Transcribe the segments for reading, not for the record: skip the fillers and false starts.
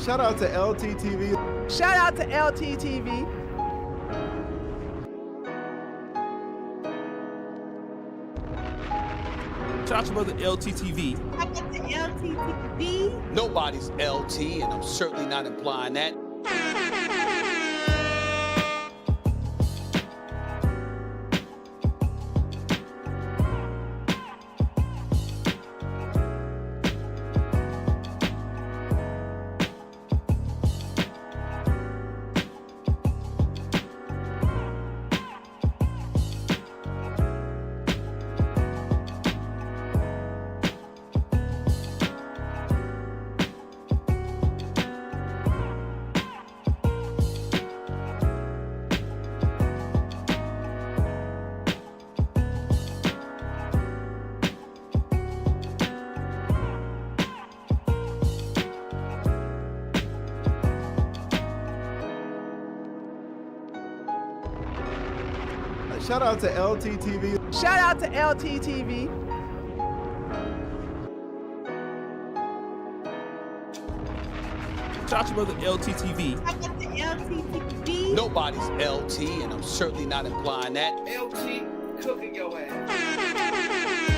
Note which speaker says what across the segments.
Speaker 1: Shout out to LTTV.
Speaker 2: Shout out to LTTV.
Speaker 3: Shout out to brother LTTV.
Speaker 2: Shout out to LTTV.
Speaker 4: Nobody's LT, and I'm certainly not implying that.
Speaker 1: Shout out to LTTV.
Speaker 2: Shout out to LTTV.
Speaker 3: Shout out to brother LTTV.
Speaker 2: Shout out to LTTV.
Speaker 4: Nobody's LT, and I'm certainly not implying that.
Speaker 5: LT cooking your ass.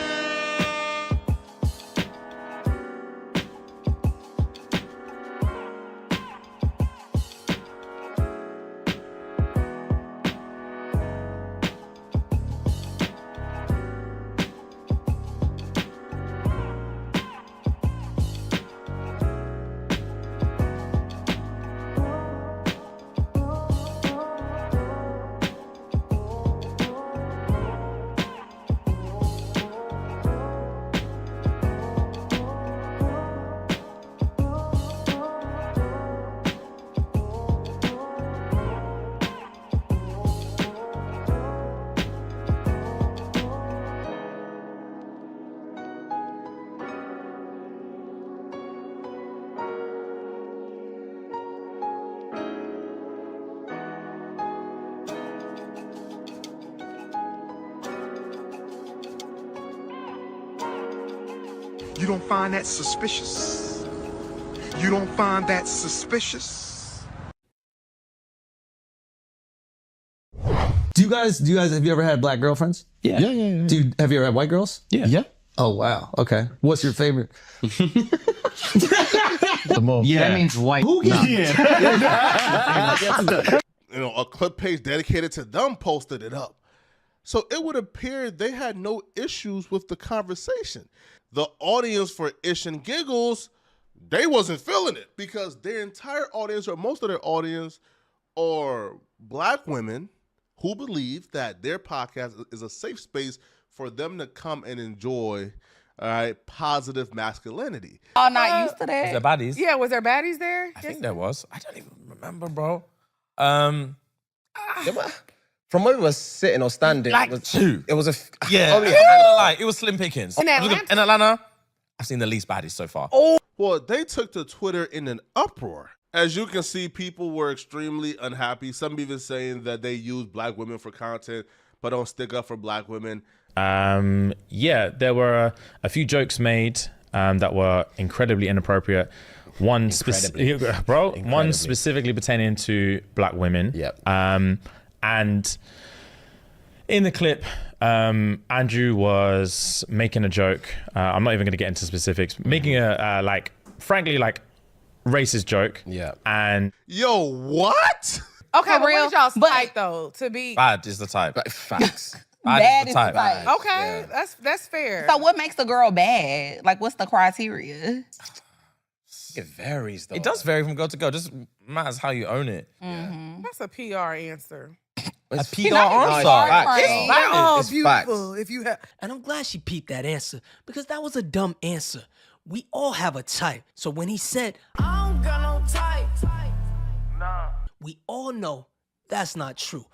Speaker 6: You don't find that suspicious? You don't find that suspicious?
Speaker 7: Do you guys, have you ever had black girlfriends?
Speaker 8: Yeah.
Speaker 7: Have you ever had white girls?
Speaker 8: Yeah.
Speaker 7: Oh, wow. Okay. What's your favorite?
Speaker 8: The most.
Speaker 9: Yeah, that means white.
Speaker 7: Who gets
Speaker 1: You know, a clip page dedicated to them posted it up. So it would appear they had no issues with the conversation. The audience for ShxtsnGigs, they wasn't feeling it because their entire audience, or most of their audience, are black women who believe that their podcast is a safe space for them to come and enjoy, all right, positive masculinity.
Speaker 10: Oh, not used to that.
Speaker 8: Was there baddies?
Speaker 2: Yeah, was there baddies there?
Speaker 8: I think there was. I don't even remember, bro.
Speaker 9: From where we were sitting or standing,
Speaker 8: Like
Speaker 9: it was,
Speaker 8: two.
Speaker 9: It was a
Speaker 8: Yeah,
Speaker 9: only
Speaker 8: I'm not gonna lie, it was slim pickings.
Speaker 2: In Atlanta?
Speaker 8: In Atlanta, I've seen the least baddies so far.
Speaker 1: Well, they took to Twitter in an uproar. As you can see, people were extremely unhappy. Some even saying that they use black women for content, but don't stick up for black women.
Speaker 11: Yeah, there were a few jokes made that were incredibly inappropriate. One specifically pertaining to black women.
Speaker 9: Yep.
Speaker 11: And in the clip, Andrew was making a joke. I'm not even going to get into specifics. Making a frankly racist joke.
Speaker 9: Yeah.
Speaker 11: And
Speaker 1: yo, what?
Speaker 2: Okay, but
Speaker 10: real,
Speaker 2: what did y'all
Speaker 10: but-
Speaker 2: cite though to be?
Speaker 8: Bad is the type.
Speaker 9: facts.
Speaker 8: Bad is the type.
Speaker 2: Okay,
Speaker 9: Yeah.
Speaker 2: that's fair.
Speaker 10: So what makes the girl bad? Like, what's the criteria?
Speaker 9: It varies though.
Speaker 8: It does vary from girl to girl. Just matters how you own it.
Speaker 2: That's a PR answer.
Speaker 8: A
Speaker 9: It's
Speaker 8: PR
Speaker 9: facts.
Speaker 8: answer.
Speaker 9: Facts.
Speaker 8: It's
Speaker 9: It's
Speaker 8: valid.
Speaker 5: Oh,
Speaker 9: It's
Speaker 5: beautiful.
Speaker 9: facts.
Speaker 5: If you have, and I'm glad she peeped that answer because that was a dumb answer. We all have a type. So when he said, "I don't got no type," we all know that's not true.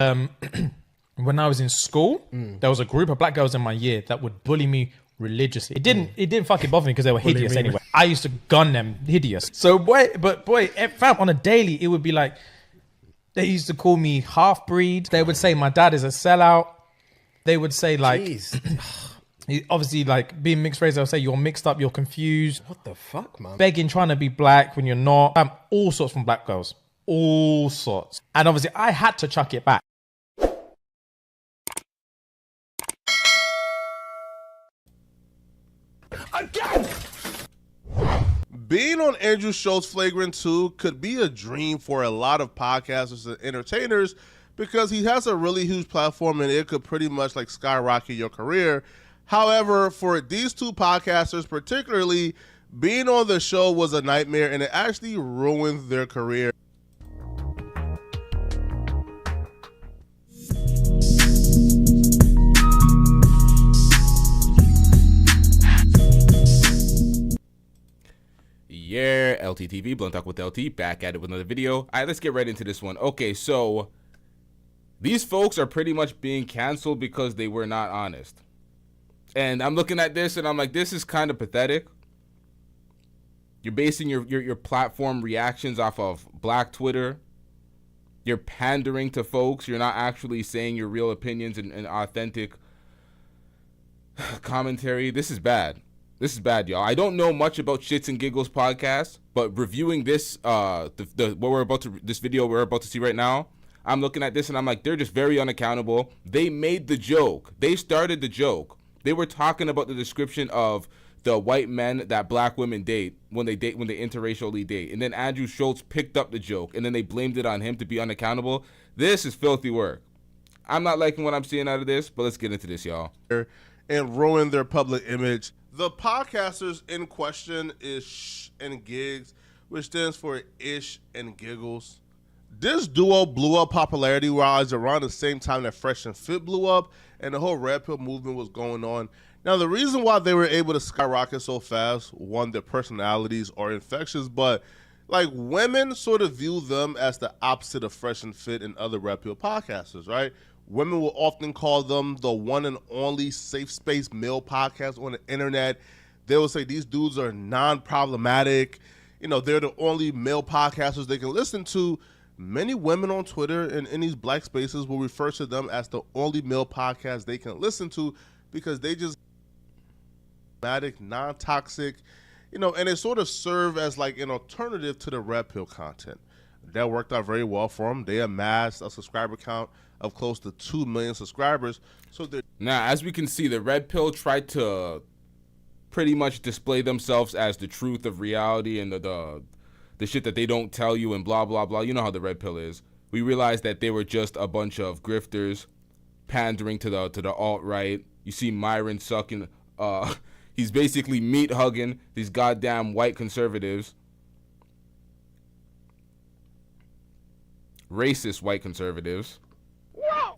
Speaker 12: When I was in school, there was a group of black girls in my year that would bully me religiously. It didn't fucking bother me because they were hideous anyway. I used to gun them hideous. So boy, fam, on a daily, it would be like, they used to call me half breed. They would say my dad is a sellout. They would say like, obviously, like being mixed race, they'll say you're mixed up, you're confused.
Speaker 9: What the fuck, man?
Speaker 12: Begging, trying to be black when you're not. All sorts from black girls. All sorts. And obviously, I had to chuck it back.
Speaker 1: Again! Being on Andrew Schulz Flagrant 2 could be a dream for a lot of podcasters and entertainers because he has a really huge platform and it could pretty much like skyrocket your career. However, for these two podcasters particularly, being on the show was a nightmare and it actually ruined their career.
Speaker 13: Yeah, LTTV, Blunt Talk with LT, back at it with another video. All right, let's get right into this one. Okay, so these folks are pretty much being canceled because they were not honest. And I'm looking at this and I'm like, this is kind of pathetic. You're basing your platform reactions off of Black Twitter. You're pandering to folks. You're not actually saying your real opinions and authentic commentary. This is bad. This is bad, y'all. I don't know much about ShxtsnGigs podcast, but reviewing this, this video we're about to see right now, I'm looking at this and I'm like, they're just very unaccountable. They made the joke. They started the joke. They were talking about the description of the white men that black women date when they interracially date, and then Andrew Schulz picked up the joke, and then they blamed it on him to be unaccountable. This is filthy work. I'm not liking what I'm seeing out of this, but let's get into this, y'all.
Speaker 1: And ruin their public image. The podcasters in question is ShxtsnGigs, which stands for Ish and Giggles. This duo blew up popularity-wise around the same time that Fresh and Fit blew up, and the whole Red Pill movement was going on. Now, the reason why they were able to skyrocket so fast, one, their personalities are infectious, but like women sort of view them as the opposite of Fresh and Fit and other Red Pill podcasters, right? Women will often call them the one and only safe space male podcast on the internet. They will say these dudes are non-problematic. You know, they're the only male podcasters they can listen to. Many women on Twitter and in these black spaces will refer to them as the only male podcast they can listen to because they just non-toxic, you know, and they sort of serve as like an alternative to the Red Pill content. That worked out very well for them. They amassed a subscriber count of close to 2 million subscribers. So
Speaker 13: now, as we can see, the Red Pill tried to pretty much display themselves as the truth of reality and the shit that they don't tell you and blah, blah, blah. You know how the Red Pill is. We realized that they were just a bunch of grifters pandering to the alt-right. You see Myron sucking, he's basically meat hugging these goddamn white conservatives. Racist white conservatives. Whoa.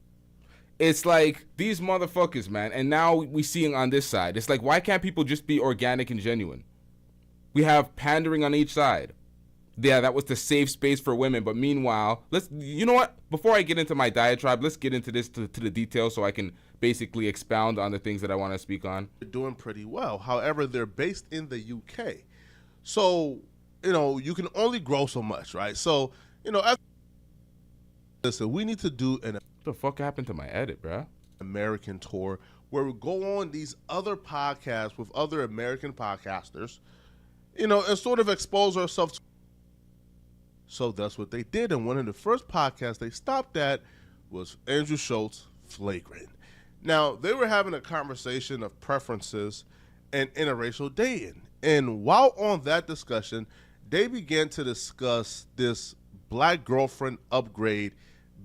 Speaker 13: It's like these motherfuckers, man. And now we seeing on this side. It's like, why can't people just be organic and genuine? We have pandering on each side. Yeah, that was the safe space for women. But meanwhile, you know what? Before I get into my diatribe, let's get into this to the details so I can basically expound on the things that I want to speak on.
Speaker 1: They're doing pretty well. However, they're based in the UK. So, you know, you can only grow so much, right? So, you know, listen, we need to do an...
Speaker 13: What the fuck happened to my edit, bro?
Speaker 1: American tour where we go on these other podcasts with other American podcasters, you know, and sort of expose ourselves. So that's what they did. And one of the first podcasts they stopped at was Andrew Schulz Flagrant. Now, they were having a conversation of preferences and interracial dating. And while on that discussion, they began to discuss this black girlfriend upgrade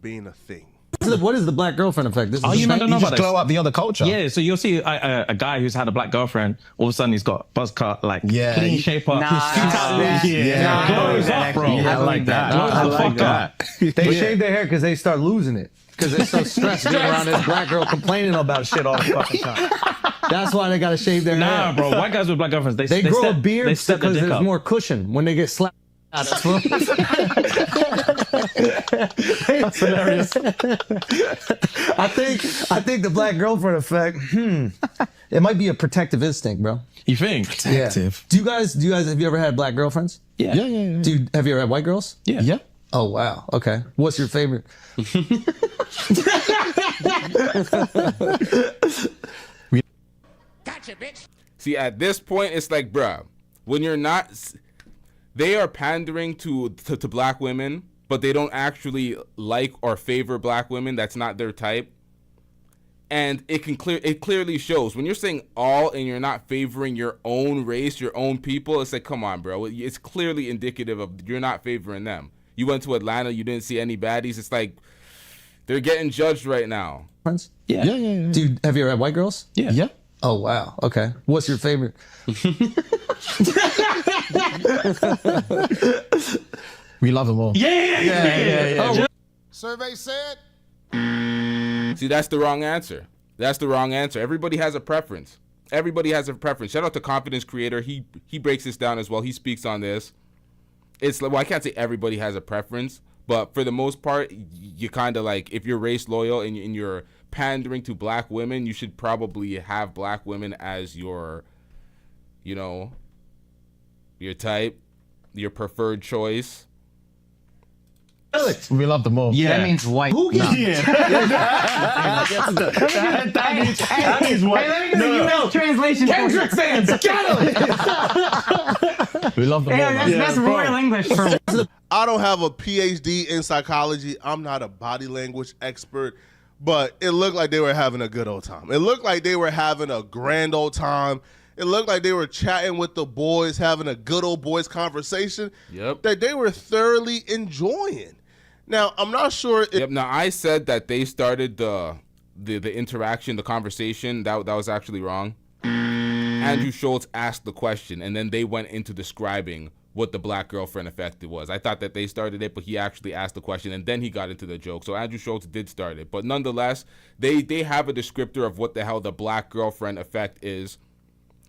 Speaker 1: being a thing.
Speaker 7: What is the black girlfriend effect? This is
Speaker 14: you don't know about
Speaker 9: glow up the other culture.
Speaker 14: Yeah, so you'll see a guy who's had a black girlfriend, all of a sudden he's got buzz cut, like clean shape up.
Speaker 7: Glows up, bro.
Speaker 14: I like that.
Speaker 7: I like that. They shave their hair because they start losing it. Because they're so stressed being around this black girl complaining about shit all the fucking time. That's why they gotta shave their hair.
Speaker 14: Nah, bro. White guys with black girlfriends,
Speaker 7: they grow a beard because there's more cushion when they get slapped. That's hilarious. I think the black girlfriend effect. It might be a protective instinct, bro.
Speaker 14: You think?
Speaker 7: Protective. Yeah. Do you guys have you ever had black girlfriends?
Speaker 14: Yeah.
Speaker 7: Yeah. Have you ever had white girls?
Speaker 14: Yeah. Yeah.
Speaker 7: Oh wow. Okay. What's your favorite?
Speaker 15: Gotcha, bitch.
Speaker 13: See, at this point, it's like, bruh, when you're not, they are pandering to black women, but they don't actually like or favor black women. That's not their type. And it clearly shows when you're saying all and you're not favoring your own race, your own people. It's like, come on, bro. It's clearly indicative of you're not favoring them. You went to Atlanta, you didn't see any baddies. It's like they're getting judged right now.
Speaker 7: Friends?
Speaker 14: Yeah.
Speaker 7: Dude, have you ever had white girls?
Speaker 14: Yeah.
Speaker 7: Oh wow. Okay. What's your favorite? We love them all.
Speaker 14: Yeah.
Speaker 7: Oh,
Speaker 15: Survey said.
Speaker 13: See, that's the wrong answer. That's the wrong answer. Everybody has a preference. Everybody has a preference. Shout out to Confidence Creator. He breaks this down as well. He speaks on this. It's like, well, I can't say everybody has a preference, but for the most part, you kind of like, if you're race loyal and you're pandering to black women, you should probably have black women as your, you know, your type, your preferred choice.
Speaker 7: we love them all.
Speaker 14: Yeah.
Speaker 9: That means white.
Speaker 14: Who gives
Speaker 9: That means white. Hey, let me get a US translation.
Speaker 15: Kendrick fans, get him!
Speaker 7: We love them all.
Speaker 9: That's royal English.
Speaker 1: I don't have a PhD in psychology. I'm not a body language expert, but it looked like they were having a good old time. It looked like they were having a grand old time. It looked like they were chatting with the boys, having a good old boys conversation that they were thoroughly enjoying. Now, I'm not sure if...
Speaker 13: Now, I said that they started the interaction, the conversation. That was actually wrong. Andrew Schulz asked the question, and then they went into describing what the black girlfriend effect was. I thought that they started it, but he actually asked the question, and then he got into the joke. So Andrew Schulz did start it. But nonetheless, they have a descriptor of what the hell the black girlfriend effect is.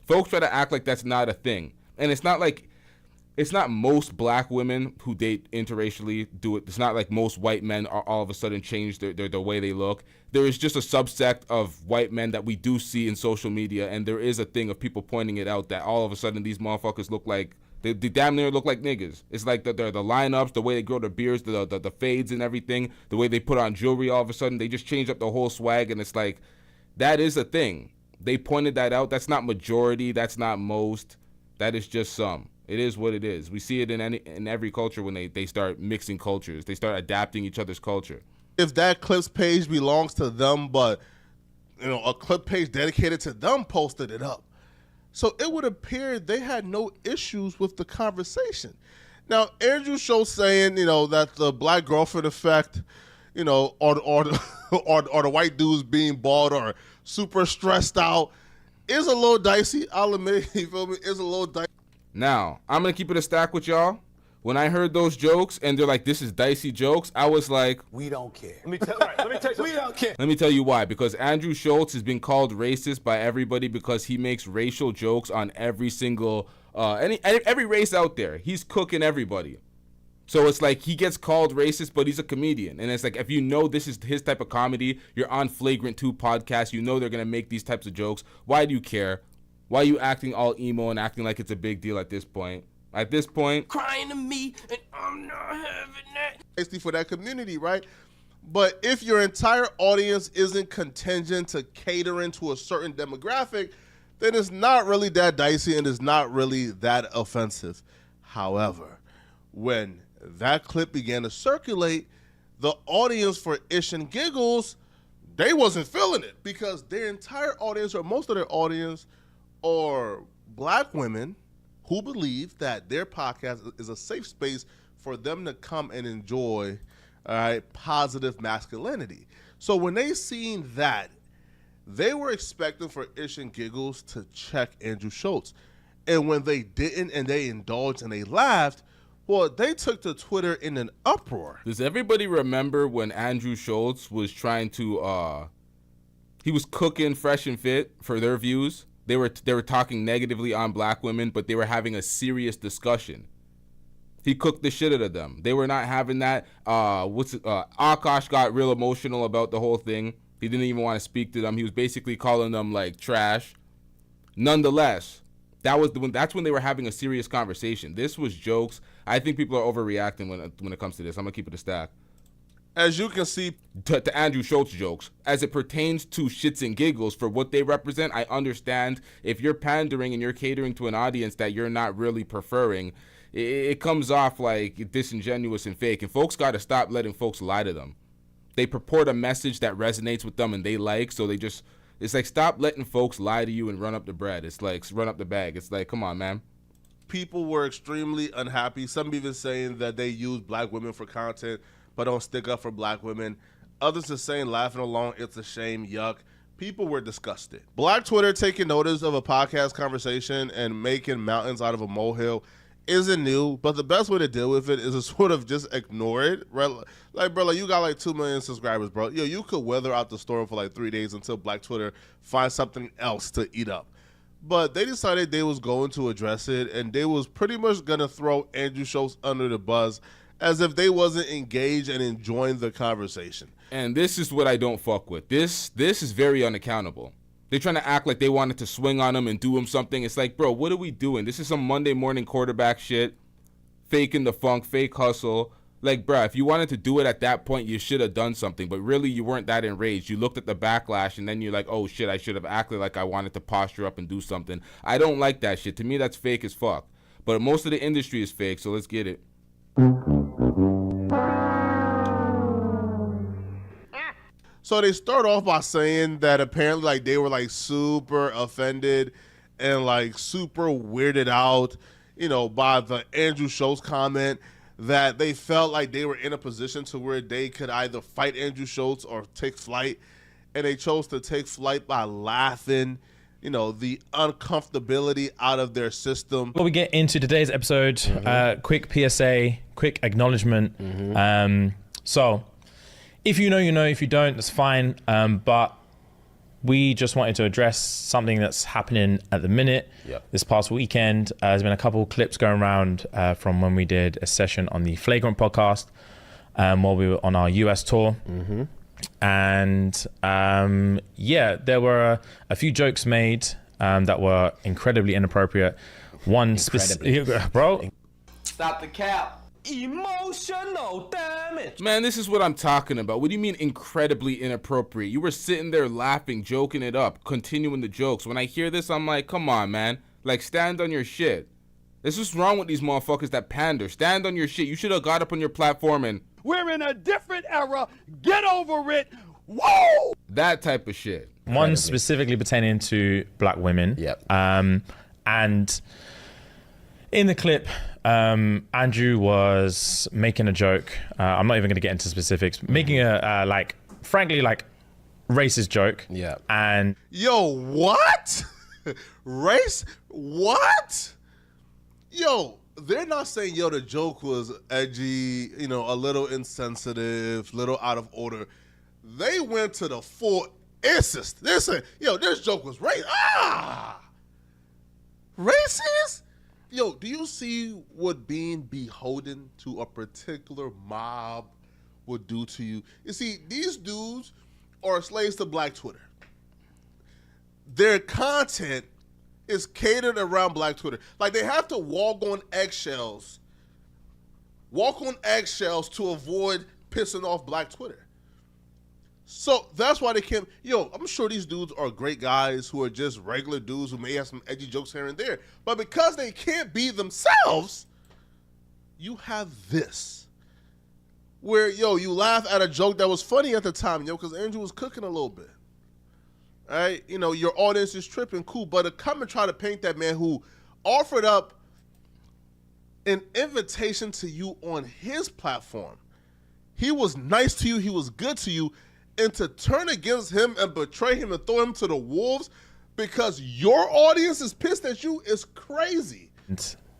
Speaker 13: Folks try to act like that's not a thing. And it's not like... It's not most black women who date interracially do it. It's not like most white men are all of a sudden change the way they look. There is just a subsect of white men that we do see in social media, and there is a thing of people pointing it out that all of a sudden these motherfuckers look like, they damn near look like niggas. It's like the lineups, the way they grow their beards, the fades and everything, the way they put on jewelry all of a sudden. They just change up the whole swag, and it's like, that is a thing. They pointed that out. That's not majority. That's not most. That is just some. It is what it is. We see it in every culture when they start mixing cultures. They start adapting each other's culture.
Speaker 1: If that clips page belongs to them, but a clip page dedicated to them posted it up. So it would appear they had no issues with the conversation. Now, Andrew Schulz saying, that the black girlfriend effect, or the white dudes being bald or super stressed out is a little dicey. I'll admit it, you feel me? Is a little dicey.
Speaker 13: Now, I'm going to keep it a stack with y'all. When I heard those jokes and they're like, this is dicey jokes, I was like,
Speaker 15: We don't care.
Speaker 13: we don't you why. Because Andrew Schulz is being called racist by everybody because he makes racial jokes on every single, every race out there. He's cooking everybody. So it's like he gets called racist, but he's a comedian. And it's like, if you know this is his type of comedy, you're on Flagrant 2 podcast, you know they're going to make these types of jokes. Why do you care? Why are you acting all emo and acting like it's a big deal at this point? At this point,
Speaker 5: crying to me, and I'm not having that.
Speaker 1: Tasty for that community, right? But if your entire audience isn't contingent to catering to a certain demographic, then it's not really that dicey and it's not really that offensive. However, when that clip began to circulate, the audience for ShxtsnGigs, they wasn't feeling it because their entire audience, or most of their audience, are black women who believe that their podcast is a safe space for them to come and enjoy positive masculinity. So when they seen that, they were expecting for ShxtsnGigs to check Andrew Schulz. And when they didn't and they indulged and they laughed, well, they took to Twitter in an uproar.
Speaker 13: Does everybody remember when Andrew Schulz was trying to, he was cooking Fresh and Fit for their views? They were talking negatively on black women, but they were having a serious discussion. He cooked the shit out of them. They were not having that. Akash got real emotional about the whole thing. He didn't even want to speak to them. He was basically calling them like trash. Nonetheless, that's when they were having a serious conversation. This was jokes. I think people are overreacting when it comes to this. I'm gonna keep it a stack.
Speaker 1: As you can see,
Speaker 13: to Andrew Schulz jokes, as it pertains to Shits and Giggles for what they represent, I understand if you're pandering and you're catering to an audience that you're not really preferring, it comes off like disingenuous and fake. And folks got to stop letting folks lie to them. They purport a message that resonates with them and they like, so it's like, stop letting folks lie to you and run up the bread. It's like, run up the bag. It's like, come on, man.
Speaker 1: People were extremely unhappy. Some even saying that they use black women for content, but don't stick up for black women. Others are saying, laughing along, it's a shame, yuck. People were disgusted. Black Twitter taking notice of a podcast conversation and making mountains out of a molehill isn't new, but the best way to deal with it is to sort of just ignore it. Right? Like, bro, like, you got like 2 million subscribers, bro. Yo, you could weather out the storm for like 3 days until Black Twitter finds something else to eat up. But they decided they was going to address it, and they was pretty much going to throw Andrew Schulz under the bus as if they wasn't engaged and enjoying the conversation.
Speaker 13: And this is what I don't fuck with. This is very unaccountable. They're trying to act like they wanted to swing on him and do him something. It's like, bro, what are we doing? This is some Monday morning quarterback shit, faking the funk, fake hustle. Like, bro, if you wanted to do it at that point, you should have done something. But really, you weren't that enraged. You looked at the backlash, and then you're like, oh, shit, I should have acted like I wanted to posture up and do something. I don't like that shit. To me, that's fake as fuck. But most of the industry is fake, so let's get it.
Speaker 1: So they start off by saying that apparently like they were like super offended and like super weirded out, you know, by the Andrew Schulz comment, that they felt like they were in a position to where they could either fight Andrew Schulz or take flight. And they chose to take flight by laughing, you know, the uncomfortability out of their system.
Speaker 11: Before we get into today's episode, quick PSA, quick acknowledgement. So if you know, you know. If you don't, that's fine. But we just wanted to address something that's happening at the minute. This past weekend, there's been a couple clips going around from when we did a session on the Flagrant podcast while we were on our US tour. And yeah, there were a few jokes made that were incredibly inappropriate. One specific, bro.
Speaker 4: Stop the cap.
Speaker 5: Emotional damage.
Speaker 13: Man, this is what I'm talking about. What do you mean incredibly inappropriate? You were sitting there laughing, joking it up, continuing the jokes. When I hear this, I'm like, come on, man. Like, stand on your shit. This is wrong with these motherfuckers that pander. Stand on your shit. You should have got up on your platform and...
Speaker 15: We're in a different era. Get over it. Whoa!
Speaker 13: That type of shit.
Speaker 11: One specifically pertaining to black women. And in the clip, Andrew was making a joke. I'm not even going to get into specifics. Making a like, frankly, like racist joke. And
Speaker 1: yo, what? Race? What? Yo, they're not saying, yo, the joke was edgy, you know, a little insensitive, little out of order. They went to the full insist. They said, yo, this joke was racist. Racist? Yo, do you see what being beholden to a particular mob would do to you? You see, these dudes are slaves to Black Twitter. Their content is catered around Black Twitter. Like, they have to walk on eggshells to avoid pissing off Black Twitter. So that's why they can't. Yo, I'm sure these dudes are great guys who are just regular dudes who may have some edgy jokes here and there. But because they can't be themselves, you have this. Where, yo, you laugh at a joke that was funny at the time, yo, because Andrew was cooking a little bit. All right? You know, your audience is tripping, cool. But to come and try to paint that man who offered up an invitation to you on his platform. He was nice to you. He was good to you. And to turn against him and betray him and throw him to the wolves because your audience is pissed at you is crazy.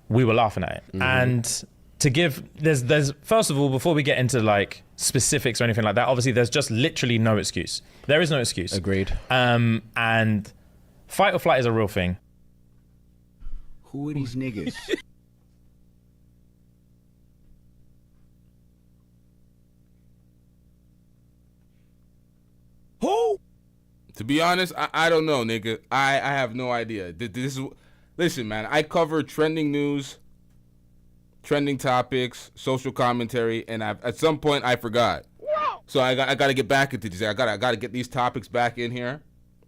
Speaker 11: We were laughing at it. And to give, there's first of all, before we get into like specifics or anything like that, obviously there's just literally no excuse. There is no excuse.
Speaker 16: Agreed.
Speaker 11: And fight or flight is a real thing.
Speaker 16: Who are these niggas?
Speaker 13: Who? To be honest, I don't know, nigga. I have no idea. Listen, man, I cover trending news, trending topics, social commentary, and at some point I forgot. So I got to get back into these. I got to get these topics back in here.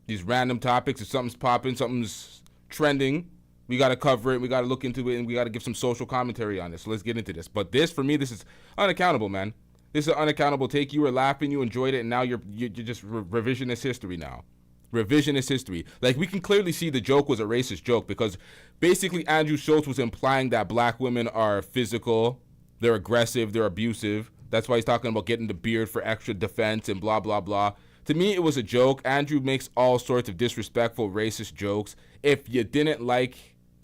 Speaker 13: These random topics. If something's popping, something's trending, we got to cover it. We got to look into it, and we got to give some social commentary on this. So let's get into this. But this, for me, this is unaccountable, man. This is an unaccountable take. You were laughing, you enjoyed it, and now you're just revisionist history now. Revisionist history. Like, we can clearly see the joke was a racist joke because basically Andrew Schulz was implying that black women are physical, they're aggressive, they're abusive. That's why he's talking about getting the beard for extra defense and blah, blah, blah. To me, it was a joke. Andrew makes all sorts of disrespectful, racist jokes. If you didn't like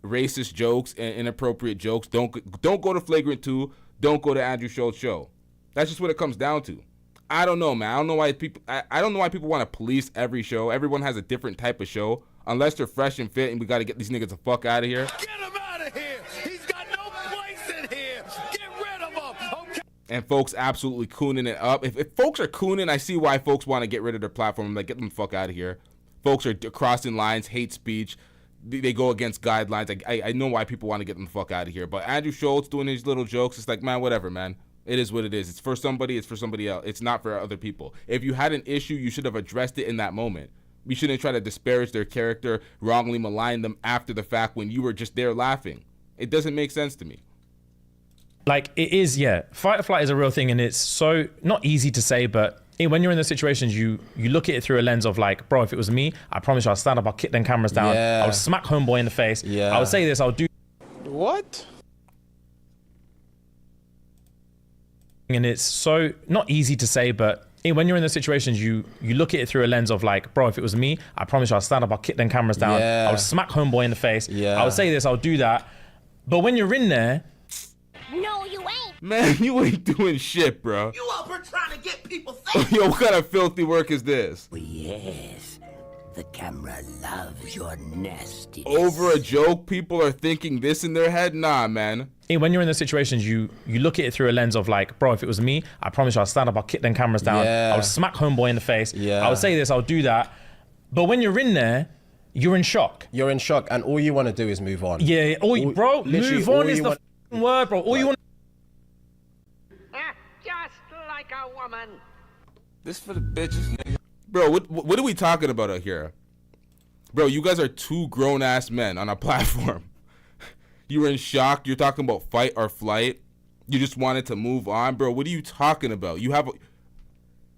Speaker 13: racist jokes and inappropriate jokes, don't go to Flagrant 2. Don't go to Andrew Schulz show. That's just what it comes down to. I don't know, man. I don't know why people want to police every show. Everyone has a different type of show. Unless they're fresh and fit, and we got to get these niggas the fuck out of here.
Speaker 15: Get him out of here. He's got no place in here. Get rid of him. Okay.
Speaker 13: And folks absolutely cooning it up. If folks are cooning, I see why folks want to get rid of their platform. I'm like, get them the fuck out of here. Folks are crossing lines, hate speech. They go against guidelines. I know why people want to get them the fuck out of here. But Andrew Schulz doing these little jokes, it's like, man, whatever, man. It is what it is. It's for somebody. It's for somebody else. It's not for other people. If you had an issue, you should have addressed it in that moment. You shouldn't try to disparage their character, wrongly malign them after the fact when you were just there laughing. It doesn't make sense to me.
Speaker 11: Like, it is, yeah. Fight or flight is a real thing, and it's so not easy to say, but when you're in those situations, you look at it through a lens of like, bro, if it was me, I promise you I'll stand up, I'll kick them cameras down, I would smack homeboy in the face, I would say this, I'll do...
Speaker 15: What?
Speaker 11: And it's so not easy to say, but when you're in those situations, you look at it through a lens of like, bro, if it was me, I promise you I'll stand up, I'll kick them cameras down, I would smack homeboy in the face, I would say this, I'll do that. But when you're in there...
Speaker 17: No, you ain't.
Speaker 13: Man, you ain't doing shit, bro.
Speaker 17: You up here trying to get people safe.
Speaker 13: Yo, what kind of filthy work is this?
Speaker 16: Yes, the camera loves your nastiness.
Speaker 13: Over a joke, people are thinking this in their head? Nah, man.
Speaker 11: When you're in those situations, you look at it through a lens of like, bro, if it was me, I promise you I'll stand up, I'll kick them cameras down, I would smack homeboy in the face, I would say this, I'll do that. But when you're in there, you're in shock.
Speaker 18: You're in shock, and all you want to do is move on.
Speaker 11: Yeah, bro, move on is the word, bro. All you want.
Speaker 17: Just like a woman.
Speaker 13: This for the bitches, nigga. Bro, what are we talking about out here? Bro, you guys are two grown-ass men on a platform. You were in shock. You're talking about fight or flight. You just wanted to move on. Bro, what are you talking about? You have a...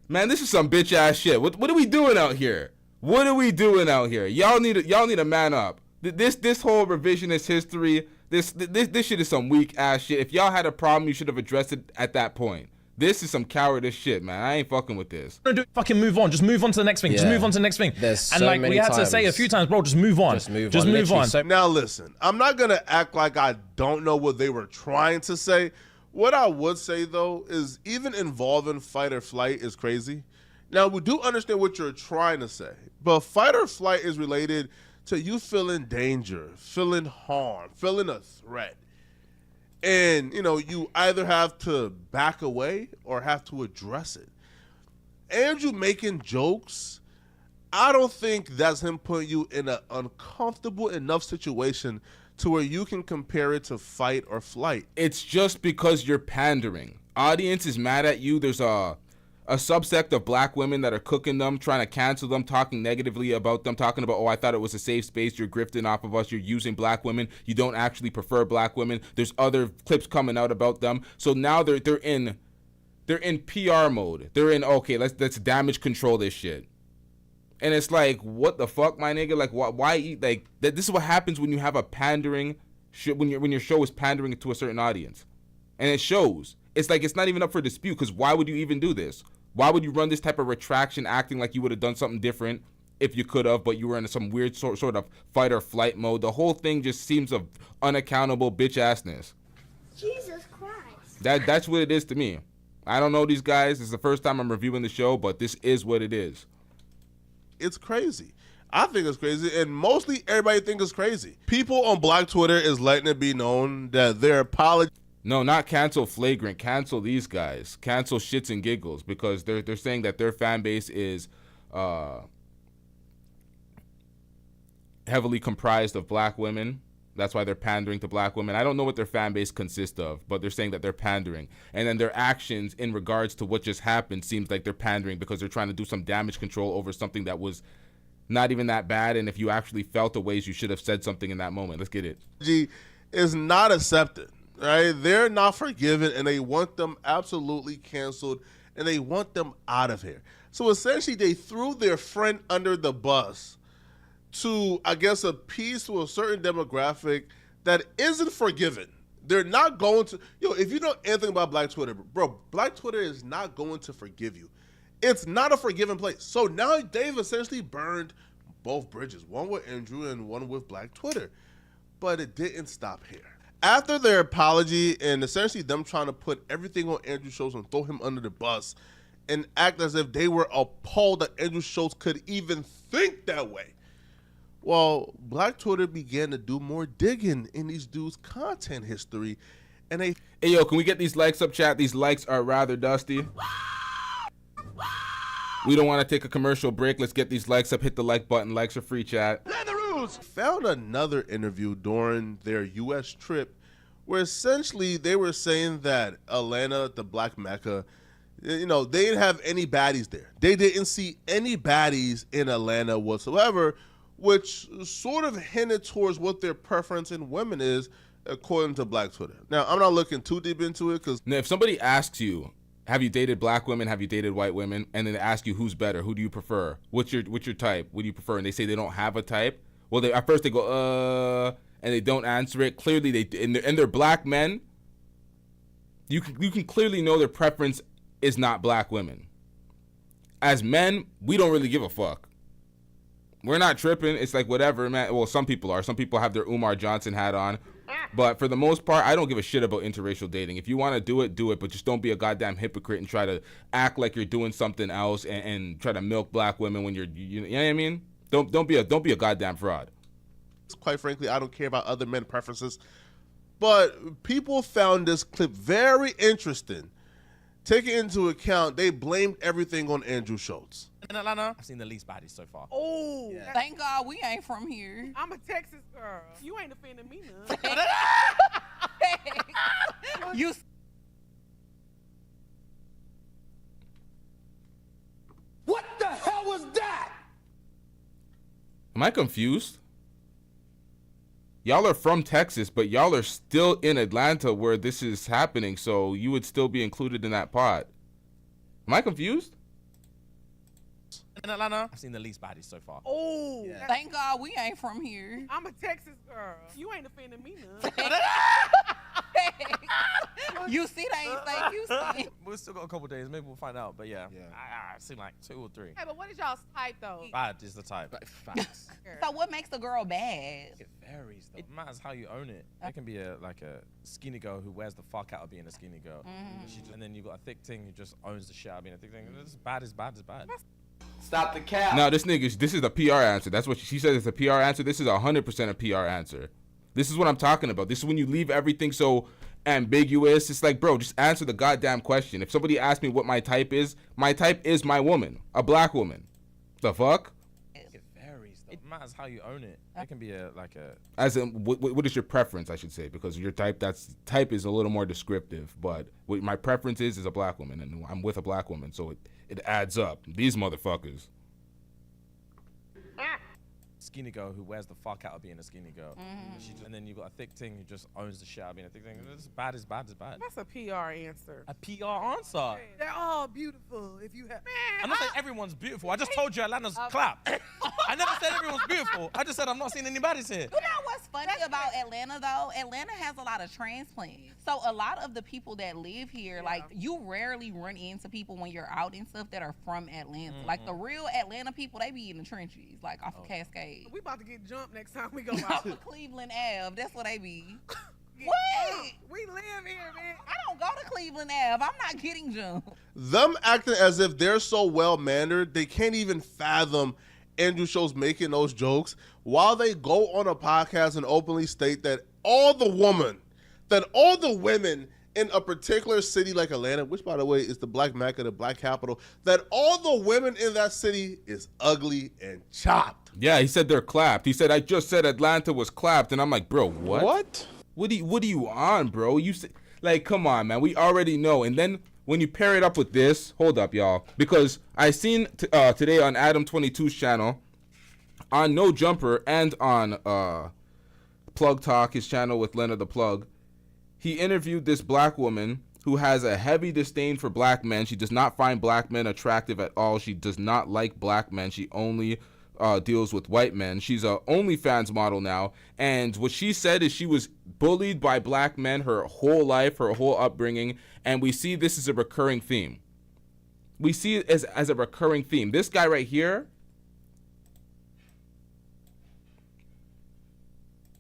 Speaker 13: Man, this is some bitch-ass shit. What are we doing out here? What are we doing out here? Y'all need a man up. This whole revisionist history, this shit is some weak-ass shit. If y'all had a problem, you should have addressed it at that point. This is some cowardice shit, man. I ain't fucking with this.
Speaker 11: Fucking move on. Just move on to the next thing. Just move on to the next thing.
Speaker 18: There's
Speaker 11: and
Speaker 18: so
Speaker 11: like
Speaker 18: many
Speaker 11: we had to
Speaker 18: times.
Speaker 11: say a few times, bro, just move on. Just move on.
Speaker 1: Now listen, I'm not gonna act like I don't know what they were trying to say. What I would say though is even involving fight or flight is crazy. Now we do understand what you're trying to say, but fight or flight is related to you feeling danger, feeling harm, feeling a threat. And, you know, you either have to back away or have to address it. Andrew making jokes, I don't think that's him putting you in an uncomfortable enough situation to where you can compare it to fight or flight.
Speaker 13: It's just because you're pandering. Audience is mad at you. There's a subsect of black women that are cooking them, trying to cancel them, talking negatively about them, talking about, oh, I thought it was a safe space. You're grifting off of us. You're using black women. You don't actually prefer black women. There's other clips coming out about them. So now they're in PR mode. They're in, okay, let's damage control this shit. And it's like, what the fuck, my nigga? Like, why eat? Like, this is what happens when you have a pandering shit, when your show is pandering to a certain audience. And it shows. It's like, it's not even up for dispute, because why would you even do this? Why would you run this type of retraction acting like you would have done something different if you could have, but you were in some weird sort of fight or flight mode? The whole thing just seems of unaccountable bitch-assness.
Speaker 17: Jesus Christ.
Speaker 13: That's what it is to me. I don't know these guys. It's the first time I'm reviewing the show, but this is what it is.
Speaker 1: It's crazy. I think it's crazy, and mostly everybody thinks it's crazy. People on Black Twitter is letting it be known that their apology...
Speaker 13: No, not cancel Flagrant. Cancel these guys. Cancel ShxtsnGigs, because they're saying that their fan base is heavily comprised of black women. That's why they're pandering to black women. I don't know what their fan base consists of, but they're saying that they're pandering. And then their actions in regards to what just happened seems like they're pandering because they're trying to do some damage control over something that was not even that bad. And if you actually felt the ways, you should have said something in that moment. Let's get it.
Speaker 1: Is not accepted, right? They're not forgiven, and they want them absolutely canceled, and they want them out of here. So essentially, they threw their friend under the bus to, I guess, appease to a certain demographic that isn't forgiven. They're not going to, if you know anything about Black Twitter, bro, Black Twitter is not going to forgive you. It's not a forgiving place. So now they've essentially burned both bridges, one with Andrew and one with Black Twitter. But it didn't stop here. After their apology and essentially them trying to put everything on Andrew Schulz and throw him under the bus and act as if they were appalled that Andrew Schulz could even think that way, well, Black Twitter began to do more digging in these dudes' content history, and they...
Speaker 13: Hey, yo, can we get these likes up, chat? These likes are rather dusty. We don't want to take a commercial break. Let's get these likes up. Hit the like button. Likes are free, chat.
Speaker 1: Found another interview during their U.S. trip where essentially they were saying that Atlanta, the Black Mecca, they didn't have any baddies there. They didn't see any baddies in Atlanta whatsoever, which sort of hinted towards what their preference in women is, according to Black Twitter. Now, I'm not looking too deep into it because...
Speaker 13: Now, if somebody asks you, have you dated black women, have you dated white women, and then they ask you who's better, who do you prefer, what's your type, what do you prefer, and they say they don't have a type, well, at first they go, and they don't answer it. Clearly, and they're black men. You can clearly know their preference is not black women. As men, we don't really give a fuck. We're not tripping. It's like whatever, man. Well, some people are. Some people have their Umar Johnson hat on. But for the most part, I don't give a shit about interracial dating. If you want to do it, but just don't be a goddamn hypocrite and try to act like you're doing something else and try to milk black women when you know what I mean? Don't be a goddamn fraud.
Speaker 1: Quite frankly, I don't care about other men preferences. But people found this clip very interesting. Taking into account, they blamed everything on Andrew Schulz.
Speaker 8: In Atlanta, I've seen the least baddies so far.
Speaker 10: Oh, thank God we ain't from here.
Speaker 2: I'm a Texas girl. You ain't offending me none.
Speaker 10: You.
Speaker 15: What the hell was that?
Speaker 13: Am I confused? Y'all are from Texas, but y'all are still in Atlanta where this is happening, so you would still be included in that pot. Am I confused?
Speaker 8: In Atlanta, I've seen the least baddies so far.
Speaker 10: Oh, thank God we ain't from here.
Speaker 2: I'm a Texas girl. You ain't offending me none.
Speaker 10: You see, they ain't think you see.
Speaker 8: We've still got a couple days. Maybe we'll find out. But yeah. I've seen like 2 or 3.
Speaker 2: Hey, but what is y'all's type though?
Speaker 8: Bad is the type. Facts.
Speaker 10: So what makes a girl bad?
Speaker 8: It varies though. It matters how you own it. It can be a skinny girl who wears the fuck out of being a skinny girl. And then you got a thick thing who just owns the shit out of being a thick thing. It's bad is bad is bad.
Speaker 4: Stop the cap.
Speaker 13: No, this is a PR answer. That's what she says. It's a PR answer. This is 100% a PR answer. This is what I'm talking about. This is when you leave everything so ambiguous. It's like, bro, just answer the goddamn question. If somebody asks me what my type is my woman, a black woman. The fuck?
Speaker 8: It varies though. It matters how you own it. It can be
Speaker 13: as in, what is your preference, I should say, because your type is a little more descriptive, but what my preference is a black woman, and I'm with a black woman, so it adds up. These motherfuckers.
Speaker 8: Skinny girl who wears the fuck out of being a skinny girl. And then you got a thick thing who just owns the shit out of being a thick thing. It's bad is bad is bad.
Speaker 2: That's a PR answer.
Speaker 8: A PR answer?
Speaker 2: They're all beautiful if you have...
Speaker 8: I'm not saying everyone's beautiful. I just told you Atlanta's clap. I never said everyone's beautiful. I just said I'm not seeing anybody's here.
Speaker 10: You know what's funny about Atlanta though? Atlanta has a lot of transplants. So a lot of the people that live here, like you rarely run into people when you're out and stuff that are from Atlanta. Like the real Atlanta people, they be in the trenches, like off of Cascade.
Speaker 2: We about to get jumped next time we go out.
Speaker 10: Off of Cleveland Ave, that's what they be. What?
Speaker 2: We live here, man.
Speaker 10: I don't go to Cleveland Ave. I'm not getting jumped.
Speaker 1: Them acting as if they're so well-mannered, they can't even fathom Andrew Schulz making those jokes while they go on a podcast and openly state that all the women in a particular city like Atlanta, which by the way is the black Mecca, the black capital, that all the women in that city is ugly and chopped.
Speaker 13: Yeah, he said they're clapped. He said, I just said Atlanta was clapped. And I'm like, bro, what? What are you on, bro? You say, like, come on, man. We already know. And then when you pair it up with this, hold up, y'all. Because I seen today on Adam 22's channel, on No Jumper, and on Plug Talk, his channel with Lena the Plug, he interviewed this black woman who has a heavy disdain for black men. She does not find black men attractive at all. She does not like black men. She only deals with white men. She's a OnlyFans model now. And what she said is she was bullied by black men her whole life, her whole upbringing. And we see this as a recurring theme. We see it as a recurring theme. This guy right here.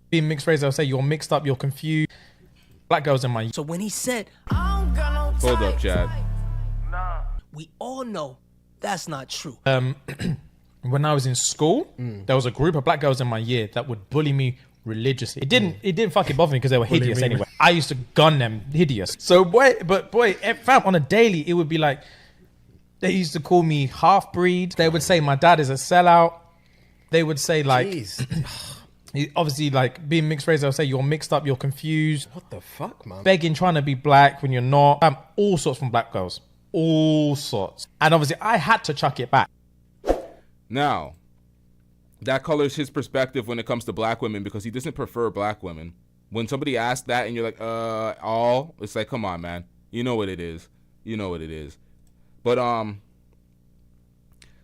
Speaker 12: Being mixed race, I'll say you're mixed up, you're confused. Black girls in my.
Speaker 5: So when he said,
Speaker 13: Hold up, Chad.
Speaker 5: we all know that's not true.
Speaker 12: When I was in school, there was a group of black girls in my year that would bully me religiously. It didn't fucking bother me because they were hideous anyway. I used to gun them hideous. So boy, fam, on a daily, it would be like, they used to call me half breed. They would say my dad is a sellout. They would say like, obviously like being mixed race, they'll say you're mixed up, you're confused.
Speaker 18: What the fuck, man?
Speaker 12: Begging, trying to be black when you're not. All sorts from black girls. All sorts. And obviously I had to chuck it back.
Speaker 13: Now, that colors his perspective when it comes to black women because he doesn't prefer black women. When somebody asks that and you're like, it's like, come on, man. You know what it is. You know what it is. But,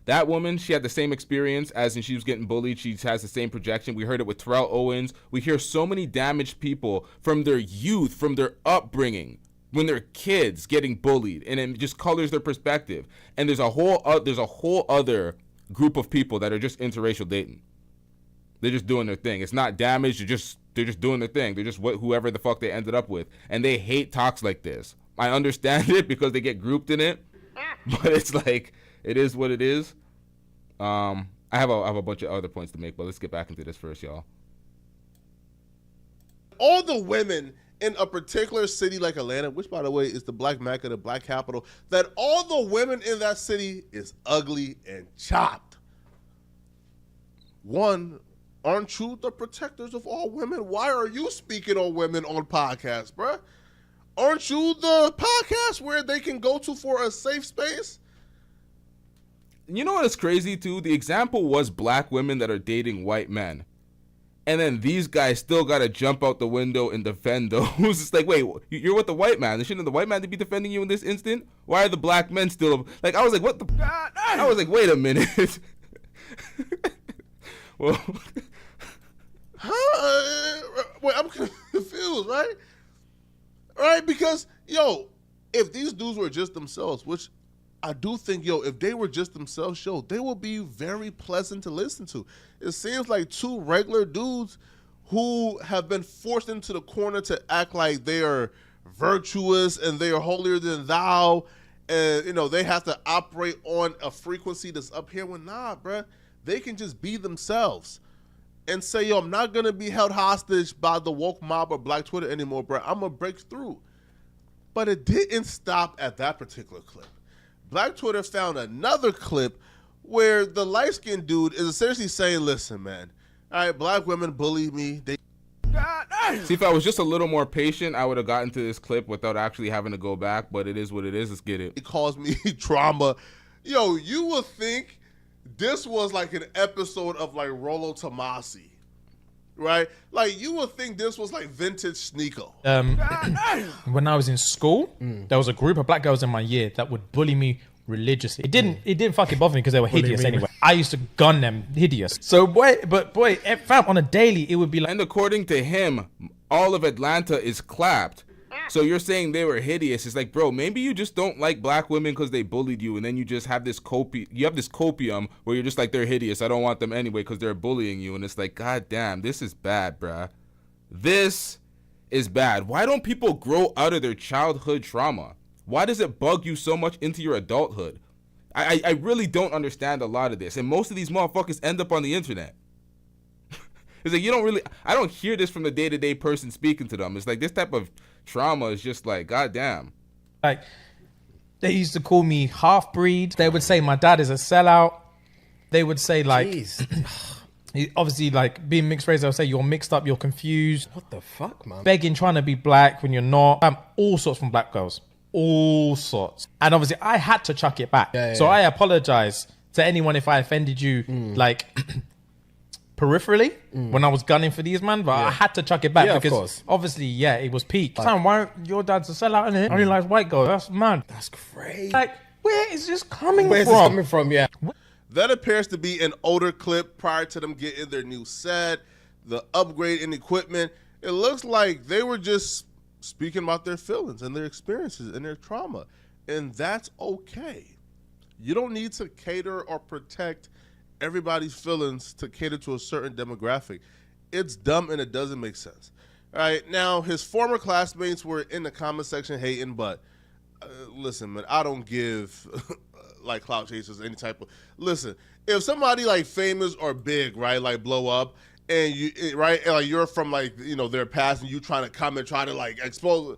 Speaker 13: that woman, she had the same experience as when she was getting bullied. She has the same projection. We heard it with Terrell Owens. We hear so many damaged people from their youth, from their upbringing, when they're kids getting bullied, and it just colors their perspective. And there's a whole other group of people that are just interracial dating. They're just doing their thing. It's not damage. They're just doing their thing. They're just whoever the fuck they ended up with, and they hate talks like this. I understand it because they get grouped in it, but it's like, it is what it is. I have a bunch of other points to make, but let's get back into this first, y'all.
Speaker 1: All the women in a particular city like Atlanta, which by the way is the black Mecca, the black capital, that all the women in that city is ugly and chopped. One, aren't you the protectors of all women? Why are you speaking on women on podcasts, bruh? Aren't you the podcast where they can go to for a safe space?
Speaker 13: You know what is crazy too? The example was black women that are dating white men. And then these guys still got to jump out the window and defend those. It's like, wait, you're with the white man. Shouldn't the white man be defending you in this instant? Why are the black men still... Like, I was like, what the... I was like, wait a minute. Well...
Speaker 1: Wait, I'm confused, right? Right? Because, yo, if these dudes were just themselves, which... I do think, if they were just themselves, they would be very pleasant to listen to. It seems like two regular dudes who have been forced into the corner to act like they are virtuous and they are holier than thou, and, they have to operate on a frequency that's up here. When, nah, bruh, they can just be themselves and say, I'm not going to be held hostage by the woke mob or Black Twitter anymore, bruh. I'm going to break through. But it didn't stop at that particular clip. Black Twitter found another clip where the light-skinned dude is essentially saying, listen, man, all right, black women bully me.
Speaker 13: See, if I was just a little more patient, I would have gotten to this clip without actually having to go back, but it is what it is. Let's get it.
Speaker 1: It caused me trauma. You would think this was like an episode of like Rollo Tomasi, right? Like, you would think this was like vintage Sneeko.
Speaker 12: When I was in school, there was a group of black girls in my year that would bully me religiously. It didn't fucking bother me because they were hideous anyway. I used to gun them hideous. So fam, on a daily, it would be like...
Speaker 13: And according to him, all of Atlanta is clapped. So you're saying they were hideous. It's like, bro, maybe you just don't like black women because they bullied you, and then you just have this copium where you're just like, they're hideous. I don't want them anyway because they're bullying you. And it's like, god damn, this is bad, bruh. This is bad. Why don't people grow out of their childhood trauma? Why does it bug you so much into your adulthood? I really don't understand a lot of this. And most of these motherfuckers end up on the internet. It's like, I don't hear this from the day-to-day person speaking to them. It's like this type of trauma is just like, goddamn.
Speaker 12: Like, they used to call me half-breed. They would say my dad is a sellout. They would say, like, obviously, like, being mixed race, they'll say you're mixed up, you're confused.
Speaker 18: What the fuck, man?
Speaker 12: Begging, trying to be black when you're not. All sorts from black girls. All sorts. And obviously, I had to chuck it back. So I apologize to anyone if I offended you, like, peripherally, when I was gunning for these, man. But I had to chuck it back because, obviously, it was peak. Sam, why your dad's a sellout, innit? Only likes white girls. That's mad.
Speaker 18: That's crazy.
Speaker 12: Like, where is this coming from?
Speaker 18: Where's this coming from? Yeah.
Speaker 1: That appears to be an older clip prior to them getting their new set, the upgrade in equipment. It looks like they were just speaking about their feelings and their experiences and their trauma. And that's okay. You don't need to cater or protect everybody's feelings to cater to a certain demographic. It's dumb and it doesn't make sense. All right, now his former classmates were in the comment section hating, but listen, man, I don't give like clout chasers any type of. Listen, if somebody like famous or big, right, like blow up, and you right, and like you're from like their past, and you trying to come and try to like expose.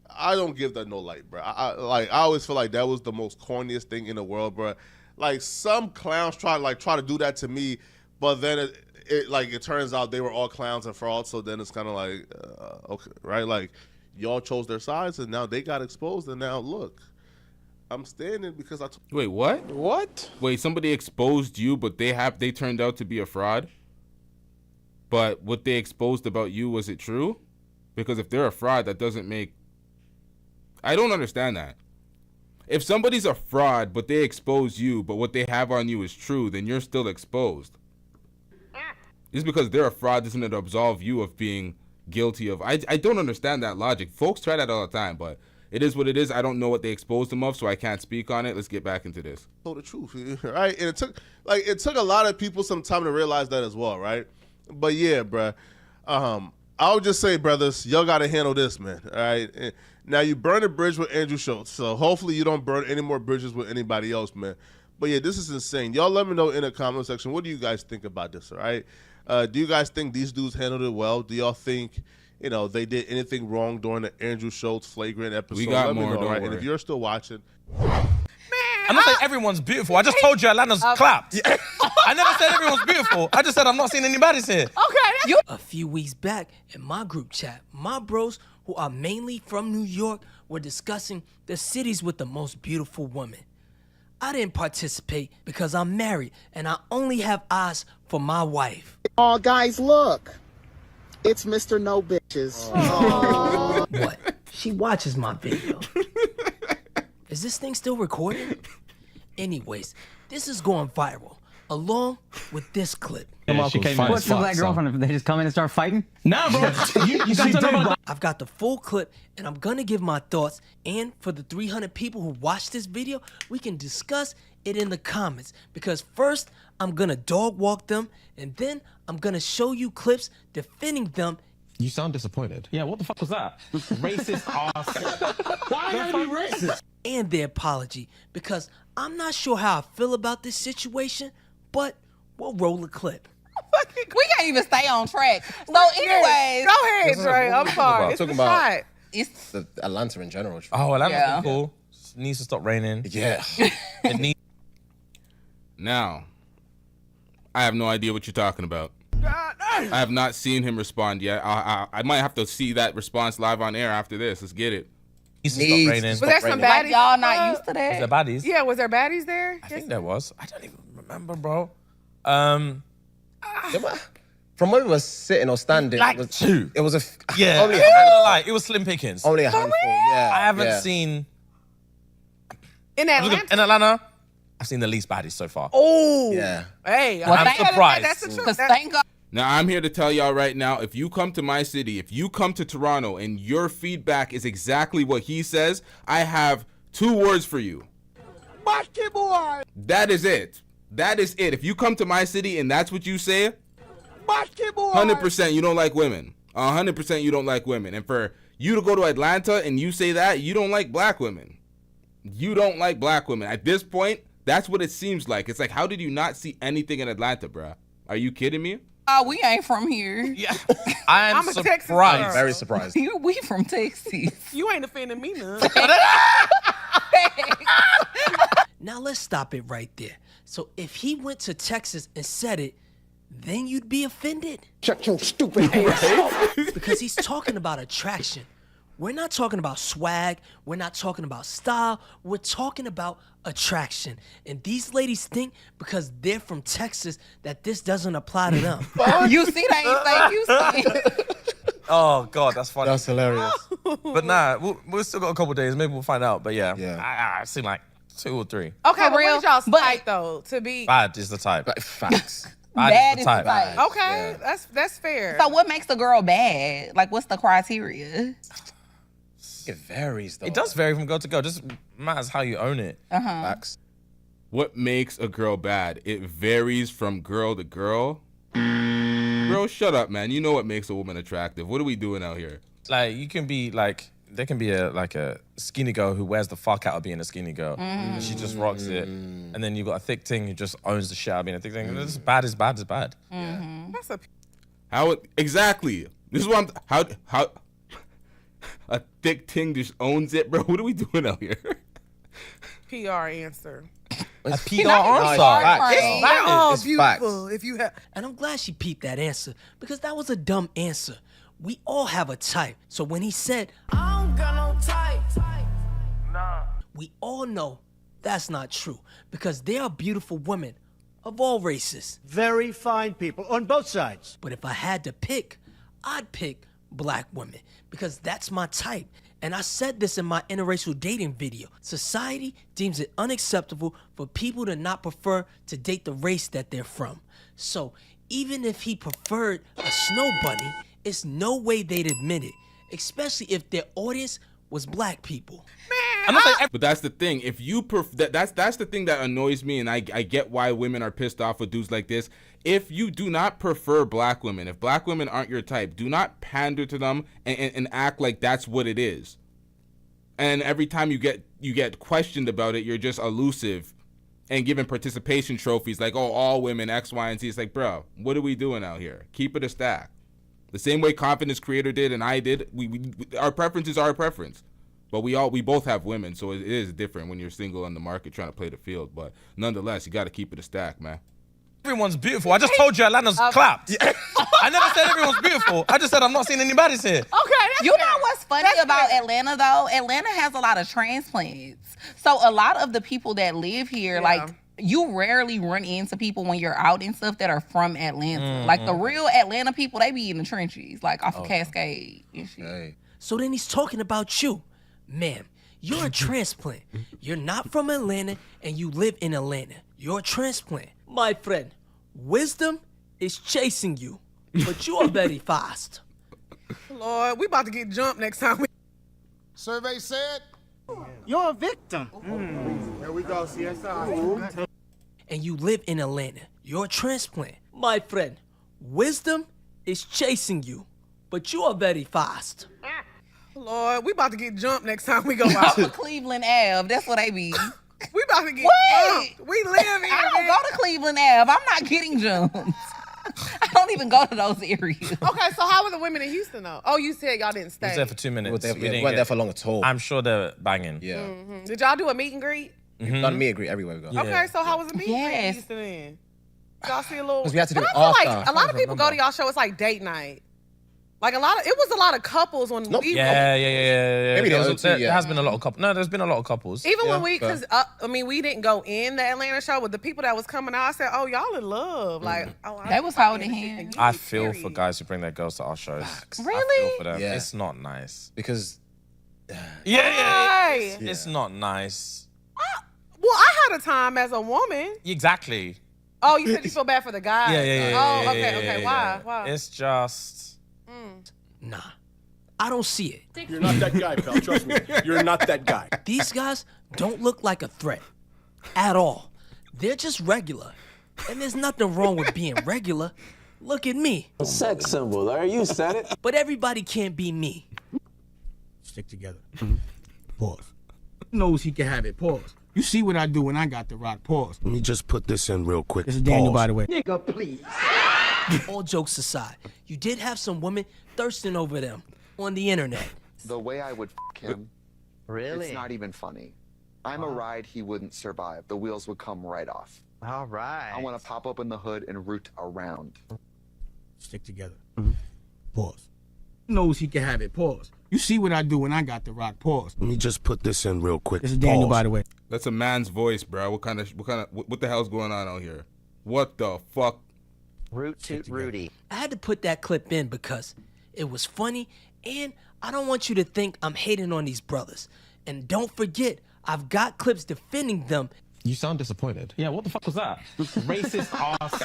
Speaker 1: I don't give that no light, bro. I always feel like that was the most corniest thing in the world, bro. Like some clowns try to do that to me, but then it turns out they were all clowns and frauds. So then it's kind of like okay, right? Like y'all chose their sides and now they got exposed and now look, I'm standing because I.
Speaker 13: Wait, what?
Speaker 18: What?
Speaker 13: Wait, somebody exposed you, but they turned out to be a fraud. But what they exposed about you, was it true? Because if they're a fraud, that doesn't make. I don't understand that. If somebody's a fraud, but they expose you, but what they have on you is true, then you're still exposed. Just because they're a fraud doesn't absolve you of being guilty of. I don't understand that logic. Folks try that all the time, but it is what it is. I don't know what they exposed them of, so I can't speak on it. Let's get back into this.
Speaker 1: Told the truth, right? And it took a lot of people some time to realize that as well, right? But yeah, bruh. I would just say, brothers, y'all got to handle this, man. All right. Now you burned a bridge with Andrew Schulz, so hopefully you don't burn any more bridges with anybody else, man. But yeah, this is insane. Y'all let me know in the comment section, what do you guys think about this? All right. Do you guys think these dudes handled it well? Do y'all think they did anything wrong during the Andrew Schulz flagrant episode?
Speaker 13: We got
Speaker 1: let
Speaker 13: more.
Speaker 1: me know,
Speaker 13: Don't
Speaker 1: right?
Speaker 13: worry.
Speaker 1: And if you're still watching.
Speaker 8: I'm not saying everyone's beautiful. I just told you Atlanta's clapped. I never said everyone's beautiful. I just said I'm not seeing anybody's here.
Speaker 5: Okay. A few weeks back in my group chat, my bros, who are mainly from New York, were discussing the cities with the most beautiful women. I didn't participate because I'm married and I only have eyes for my wife.
Speaker 19: Oh, guys, look. It's Mr. No Bitches.
Speaker 5: What? She watches my video. Is this thing still recording? Anyways, this is going viral, along with this clip.
Speaker 14: Yeah, she came in. What's the black girlfriend? If they just come in and start fighting? Nah, bro. you got to know about.
Speaker 5: I've got the full clip, and I'm gonna give my thoughts. And for the 300 people who watch this video, we can discuss it in the comments. Because first, I'm gonna dog walk them, and then I'm gonna show you clips defending them.
Speaker 14: You sound disappointed. Yeah, what the fuck was that? Racist ass. Why gotta be racist?
Speaker 5: And their apology, because I'm not sure how I feel about this situation, but we'll roll a clip.
Speaker 10: We can't even stay on track. So anyways.
Speaker 2: Go ahead, Trey. I'm sorry. It's
Speaker 18: talking
Speaker 2: the
Speaker 18: about
Speaker 2: shot.
Speaker 10: It's
Speaker 18: the Atlanta in general.
Speaker 8: Oh, Atlanta's cool. It needs to stop raining.
Speaker 18: Yeah.
Speaker 8: It needs.
Speaker 13: Now, I have no idea what you're talking about. I have not seen him respond yet. I might have to see that response live on air after this. Let's get it.
Speaker 8: Needs to stop raining.
Speaker 2: Was there some baddies?
Speaker 10: like y'all not used to that?
Speaker 8: Was there baddies?
Speaker 2: Yeah, was there baddies there?
Speaker 8: I think there was. I don't even remember, bro.
Speaker 18: From where we were sitting or standing,
Speaker 8: Like
Speaker 18: it was,
Speaker 8: two.
Speaker 18: It was a
Speaker 8: Yeah,
Speaker 18: only
Speaker 8: I'm not gonna lie, it was slim pickings.
Speaker 18: only a handful. Yeah,
Speaker 8: I haven't
Speaker 18: yeah.
Speaker 8: seen
Speaker 2: In Atlanta?
Speaker 8: in Atlanta. I've seen the least baddies so far.
Speaker 2: Oh.
Speaker 18: Yeah.
Speaker 2: Hey,
Speaker 8: Well, I'm surprised.
Speaker 2: That's the truth.
Speaker 10: Because thank God.
Speaker 13: Now, I'm here to tell y'all right now, if you come to my city, if you come to Toronto and your feedback is exactly what he says, I have 2 words for you.
Speaker 15: Basketball.
Speaker 13: That is it. That is it. If you come to my city and that's what you say,
Speaker 15: Basketball.
Speaker 13: 100% you don't like women. 100% you don't like women. And for you to go to Atlanta and you say that, you don't like black women. You don't like black women. At this point, that's what it seems like. It's like, how did you not see anything in Atlanta, bruh? Are you kidding me?
Speaker 10: We ain't from here.
Speaker 8: Yeah, I'm
Speaker 2: I'm a Texas
Speaker 8: surprised.
Speaker 2: girl.
Speaker 18: Very surprised.
Speaker 10: We from Texas.
Speaker 2: You ain't offending me none.
Speaker 5: Now let's stop it right there. So if he went to Texas and said it, then you'd be offended?
Speaker 6: Shut your stupid ass.
Speaker 5: Because he's talking about attraction. We're not talking about swag. We're not talking about style. We're talking about attraction. And these ladies think because they're from Texas that this doesn't apply to them.
Speaker 10: You see that? You see?
Speaker 8: Oh God, that's funny.
Speaker 18: That's hilarious.
Speaker 8: But nah, we'll still got a couple days. Maybe we'll find out. But yeah, I've seen like 2 or 3.
Speaker 2: Okay, but
Speaker 10: real?
Speaker 2: what y'all's
Speaker 10: But-
Speaker 2: type though? To be
Speaker 8: Bad is the type.
Speaker 18: Facts.
Speaker 10: Bad is the type.
Speaker 2: okay, that's fair.
Speaker 10: So what makes a girl bad? Like, what's the criteria?
Speaker 18: It varies, though.
Speaker 8: It does vary from girl to girl. Just matters how you own it.
Speaker 18: Facts.
Speaker 13: What makes a girl bad? It varies from girl to girl. Bro, shut up, man. You know what makes a woman attractive. What are we doing out here?
Speaker 8: Like you can be like, there can be a skinny girl who wears the fuck out of being a skinny girl. And she just rocks it. And then you got a thick ting who just owns the shit out of being a thick ting. It's bad is bad is bad.
Speaker 2: That's a
Speaker 13: Exactly. This is what how a thick ting just owns it, bro. What are we doing out here?
Speaker 2: PR answer.
Speaker 8: A PR answer.
Speaker 5: It's
Speaker 2: beautiful. If you have,
Speaker 5: and I'm glad she peeped that answer because that was a dumb answer. We all have a type. So when he said, I don't got no type, we all know that's not true because there are beautiful women of all races.
Speaker 9: Very fine people on both sides.
Speaker 5: But if I had to pick, I'd pick black women because that's my type. And I said this in my interracial dating video. Society deems it unacceptable for people to not prefer to date the race that they're from. So even if he preferred a snow bunny, it's no way they'd admit it, especially if their audience was black people.
Speaker 13: But that's the thing. If you that's the thing that annoys me, and I get why women are pissed off with dudes like this. If you do not prefer black women, if black women aren't your type, do not pander to them and act like that's what it is. And every time you get questioned about it, you're just elusive and giving participation trophies like, oh, all women X, Y, and Z. It's like, bro, what are we doing out here? Keep it a stack. The same way Confidence Creator did and I did. We our preferences are our preference. But we both have women, so it is different when you're single on the market trying to play the field. But nonetheless, you got to keep it a stack, man.
Speaker 8: Everyone's beautiful. I just told you Atlanta's clapped. I never said everyone's beautiful. I just said I'm not seeing anybody's here.
Speaker 10: Okay, you know what's funny about Atlanta though? Atlanta has a lot of transplants. So a lot of the people that live here, like, you rarely run into people when you're out and stuff that are from Atlanta. Like the real Atlanta people, they be in the trenches, like off of Cascade and shit.
Speaker 5: So then he's talking about you. Ma'am, you're a transplant. You're not from Atlanta and you live in Atlanta. You're a transplant. My friend, wisdom is chasing you, but you are very fast.
Speaker 2: Lord, we about to get jumped next time.
Speaker 15: Survey said
Speaker 9: You're a victim.
Speaker 15: Here we go, CSI.
Speaker 5: And you live in Atlanta. You're a transplant. My friend, wisdom is chasing you, but you are very fast.
Speaker 2: Lord, we about to get jumped next time we go
Speaker 10: Off
Speaker 2: out.
Speaker 10: of Cleveland Ave, that's what they be.
Speaker 2: We about to get jumped. We live here.
Speaker 10: I don't go to Cleveland Ave. I'm not getting jumped. I don't even go to those areas.
Speaker 2: Okay, so how were the women in Houston though? Oh, you said y'all didn't stay.
Speaker 8: We was there for 2 minutes.
Speaker 18: We weren't there for long at all.
Speaker 8: I'm sure they're banging.
Speaker 18: Yeah.
Speaker 2: Did y'all do a meet and greet?
Speaker 18: We've done meet and greet everywhere we go.
Speaker 8: Yeah.
Speaker 2: Okay, so how was the meet and greet in
Speaker 10: Yes.
Speaker 2: Houston then? Y'all see a little.
Speaker 18: 'Cause we had to do
Speaker 2: But
Speaker 18: it
Speaker 2: I feel
Speaker 18: after.
Speaker 2: like a lot of people go to y'all show. It's like date night. Like it was a lot of couples when we.
Speaker 8: Yeah.
Speaker 18: Maybe
Speaker 8: there
Speaker 18: there
Speaker 8: has been a lot of couples. No, there's been a lot of couples.
Speaker 2: Even when we, because I mean, we didn't go in the Atlanta show with the people that was coming out. I said, "Oh, y'all in love?" Like,
Speaker 10: They was holding hands.
Speaker 8: I feel for guys who bring their girls to our shows.
Speaker 10: Really?
Speaker 8: I feel for them.
Speaker 18: Yeah.
Speaker 8: It's not nice.
Speaker 18: Because
Speaker 2: Why?
Speaker 8: It's not nice.
Speaker 2: Well, I had a time as a woman.
Speaker 8: Exactly.
Speaker 2: Oh, you said you feel bad for the guy.
Speaker 8: Yeah.
Speaker 2: Oh, okay.
Speaker 8: Yeah.
Speaker 2: Why?
Speaker 8: It's just.
Speaker 5: Nah, I don't see it.
Speaker 15: You're not that guy, pal. Trust me. You're not that guy.
Speaker 5: These guys don't look like a threat at all. They're just regular. And there's nothing wrong with being regular. Look at me.
Speaker 20: A sex symbol, Larry. You said it.
Speaker 5: But everybody can't be me.
Speaker 9: Stick together. Pause. Knows he can have it. Pause. You see what I do when I got the rock. Pause.
Speaker 15: Let me just put this in real quick.
Speaker 9: This is Daniel, by the way.
Speaker 16: Nigga, please.
Speaker 5: All jokes aside, you did have some women thirsting over them on the internet.
Speaker 21: The way I would him,
Speaker 5: Really?
Speaker 21: it's not even funny. I'm a ride he wouldn't survive. The wheels would come right off.
Speaker 22: All right.
Speaker 21: I want to pop open the hood and root around.
Speaker 9: Stick together. Pause. He knows he can have it. Pause. You see what I do when I got the rock. Pause.
Speaker 23: Let me just put this in real quick.
Speaker 9: This is Daniel, by the way.
Speaker 13: That's a man's voice, bro. What the hell's going on out here? What the fuck?
Speaker 22: Root toot Rudy.
Speaker 5: I had to put that clip in because it was funny, and I don't want you to think I'm hating on these brothers. And don't forget, I've got clips defending them.
Speaker 14: You sound disappointed. Yeah, what the fuck was that? Racist ass.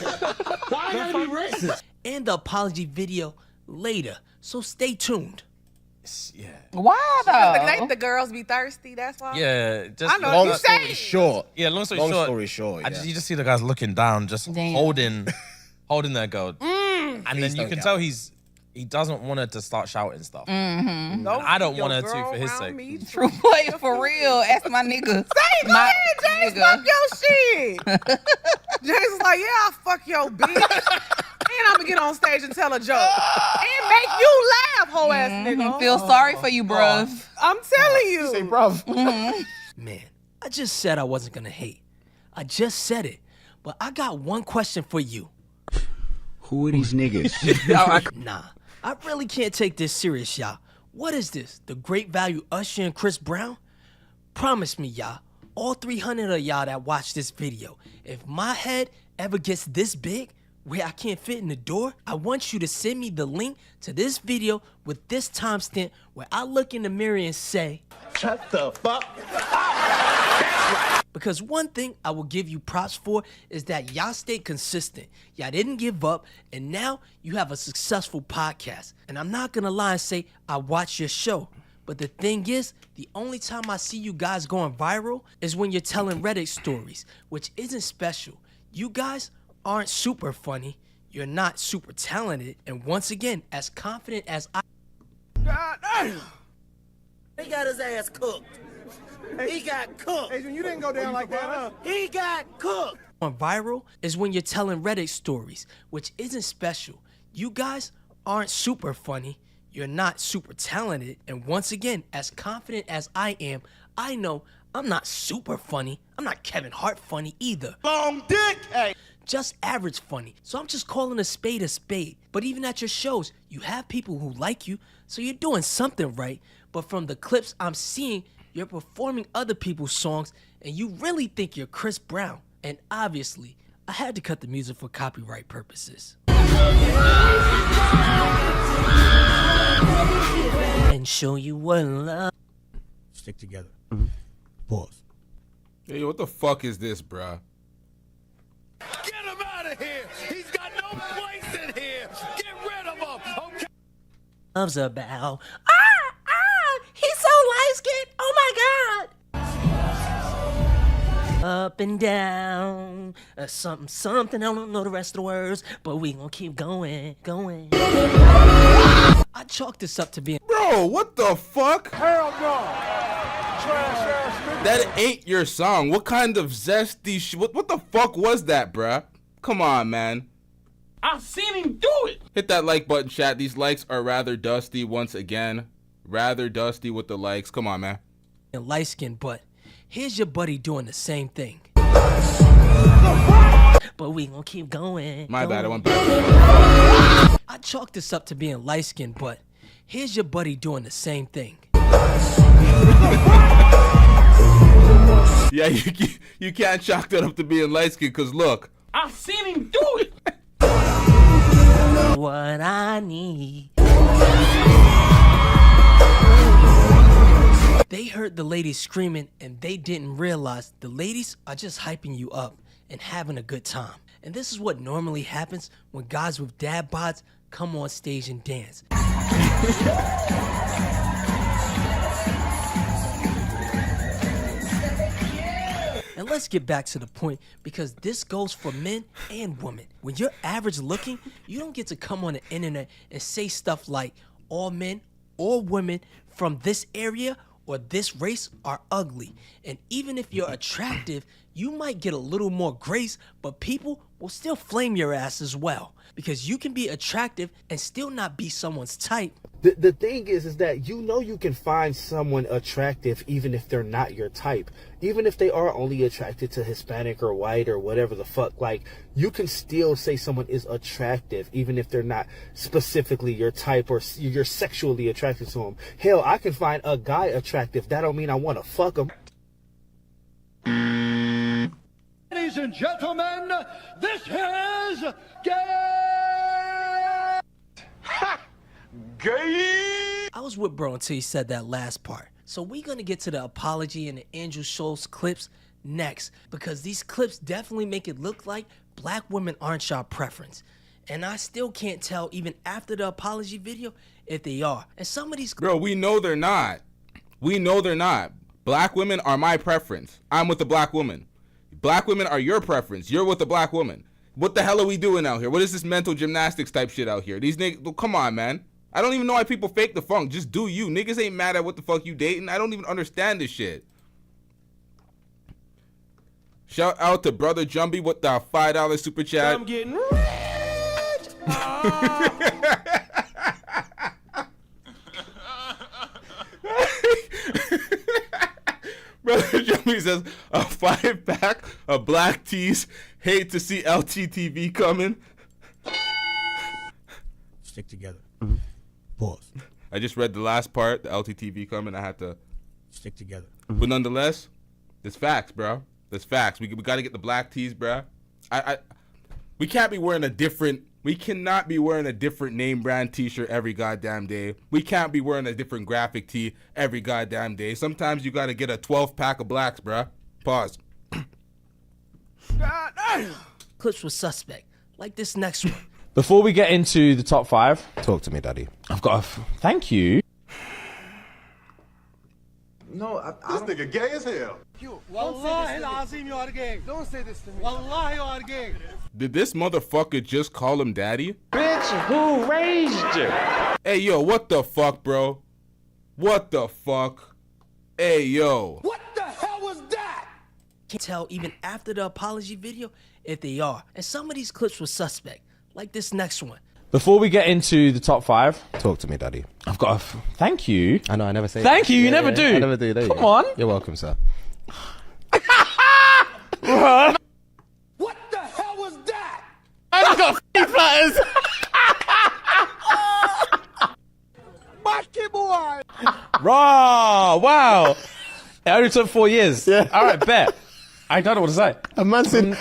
Speaker 9: Why I gotta be racist?
Speaker 5: And the apology video later, so stay tuned.
Speaker 8: Yeah.
Speaker 10: Why
Speaker 2: They the girls be thirsty. That's why.
Speaker 8: Yeah, just
Speaker 2: I know
Speaker 18: Long
Speaker 2: you
Speaker 18: story
Speaker 2: say.
Speaker 18: short.
Speaker 8: Yeah, long story
Speaker 18: Long
Speaker 8: short.
Speaker 18: story short,
Speaker 8: You just see the guys looking down, just
Speaker 10: Damn.
Speaker 8: holding their girl, and
Speaker 18: Please
Speaker 8: then you
Speaker 18: don't
Speaker 8: can
Speaker 18: count.
Speaker 8: tell he doesn't want her to start shouting stuff.
Speaker 10: Mm-hmm.
Speaker 8: And I don't want her to for his sake.
Speaker 10: True boy, for real. Ask my nigga.
Speaker 2: Say, go
Speaker 10: My
Speaker 2: ahead, James.
Speaker 10: nigga.
Speaker 2: Fuck your shit. James was like, yeah, I'll fuck your bitch. And I'm gonna get on stage and tell a joke. And make you laugh, hoe ass nigga.
Speaker 10: Feel sorry for you, bruv.
Speaker 2: I'm telling you.
Speaker 18: Say, bruv.
Speaker 5: Man, I just said I wasn't gonna hate. I just said it. But I got one question for you.
Speaker 9: Who are these niggas?
Speaker 5: Nah, I really can't take this serious, y'all. What is this? The Great Value Usher and Chris Brown? Promise me, y'all, all 300 of y'all that watch this video, if my head ever gets this big, where I can't fit in the door, I want you to send me the link to this video with this timestamp where I look in the mirror and say,
Speaker 23: Shut the fuck.
Speaker 5: because one thing I will give you props for is that y'all stayed consistent. Y'all didn't give up, and now you have a successful podcast. And I'm not gonna lie and say I watch your show. But the thing is, the only time I see you guys going viral is when you're telling Reddit stories, which isn't special. You guys aren't super funny, you're not super talented, and once again, as confident as I
Speaker 15: God damn. He got his ass cooked. He got cooked. Adrian, you didn't go down like that, huh? He got cooked.
Speaker 5: on viral is when you're telling Reddit stories, which isn't special. You guys aren't super funny, you're not super talented, and once again, as confident as I am, I know I'm not super funny. I'm not Kevin Hart funny either.
Speaker 15: Long dick, hey.
Speaker 5: Just average funny. So I'm just calling a spade a spade. But even at your shows, you have people who like you, so you're doing something right. But from the clips I'm seeing, you're performing other people's songs, and you really think you're Chris Brown. And obviously, I had to cut the music for copyright purposes. And show you what love.
Speaker 9: Stick together. Pause.
Speaker 13: Hey, what the fuck is this, bruh?
Speaker 15: Get him out of here. He's got no place in here. Get rid of him. Okay.
Speaker 5: Love's about. He's so light-skinned. Oh my God. Up and down, something, something. I don't know the rest of the words, but we gonna keep going. I chalked this up to being.
Speaker 13: Bro, what the fuck?
Speaker 15: Hell no. Trash ass nigga.
Speaker 13: That ain't your song. What kind of zesty shit? What the fuck was that, bruh? Come on, man.
Speaker 15: I've seen him do it.
Speaker 13: Hit that like button, chat. These likes are rather dusty once again. Rather dusty with the likes. Come on, man.
Speaker 5: Light skin, but here's your buddy doing the same thing. But we gonna keep going.
Speaker 13: My bad, I went back.
Speaker 5: I chalked this up to being light skinned, but here's your buddy doing the same thing.
Speaker 13: Yeah, you can't chalk that up to being light skinned, because look.
Speaker 15: I've seen him do it.
Speaker 5: What I need. They heard the ladies screaming and they didn't realize the ladies are just hyping you up and having a good time. And this is what normally happens when guys with dad bods come on stage and dance. And let's get back to the point, because this goes for men and women. When you're average looking, you don't get to come on the internet and say stuff like all men or women from this area or this race are ugly. And even if you're attractive, you might get a little more grace, but people will still flame your ass as well. Because you can be attractive and still not be someone's type.
Speaker 3: The thing is that you can find someone attractive even if they're not your type. Even if they are only attracted to Hispanic or white or whatever the fuck. Like, you can still say someone is attractive even if they're not specifically your type or you're sexually attracted to them. Hell, I can find a guy attractive. That don't mean I want to fuck him.
Speaker 15: Ladies and gentlemen, this is gay.
Speaker 5: Gay. I was with bro until he said that last part. So we're gonna get to the apology and the Andrew Schulz clips next, because these clips definitely make it look like black women aren't your preference. And I still can't tell even after the apology video if they are. And some of these
Speaker 13: Bro, we know they're not. We know they're not. Black women are my preference. I'm with the black woman. Black women are your preference. You're with the black woman. What the hell are we doing out here? What is this mental gymnastics type shit out here? These niggas, come on, man. I don't even know why people fake the funk. Just do you. Niggas ain't mad at what the fuck you dating. I don't even understand this shit. Shout out to Brother Jumbie with the $5 super chat.
Speaker 15: I'm getting rich.
Speaker 13: Brother Jumbie says, a 5-pack of black tees. Hate to see LTTV coming.
Speaker 9: Stick together.
Speaker 3: Mm-hmm.
Speaker 9: Pause.
Speaker 13: I just read the last part, the LTTV coming. I had to
Speaker 9: stick together.
Speaker 13: But nonetheless, there's facts, bro. There's facts. We got to get the black tees, bro. We can't be wearing a different. We cannot be wearing a different name brand t-shirt every goddamn day. We can't be wearing a different graphic tee every goddamn day. Sometimes you got to get a 12-pack of blacks, bro. Pause.
Speaker 5: clips were suspect, like this next one.
Speaker 12: Before we get into the top 5,
Speaker 23: talk to me, daddy.
Speaker 12: I've got a thank you.
Speaker 23: No, this nigga gay as hell.
Speaker 15: Wallahi al-Azim, you are gay. Don't say this to me. Wallahi, you are gay.
Speaker 13: Did this motherfucker just call him daddy?
Speaker 15: Bitch, who raised you?
Speaker 13: Hey, yo, what the fuck, bro? What the fuck? Hey, yo.
Speaker 15: What the hell was that?
Speaker 5: Can't tell even after the apology video if they are. And some of these clips were suspect, like this next one.
Speaker 12: Before we get into the top 5,
Speaker 23: talk to me, daddy.
Speaker 12: I've got a thank you.
Speaker 23: I know, I never say
Speaker 12: thank
Speaker 23: that.
Speaker 12: you. You
Speaker 23: Yeah,
Speaker 12: never
Speaker 23: yeah,
Speaker 12: do.
Speaker 23: I never do. There you
Speaker 12: Come
Speaker 23: go.
Speaker 12: on.
Speaker 23: You're welcome, sir.
Speaker 15: What the hell was that?
Speaker 12: I just got f***ing flatters.
Speaker 15: Basket boy.
Speaker 12: Raw, wow. It only took 4 years. Yeah. All right, bet. I don't know what to say.
Speaker 23: A man said...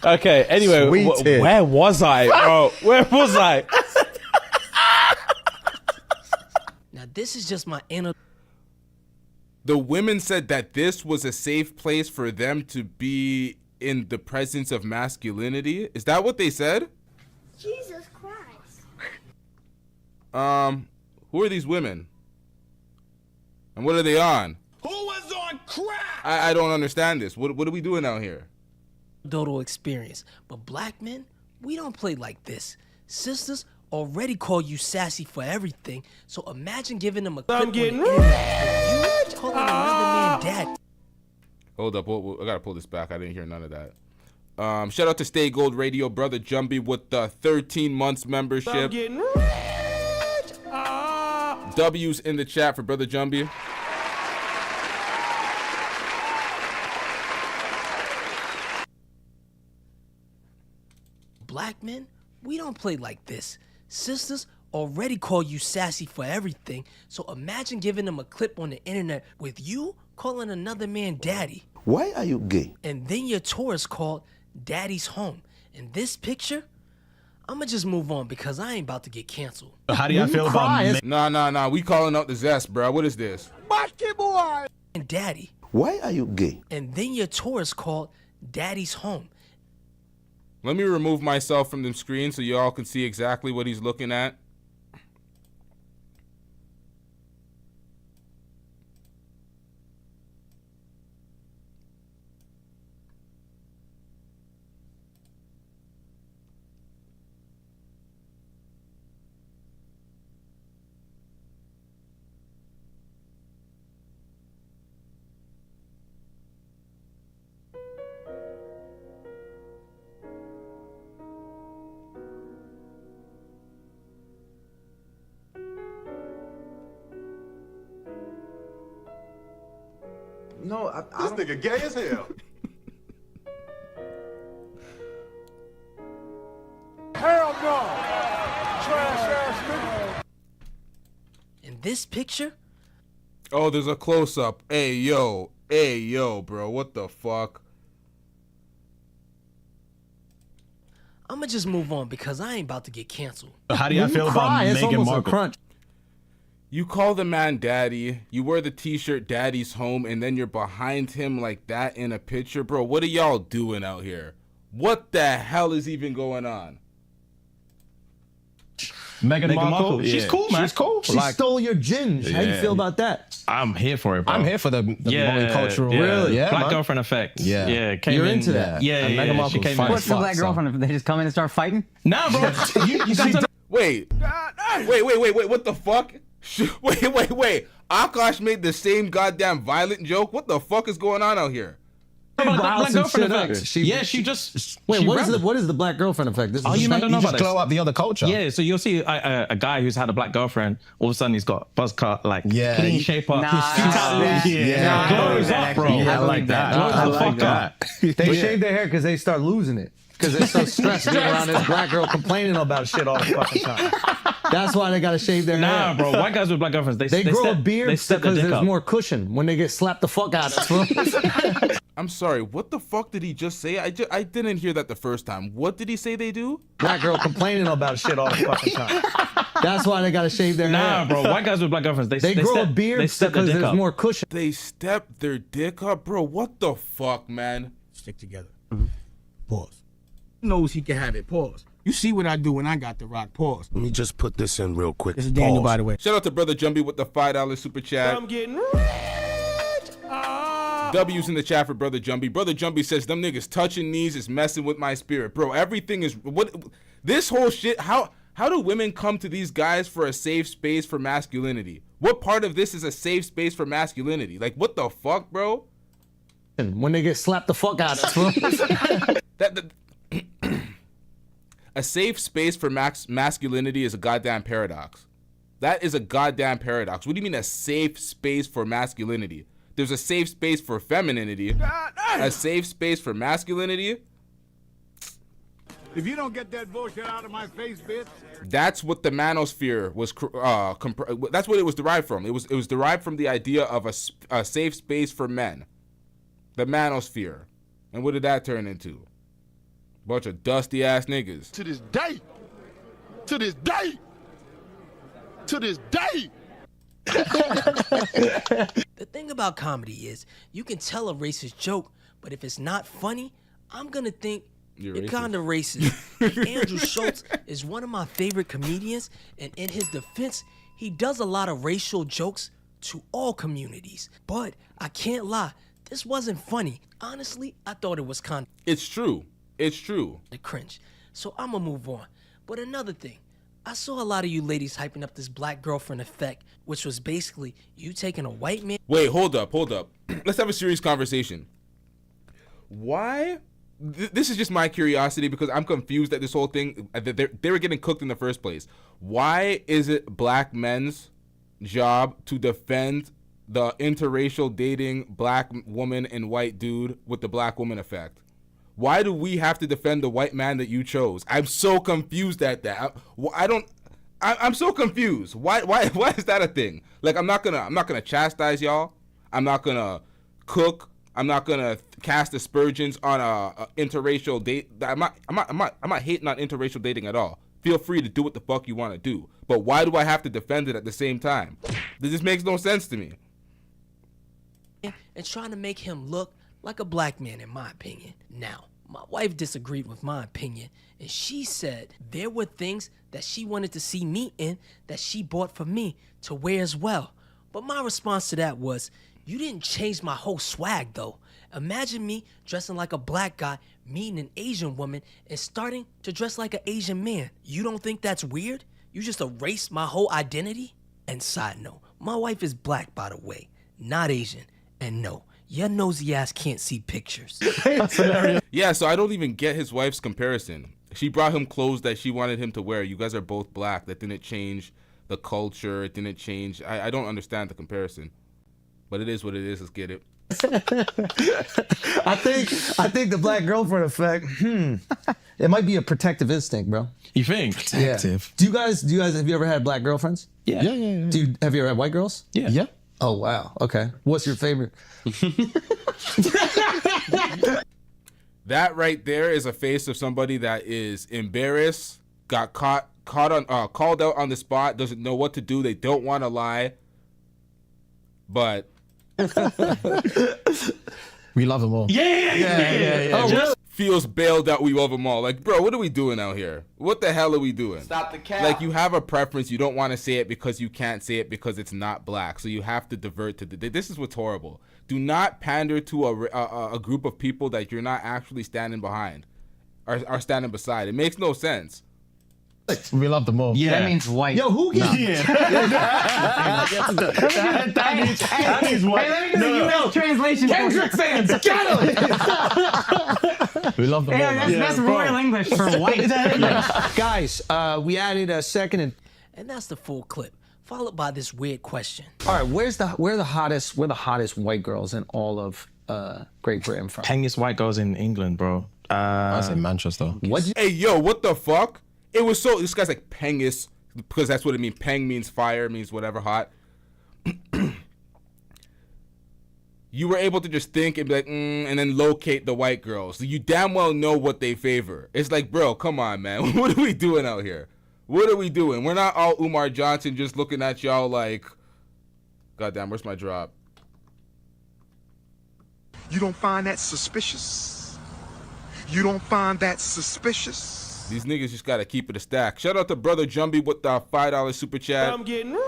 Speaker 12: Okay, anyway, where was I, bro? Where was I?
Speaker 5: Now, this is just my inner...
Speaker 13: The women said that this was a safe place for them to be in the presence of masculinity. Is that what they said?
Speaker 17: Jesus Christ.
Speaker 13: Who are these women? And what are they on?
Speaker 15: Who was on crack?
Speaker 13: I don't understand this. What are we doing out here?
Speaker 5: Total experience. But black men, we don't play like this. Sisters already call you sassy for everything, so imagine giving them a clip on the internet. You calling another man dad.
Speaker 13: Hold up, I gotta pull this back. I didn't hear none of that. Shout out to Stay Gold Radio, Brother Jumbie with the 13 months membership. W's in the chat for Brother Jumbie.
Speaker 5: Black men, we don't play like this. Sisters already call you sassy for everything, so imagine giving them a clip on the internet with you calling another man daddy.
Speaker 23: Why are you gay?
Speaker 5: And then your tour is called Daddy's Home. And this picture, I'ma just move on because I ain't about to get canceled.
Speaker 23: How do you feel about...
Speaker 13: Nah. We calling out the zest, bro. What is this?
Speaker 15: Basket boy.
Speaker 5: And daddy.
Speaker 23: Why are you gay?
Speaker 5: And then your tour is called Daddy's Home.
Speaker 13: Let me remove myself from the screen so y'all can see exactly what he's looking at.
Speaker 4: No,
Speaker 6: This nigga gay as hell.
Speaker 15: Hell no! Trash ass nigga.
Speaker 5: In this picture,
Speaker 13: Oh, there's a close up. Hey yo, bro, what the fuck?
Speaker 5: I'ma just move on because I ain't about to get canceled.
Speaker 7: How do y'all feel about Meghan Markle?
Speaker 13: You call the man daddy, you wear the t-shirt daddy's home, and then you're behind him like that in a picture. Bro, what are y'all doing out here? What the hell is even going on?
Speaker 7: Meghan Markle? She's cool, man.
Speaker 4: She's cool. She stole your ginge. How you feel about that?
Speaker 14: I'm here for it, bro.
Speaker 7: I'm here for the multicultural.
Speaker 14: Really?
Speaker 7: Yeah,
Speaker 14: Black
Speaker 7: man.
Speaker 14: girlfriend effect.
Speaker 7: Yeah.
Speaker 14: Yeah. Came
Speaker 4: You're
Speaker 14: in,
Speaker 4: into that.
Speaker 14: Yeah.
Speaker 7: And
Speaker 14: Yeah.
Speaker 7: Meghan
Speaker 14: She
Speaker 7: Markle's
Speaker 14: came
Speaker 7: fine.
Speaker 14: in.
Speaker 11: What's the black girlfriend? They just come in and start fighting?
Speaker 14: Nah, bro. you
Speaker 13: Wait, what the fuck? Wait. Akash made the same goddamn violent joke? What the fuck is going on out here?
Speaker 14: Black girlfriend effect.
Speaker 4: She
Speaker 14: just...
Speaker 4: Wait,
Speaker 14: she
Speaker 4: what
Speaker 14: rebelled.
Speaker 4: is the black girlfriend effect? This is
Speaker 14: You don't know
Speaker 7: You
Speaker 14: about
Speaker 7: just
Speaker 14: this.
Speaker 7: glow up the other culture.
Speaker 14: Yeah, so you'll see a guy who's had a black girlfriend, all of a sudden he's got buzz cut, like clean shape up. Glows up, bro.
Speaker 7: Yeah, I like that. I like that.
Speaker 4: They shave their hair because they start losing it. Because they're so stressed being around this black girl complaining about shit all the fucking time. That's why they gotta shave their hair.
Speaker 14: Nah, bro. White guys with black girlfriends, they
Speaker 4: grow
Speaker 14: step,
Speaker 4: a beard
Speaker 14: they step their
Speaker 4: because
Speaker 14: dick
Speaker 4: there's
Speaker 14: up.
Speaker 4: more cushion when they get slapped the fuck out of.
Speaker 13: I'm sorry, what the fuck did he just say? I didn't hear that the first time. What did he say they do?
Speaker 4: Black girl complaining about shit all the fucking time. That's why they gotta shave their hair.
Speaker 14: Nah, bro. White guys with black girlfriends,
Speaker 4: They grow
Speaker 14: step,
Speaker 4: a beard
Speaker 14: they step their
Speaker 4: because
Speaker 14: dick
Speaker 4: there's
Speaker 14: up.
Speaker 4: more cushion.
Speaker 13: They step their dick up? Bro, what the fuck, man?
Speaker 9: Stick together. Pause. He knows he can have it. Pause. You see what I do when I got the rock. Pause.
Speaker 6: Let me just put this in real quick.
Speaker 9: This is Daniel, by the way.
Speaker 13: Shout out to Brother Jumbie with the $5 super chat.
Speaker 15: I'm getting rich.
Speaker 13: W's in the chat for Brother Jumbie. Brother Jumbie says, them niggas touching knees is messing with my spirit. Bro, everything is... This whole shit... How do women come to these guys for a safe space for masculinity? What part of this is a safe space for masculinity? Like, what the fuck, bro?
Speaker 4: When they get slapped the fuck out of.
Speaker 13: A safe space for masculinity is a goddamn paradox. That is a goddamn paradox. What do you mean a safe space for masculinity? There's a safe space for femininity. A safe space for masculinity.
Speaker 15: If you don't get that bullshit out of my face, bitch.
Speaker 13: That's what the manosphere was. That's what it was derived from. It was derived from the idea of a safe space for men. The manosphere. And what did that turn into? Bunch of dusty ass niggas.
Speaker 6: To this day. To this day. To this day.
Speaker 5: The thing about comedy is you can tell a racist joke, but if it's not funny, I'm gonna think
Speaker 13: You're
Speaker 5: you're
Speaker 13: racist.
Speaker 5: kind of racist. Like Andrew Schulz is one of my favorite comedians, and in his defense, he does a lot of racial jokes to all communities. But I can't lie, this wasn't funny. Honestly, I thought it was kind
Speaker 13: It's true. It's true.
Speaker 5: of cringe. So I'ma move on. But another thing, I saw a lot of you ladies hyping up this black girlfriend effect, which was basically you taking a white man.
Speaker 13: Wait, hold up. Let's have a serious conversation. Why? This is just my curiosity because I'm confused at this whole thing. They were getting cooked in the first place. Why is it black men's job to defend the interracial dating black woman and white dude with the black woman effect? Why do we have to defend the white man that you chose? I'm so confused at that. I'm so confused. Why is that a thing? Like I'm not gonna chastise y'all. I'm not gonna cook. I'm not gonna cast aspersions on a interracial date. I'm not hating on interracial dating at all. Feel free to do what the fuck you want to do. But why do I have to defend it at the same time? This makes no sense to me.
Speaker 5: And trying to make him look like a black man, in my opinion. Now, my wife disagreed with my opinion, and she said there were things that she wanted to see me in that she bought for me to wear as well. But my response to that was, you didn't change my whole swag though. Imagine me dressing like a black guy, meeting an Asian woman, and starting to dress like an Asian man. You don't think that's weird? You just erased my whole identity? And side note, my wife is black, by the way, not Asian. And no, your nosy ass can't see pictures.
Speaker 13: Yeah, so I don't even get his wife's comparison. She brought him clothes that she wanted him to wear. You guys are both black. That didn't change the culture. It didn't change. I don't understand the comparison. But it is what it is. Let's get it.
Speaker 4: I think the black girlfriend effect. It might be a protective instinct, bro.
Speaker 14: You think?
Speaker 7: Protective.
Speaker 4: Yeah. Do you guys have you ever had black girlfriends?
Speaker 14: Yeah.
Speaker 7: Yeah.
Speaker 4: Have you ever had white girls?
Speaker 14: Yeah.
Speaker 7: Yeah.
Speaker 4: Oh wow. Okay. What's your favorite?
Speaker 13: That right there is a face of somebody that is embarrassed, got caught on called out on the spot, doesn't know what to do, they don't want to lie. But
Speaker 7: we love them all.
Speaker 14: Yeah.
Speaker 13: Oh, just feels bailed out. We love them all. Like, bro, what are we doing out here? What the hell are we doing?
Speaker 18: Stop the cap.
Speaker 13: Like, you have a preference. You don't want to say it because you can't say it because it's not black. So you have to divert to this is what's horrible. Do not pander to a group of people that you're not actually standing behind or standing beside. It makes no sense.
Speaker 7: We love them all.
Speaker 14: Yeah.
Speaker 11: That means white.
Speaker 4: Yo, who gets?
Speaker 14: That means white.
Speaker 11: Hey, let me get the US translation.
Speaker 4: Kendrick fans, get him!
Speaker 7: We love them all.
Speaker 11: Hey, that's royal English for white.
Speaker 4: Guys, we added a second
Speaker 5: And that's the full clip, followed by this weird question.
Speaker 4: All right, where the hottest white girls in all of Great Britain from?
Speaker 14: Pengiest white girls in England, bro.
Speaker 7: I say Manchester.
Speaker 4: What?
Speaker 13: Hey, yo, what the fuck? It was so, this guy's like Pengis, because that's what it means. Peng means fire, means whatever, hot. You were able to just think and be like, and then locate the white girls. So you damn well know what they favor. It's like, bro, come on, man. What are we doing out here? What are we doing? We're not all Umar Johnson just looking at y'all like, goddamn, where's my drop?
Speaker 6: You don't find that suspicious? You don't find that suspicious?
Speaker 13: These niggas just gotta keep it a stack. Shout out to Brother Jumbie with the $5 super chat.
Speaker 15: I'm getting rich.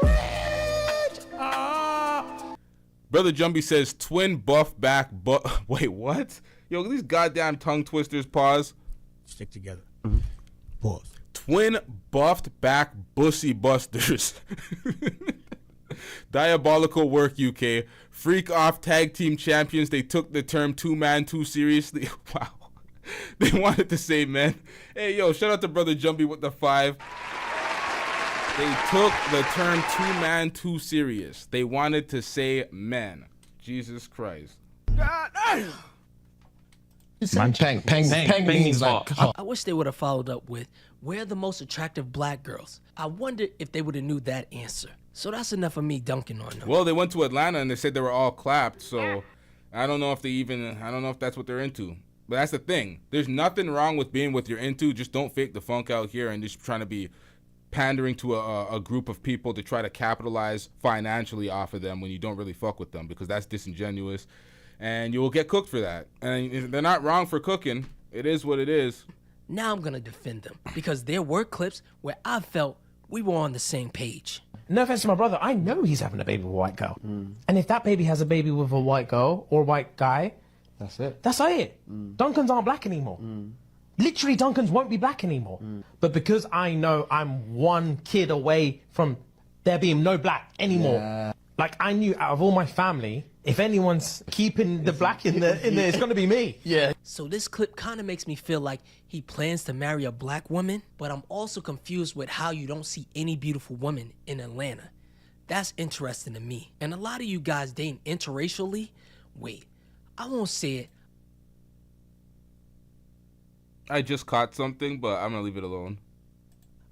Speaker 13: Brother Jumbie says twin buff back wait, what? Yo, these goddamn tongue twisters, pause.
Speaker 9: Stick together. Pause.
Speaker 13: Twin buffed back bussy busters. Diabolical work, UK. Freak off tag team champions. They took the term two-man too seriously. Wow. They wanted to say men. Hey, yo, shout out to Brother Jumbie with the 5. They took the term two-man too serious. They wanted to say men. Jesus Christ.
Speaker 6: God damn.
Speaker 7: Man, peng means like hot.
Speaker 5: I wish they would have followed up with, where are the most attractive black girls? I wonder if they would have knew that answer. So that's enough of me dunking on them.
Speaker 13: Well, they went to Atlanta and they said they were all clapped, so I don't know if that's what they're into. But that's the thing. There's nothing wrong with being what you're into. Just don't fake the funk out here and just trying to be pandering to a group of people to try to capitalize financially off of them when you don't really fuck with them, because that's disingenuous. And you will get cooked for that. And they're not wrong for cooking. It is what it is.
Speaker 5: Now I'm going to defend them, because there were clips where I felt we were on the same page.
Speaker 1: No offense to my brother, I know he's having a baby with a white girl. And if that baby has a baby with a white girl or white guy,
Speaker 18: that's it.
Speaker 1: That's it. Duncans aren't black anymore. Literally, Duncans won't be black anymore. But because I know I'm one kid away from there being no black anymore, like I knew out of all my family, if anyone's keeping the black in there, it's gonna be me.
Speaker 5: Yeah. So this clip kind of makes me feel like he plans to marry a black woman, but I'm also confused with how you don't see any beautiful women in Atlanta. That's interesting to me. And a lot of you guys dating interracially, wait, I won't say it.
Speaker 13: I just caught something, but I'm gonna leave it alone.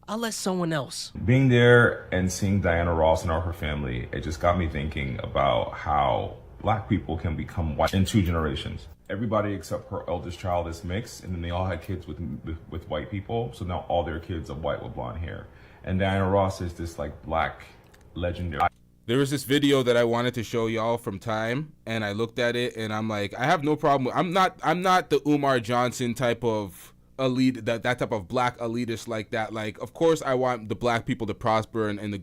Speaker 5: I'll let someone else.
Speaker 19: Being there and seeing Diana Ross and all her family, it just got me thinking about how black people can become white in 2 generations. Everybody except her eldest child is mixed, and then they all had kids with white people, so now all their kids are white with blonde hair. And Diana Ross is this like black legendary.
Speaker 13: There was this video that I wanted to show y'all from Time, and I looked at it and I'm like, I have no problem. I'm not the Umar Johnson type of elite, that type of black elitist like that. Like, of course I want the black people to prosper and the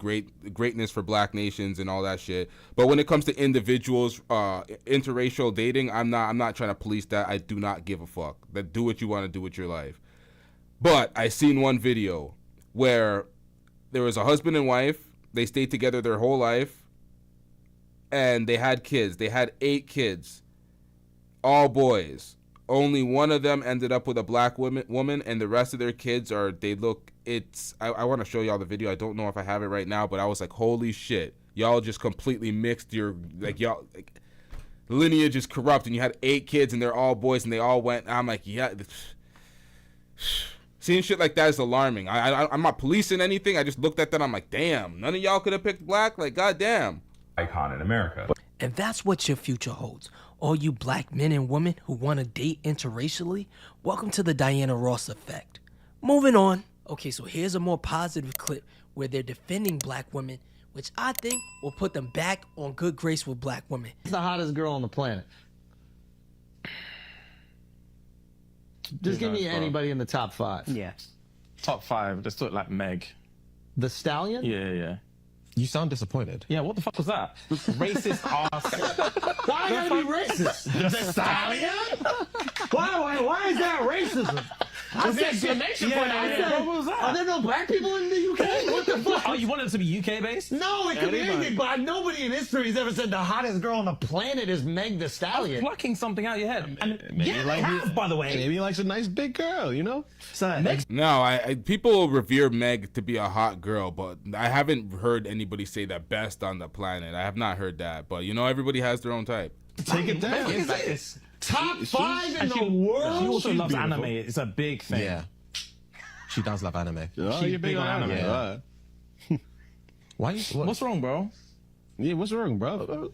Speaker 13: greatness for black nations and all that shit. But when it comes to individuals, interracial dating, I'm not trying to police that. I do not give a fuck. That do what you want to do with your life. But I seen one video where there was a husband and wife. They stayed together their whole life, and they had kids. They had 8 kids, all boys. Only one of them ended up with a black woman, and the rest of their kids I want to show y'all the video. I don't know if I have it right now, but I was like, holy shit. Y'all just completely mixed lineage is corrupt and you had 8 kids and they're all boys and they all went. I'm like, yeah. Seeing shit like that is alarming. I'm not policing anything. I just looked at that. I'm like, damn, none of y'all could have picked black. Like, goddamn.
Speaker 19: Icon in America.
Speaker 5: And that's what your future holds. All you black men and women who want to date interracially, welcome to the Diana Ross effect. Moving on. Okay, so here's a more positive clip where they're defending black women, which I think will put them back on good grace with black women.
Speaker 4: She's the hottest girl on the planet. Just give me anybody in the top 5.
Speaker 14: Yeah. Top 5. Just look like Meg.
Speaker 4: The Stallion?
Speaker 14: Yeah.
Speaker 7: You sound disappointed.
Speaker 14: Yeah, what the fuck was that? Racist ass.
Speaker 4: Why gotta be racist?
Speaker 7: The Stallion?
Speaker 4: Why is that racism? I said exclamation point out there.
Speaker 14: What was that?
Speaker 4: Are there no black people in the UK? What the fuck?
Speaker 14: Oh, you wanted it to be UK based?
Speaker 4: No, it could be anything, but nobody in history has ever said the hottest girl on the planet is Meg the Stallion.
Speaker 14: Plucking something out your head.
Speaker 7: By the way. Maybe he likes a nice big girl, you know?
Speaker 13: No, people revere Meg to be a hot girl, but I haven't heard anybody say that best on the planet. I have not heard that, but you know, everybody has their own type.
Speaker 7: Take it down.
Speaker 4: Top 5 in the world?
Speaker 14: She also loves anime. It's a big thing.
Speaker 7: Yeah. She does love anime.
Speaker 14: Oh, you're big on anime.
Speaker 7: Yeah. Why?
Speaker 14: What's wrong, bro?
Speaker 7: Yeah, what's wrong, bro?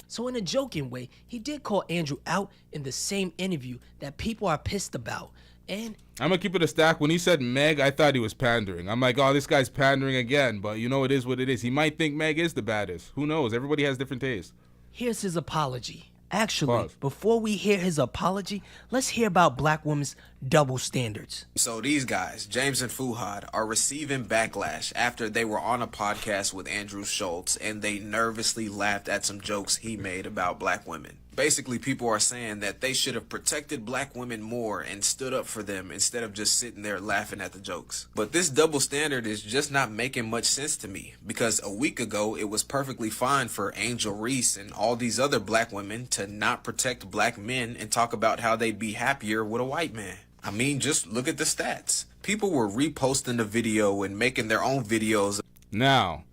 Speaker 5: So in a joking way, he did call Andrew out in the same interview that people are pissed about. And
Speaker 13: I'm gonna keep it a stack. When he said Meg, I thought he was pandering. I'm like, oh, this guy's pandering again. But you know, it is what it is. He might think Meg is the baddest. Who knows? Everybody has different tastes.
Speaker 5: here's his apology. Actually, before we hear his apology, let's hear about black women's double standards.
Speaker 16: So these guys, James and Fuhad, are receiving backlash after they were on a podcast with Andrew Schulz and they nervously laughed at some jokes he made about black women. Basically, people are saying that they should have protected black women more and stood up for them instead of just sitting there laughing at the jokes. But this double standard is just not making much sense to me, because a week ago it was perfectly fine for Angel Reese and all these other black women to not protect black men and talk about how they'd be happier with a white man. I mean, just look at the stats. People were reposting the video and making their own videos.
Speaker 13: Now,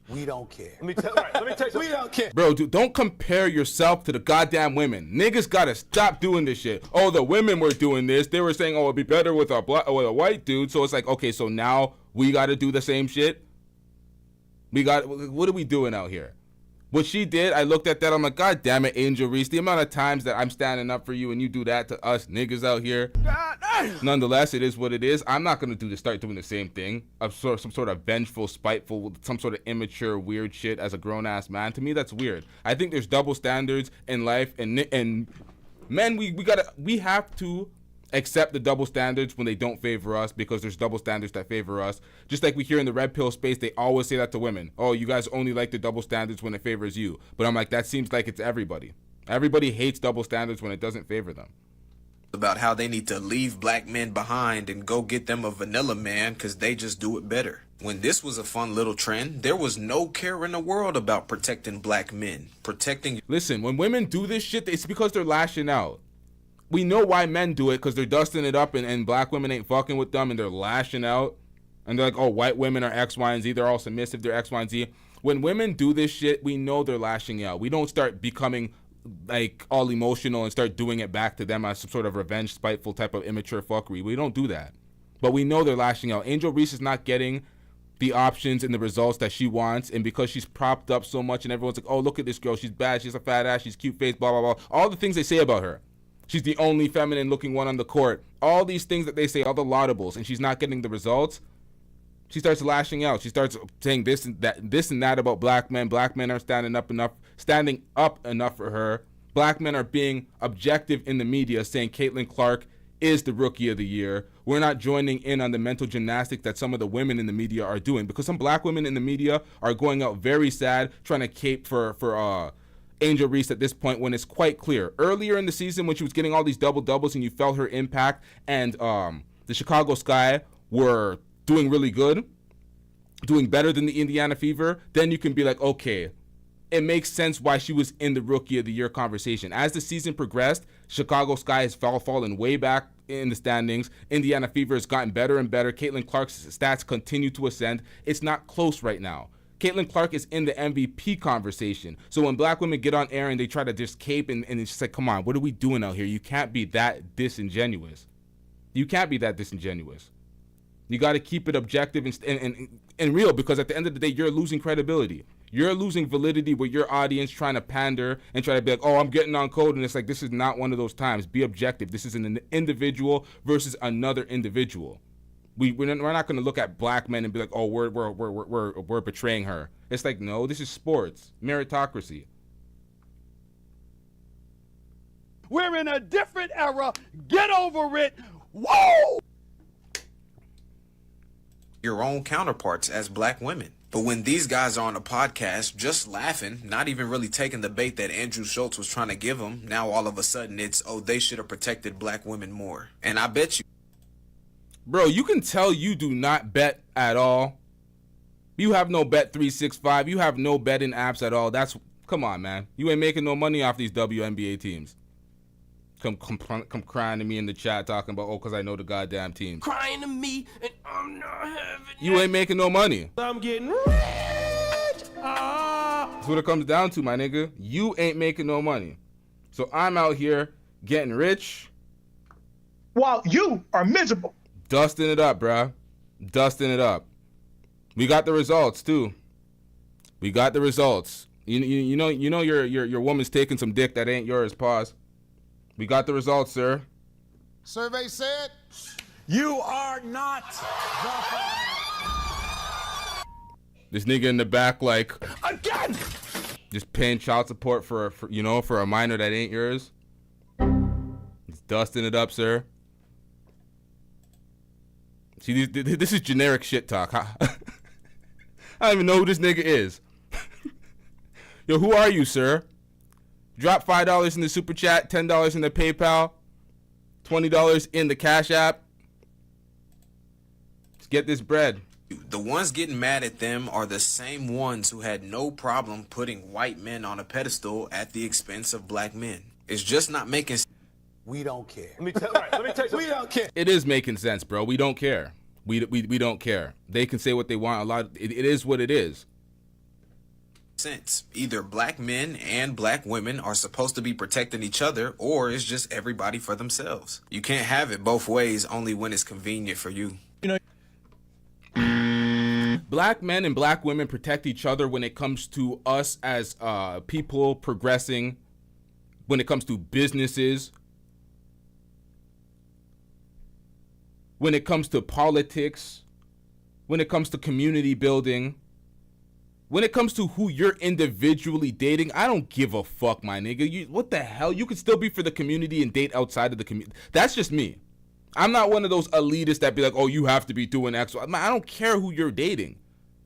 Speaker 15: we don't care. Let me tell you, we don't care.
Speaker 13: bro, dude, don't compare yourself to the goddamn women. Niggas gotta stop doing this shit. Oh, the women were doing this. They were saying, oh, it'd be better with a white dude. So it's like, okay, so now we gotta do the same shit. What are we doing out here? What she did, I looked at that, I'm like, God damn it, Angel Reese. The amount of times that I'm standing up for you and you do that to us niggas out here. Nonetheless, it is what it is. I'm not going to start doing the same thing. Some sort of vengeful, spiteful, some sort of immature, weird shit as a grown-ass man. To me, that's weird. I think there's double standards in life. And men, we have to accept the double standards when they don't favor us, because there's double standards that favor us. Just like we hear in the red pill space, they always say that to women. Oh, you guys only like the double standards when it favors you. But I'm like, that seems like it's everybody. Everybody hates double standards when it doesn't favor them.
Speaker 16: About how they need to leave black men behind and go get them a vanilla man because they just do it better. When this was a fun little trend, there was no care in the world about protecting black men.
Speaker 13: Listen, when women do this shit, it's because they're lashing out. We know why men do it, because they're dusting it up and black women ain't fucking with them and they're lashing out. And they're like, oh, white women are X, Y, and Z. They're all submissive. They're X, Y, and Z. When women do this shit, we know they're lashing out. We don't start becoming like all emotional and start doing it back to them as some sort of revenge, spiteful type of immature fuckery. We don't do that. But we know they're lashing out. Angel Reese is not getting the options and the results that she wants, and because she's propped up so much and everyone's like, oh, look at this girl. She's bad. She's a fat ass. She's cute face, blah, blah, blah. All the things they say about her. She's the only feminine looking one on the court. All these things that they say, all the laudables, and she's not getting the results. She starts lashing out. She starts saying this and that about black men. Black men aren't standing up enough for her. Black men are being objective in the media, saying Caitlin Clark is the rookie of the year. We're not joining in on the mental gymnastics that some of the women in the media are doing, because some black women in the media are going out very sad, trying to cape for Angel Reese at this point, when it's quite clear. Earlier in the season, when she was getting all these double-doubles and you felt her impact, and the Chicago Sky were doing really good, doing better than the Indiana Fever, then you can be like, okay, it makes sense why she was in the Rookie of the Year conversation. As the season progressed, Chicago Sky has fallen way back in the standings. Indiana Fever has gotten better and better. Caitlin Clark's stats continue to ascend. It's not close right now. Caitlin Clark is in the MVP conversation. So when black women get on air and they try to just cape and it's just like, come on, what are we doing out here? You can't be that disingenuous. You can't be that disingenuous. You got to keep it objective and real, because at the end of the day, you're losing credibility. You're losing validity with your audience trying to pander and try to be like, oh, I'm getting on code. And it's like, this is not one of those times. Be objective. This is an individual versus another individual. We're not going to look at black men and be like, oh, we're betraying her. It's like, no, this is sports, meritocracy.
Speaker 20: We're in a different era. Get over it. Whoa!
Speaker 16: Your own counterparts as black women. But when these guys are on a podcast just laughing, not even really taking the bait that Andrew Schulz was trying to give them, now all of a sudden it's, oh, they should have protected black women more. And I bet you,
Speaker 13: bro, you can tell you do not bet at all. You have no Bet365. You have no betting apps at all. Come on, man. You ain't making no money off these WNBA teams. Come crying to me in the chat talking about, oh, because I know the goddamn team.
Speaker 5: Crying to me and I'm not having
Speaker 13: You ain't making no money.
Speaker 5: I'm getting rich.
Speaker 13: That's what it comes down to, my nigga. You ain't making no money. So I'm out here getting rich
Speaker 20: while you are miserable.
Speaker 13: Dusting it up, bruh. Dusting it up. We got the results, too. We got the results. You know your woman's taking some dick that ain't yours. Pause. We got the results, sir.
Speaker 20: Survey said, you are not
Speaker 13: This nigga in the back, like,
Speaker 20: again,
Speaker 13: just paying child support for a minor that ain't yours. He's dusting it up, sir. See, this is generic shit talk. Huh? I don't even know who this nigga is. Yo, who are you, sir? Drop $5 in the super chat, $10 in the PayPal, $20 in the Cash App. Let's get this bread.
Speaker 16: the ones getting mad at them are the same ones who had no problem putting white men on a pedestal at the expense of black men. It's just not making sense.
Speaker 20: We don't care. Let me tell you, we don't care.
Speaker 13: It is making sense, bro. We don't care. We don't care. They can say what they want. It is what it is.
Speaker 16: Sense. Either black men and black women are supposed to be protecting each other, or it's just everybody for themselves. You can't have it both ways, only when it's convenient for you.
Speaker 13: You know, black men and black women protect each other when it comes to us as people progressing, when it comes to businesses, when it comes to politics, when it comes to community building. When it comes to who you're individually dating, I don't give a fuck, my nigga. What the hell? You can still be for the community and date outside of the community. That's just me. I'm not one of those elitists that be like, oh, you have to be doing X. I don't care who you're dating.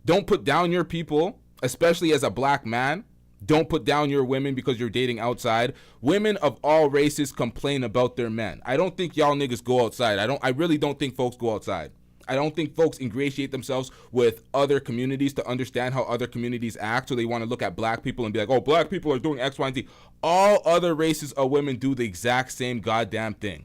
Speaker 13: Don't put down your people, especially as a black man. Don't put down your women because you're dating outside. Women of all races complain about their men. I don't think y'all niggas go outside. I really don't think folks go outside. I don't think folks ingratiate themselves with other communities to understand how other communities act, so they want to look at black people and be like, oh, black people are doing X, Y, and Z. All other races of women do the exact same goddamn thing.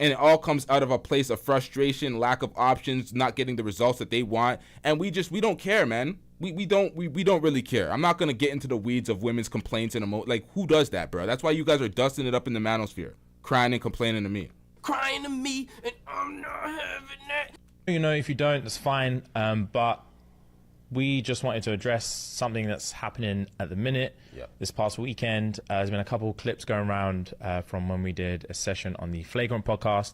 Speaker 13: And it all comes out of a place of frustration, lack of options, not getting the results that they want. And we don't care, man. We don't really care. I'm not going to get into the weeds of women's complaints and like, who does that, bro? That's why you guys are dusting it up in the manosphere, crying and complaining to me.
Speaker 5: Crying to me, and I'm not having that.
Speaker 12: You know, if you don't, that's fine. But we just wanted to address something that's happening at the minute.
Speaker 18: Yep.
Speaker 12: This past weekend, there's been a couple of clips going around from when we did a session on the Flagrant podcast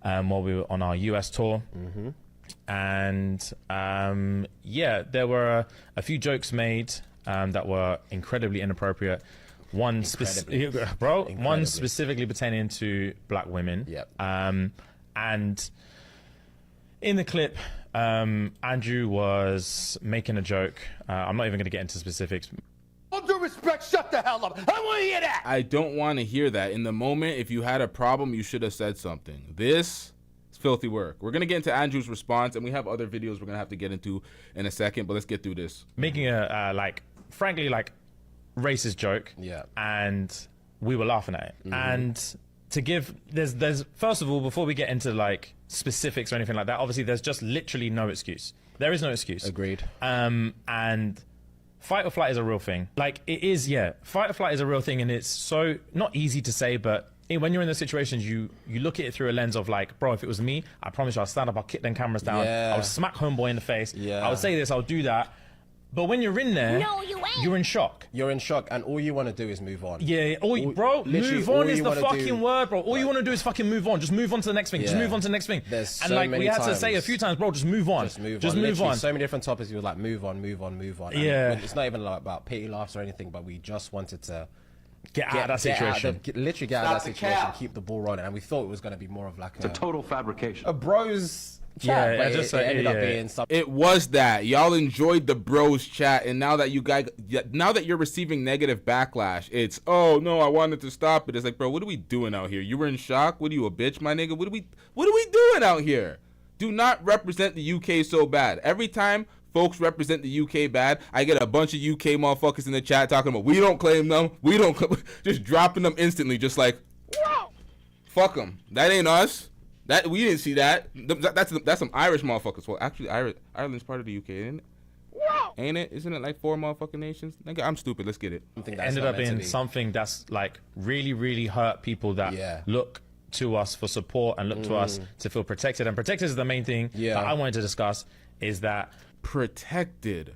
Speaker 12: while we were on our US tour.
Speaker 18: Mm-hmm.
Speaker 12: And yeah, there were a few jokes made that were incredibly inappropriate. One specifically pertaining to black women.
Speaker 18: Yep.
Speaker 12: And in the clip, Andrew was making a joke. I'm not even going to get into specifics.
Speaker 20: All due respect, shut the hell up. I don't want to hear that.
Speaker 13: I don't want to hear that. In the moment, if you had a problem, you should have said something. This is filthy work. We're going to get into Andrew's response, and we have other videos we're going to have to get into in a second, but let's get through this.
Speaker 12: Making a, frankly, racist joke,
Speaker 18: yeah,
Speaker 12: and we were laughing at it.
Speaker 18: Mm-hmm.
Speaker 12: And to give there's first of all, before we get into specifics or anything like that, obviously there's just literally no excuse. There is no excuse.
Speaker 18: Agreed.
Speaker 12: And fight or flight is a real thing. Like, it is, yeah. Fight or flight is a real thing, and it's so not easy to say, but when you're in those situations, you look at it through a lens of like, bro, if it was me, I promise you, I'll stand up, I'll kick them cameras down,
Speaker 18: Yeah.
Speaker 12: I would smack homeboy in the face,
Speaker 18: Yeah.
Speaker 12: I would say this, I'll do that. But when you're in there, you're in shock.
Speaker 18: You're in shock, and all you want to do is move on.
Speaker 12: Yeah, bro,
Speaker 18: literally
Speaker 12: move
Speaker 18: all
Speaker 12: on is
Speaker 18: you
Speaker 12: the
Speaker 18: wanna
Speaker 12: fucking
Speaker 18: do-
Speaker 12: word, bro. All you want to do is fucking move on. Just move on to the next thing. Just
Speaker 18: Yeah.
Speaker 12: move on to the next thing.
Speaker 18: There's
Speaker 12: and
Speaker 18: so
Speaker 12: like,
Speaker 18: many
Speaker 12: we had to say a
Speaker 18: times.
Speaker 12: few times, bro, just move on.
Speaker 18: Just move
Speaker 12: Just
Speaker 18: on.
Speaker 12: move
Speaker 18: Literally,
Speaker 12: on.
Speaker 18: So many different topics. We were like, move on, move on, move on. And
Speaker 12: Yeah.
Speaker 18: it's not even like about petty laughs or anything, but we just wanted to
Speaker 12: get out of that situation.
Speaker 18: Literally get out of
Speaker 12: Stop
Speaker 18: that
Speaker 12: the
Speaker 18: situation,
Speaker 12: cap.
Speaker 18: keep the ball rolling. And we thought it was going to be more of like
Speaker 23: It's a total fabrication.
Speaker 18: a bros
Speaker 13: Yeah,
Speaker 18: chat, but
Speaker 13: just
Speaker 18: it ended up being something.
Speaker 13: It was that y'all enjoyed the bros chat, and now that now that you're receiving negative backlash, it's oh no, I wanted to stop it. It's like, bro, what are we doing out here? You were in shock. What are you, a bitch, my nigga? What are we doing out here? Do not represent the UK so bad. Every time folks represent the UK bad, I get a bunch of UK motherfuckers in the chat talking about we don't claim them, we don't just dropping them instantly, just like fuck them. That ain't us. That we didn't see that. That's some Irish motherfuckers. Well, actually, Ireland's part of the UK, isn't it? Ain't it? Isn't it like 4 motherfucking nations? Nigga, I'm stupid. Let's get it.
Speaker 12: It ended up being something that's like really, really hurt people that look to us for support and look to us to feel protected. And protected is the main thing that I wanted to discuss. Is that
Speaker 13: protected?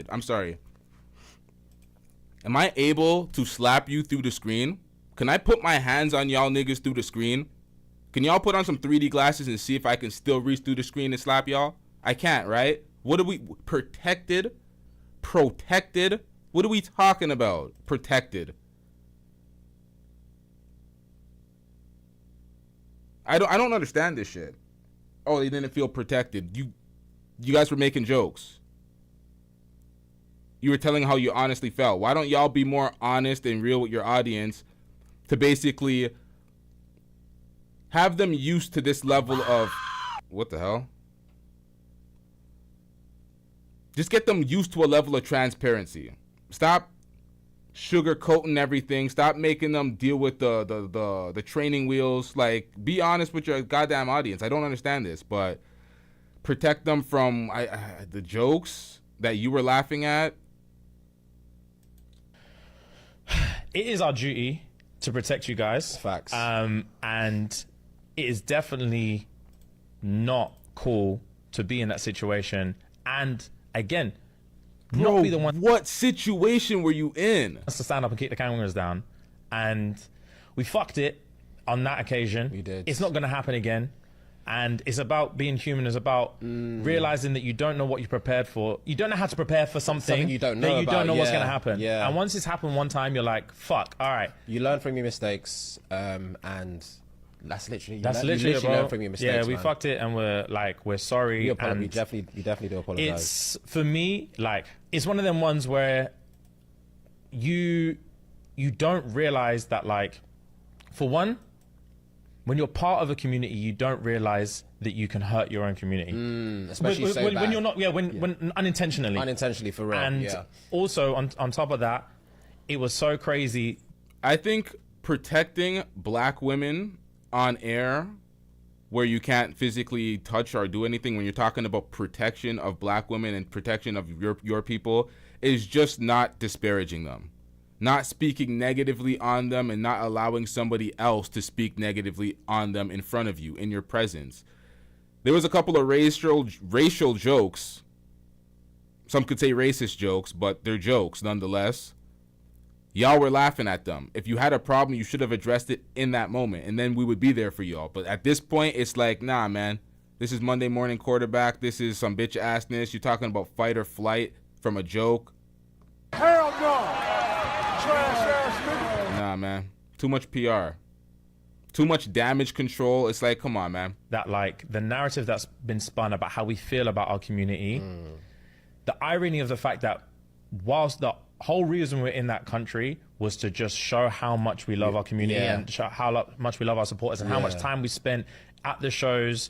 Speaker 13: I'm sorry. Am I able to slap you through the screen? Can I put my hands on y'all niggas through the screen? Can y'all put on some 3D glasses and see if I can still reach through the screen and slap y'all? I can't, right? What are we protected? What are we talking about? Protected. I don't understand this shit. Oh, they didn't feel protected. You guys were making jokes. You were telling how you honestly felt. Why don't y'all be more honest and real with your audience to basically have them used to this level of what the hell? Just get them used to a level of transparency. Stop sugarcoating everything. Stop making them deal with the training wheels. Like, be honest with your goddamn audience. I don't understand this, but protect them from the jokes that you were laughing at.
Speaker 12: it is our duty to protect you guys.
Speaker 18: Facts.
Speaker 12: And it is definitely not cool to be in that situation. And again,
Speaker 13: Bro,
Speaker 12: not be the one.
Speaker 13: What situation were you in?
Speaker 12: To stand up and kick the cameras down, and we fucked it on that occasion. We did. It's not going to happen again. And it's about being human. It's about realizing that you don't know what you're prepared for. You don't know how to prepare for something
Speaker 18: you don't know
Speaker 12: that you
Speaker 18: about,
Speaker 12: don't know what's
Speaker 18: yeah,
Speaker 12: going to happen.
Speaker 18: yeah.
Speaker 12: And once it's happened one time, you're like, fuck, all right.
Speaker 18: You learn from your mistakes, and that's literally
Speaker 12: That's
Speaker 18: you
Speaker 12: literally, bro.
Speaker 18: learn from your mistakes.
Speaker 12: Yeah, we
Speaker 18: man.
Speaker 12: fucked it, and we're sorry.
Speaker 18: We
Speaker 12: and
Speaker 18: definitely do apologize.
Speaker 12: It's, for me, like, it's one of them ones where you don't realize that, like, for one, when you're part of a community, you don't realize that you can hurt your own community.
Speaker 18: Especially
Speaker 12: when you're not, when unintentionally.
Speaker 18: Unintentionally, for real.
Speaker 12: And
Speaker 18: yeah.
Speaker 12: also, on top of that, it was so crazy.
Speaker 13: I think protecting black women on air where you can't physically touch or do anything, when you're talking about protection of black women and protection of your people, is just not disparaging them. Not speaking negatively on them and not allowing somebody else to speak negatively on them in front of you, in your presence. There was a couple of racial jokes. Some could say racist jokes, but they're jokes nonetheless. Y'all were laughing at them. If you had a problem, you should have addressed it in that moment, and then we would be there for y'all. But at this point, it's like, nah, man. This is Monday Morning Quarterback. This is some bitch assness. You're talking about fight or flight from a joke.
Speaker 20: Hell no. Trash ass nigga.
Speaker 13: Nah, man. Too much PR. Too much damage control. It's like, come on, man.
Speaker 12: That, like, the narrative that's been spun about how we feel about our community, the irony of the fact that whilst the whole reason we're in that country was to just show how much we love our community and show how much we love our supporters and how much time we spent at the shows.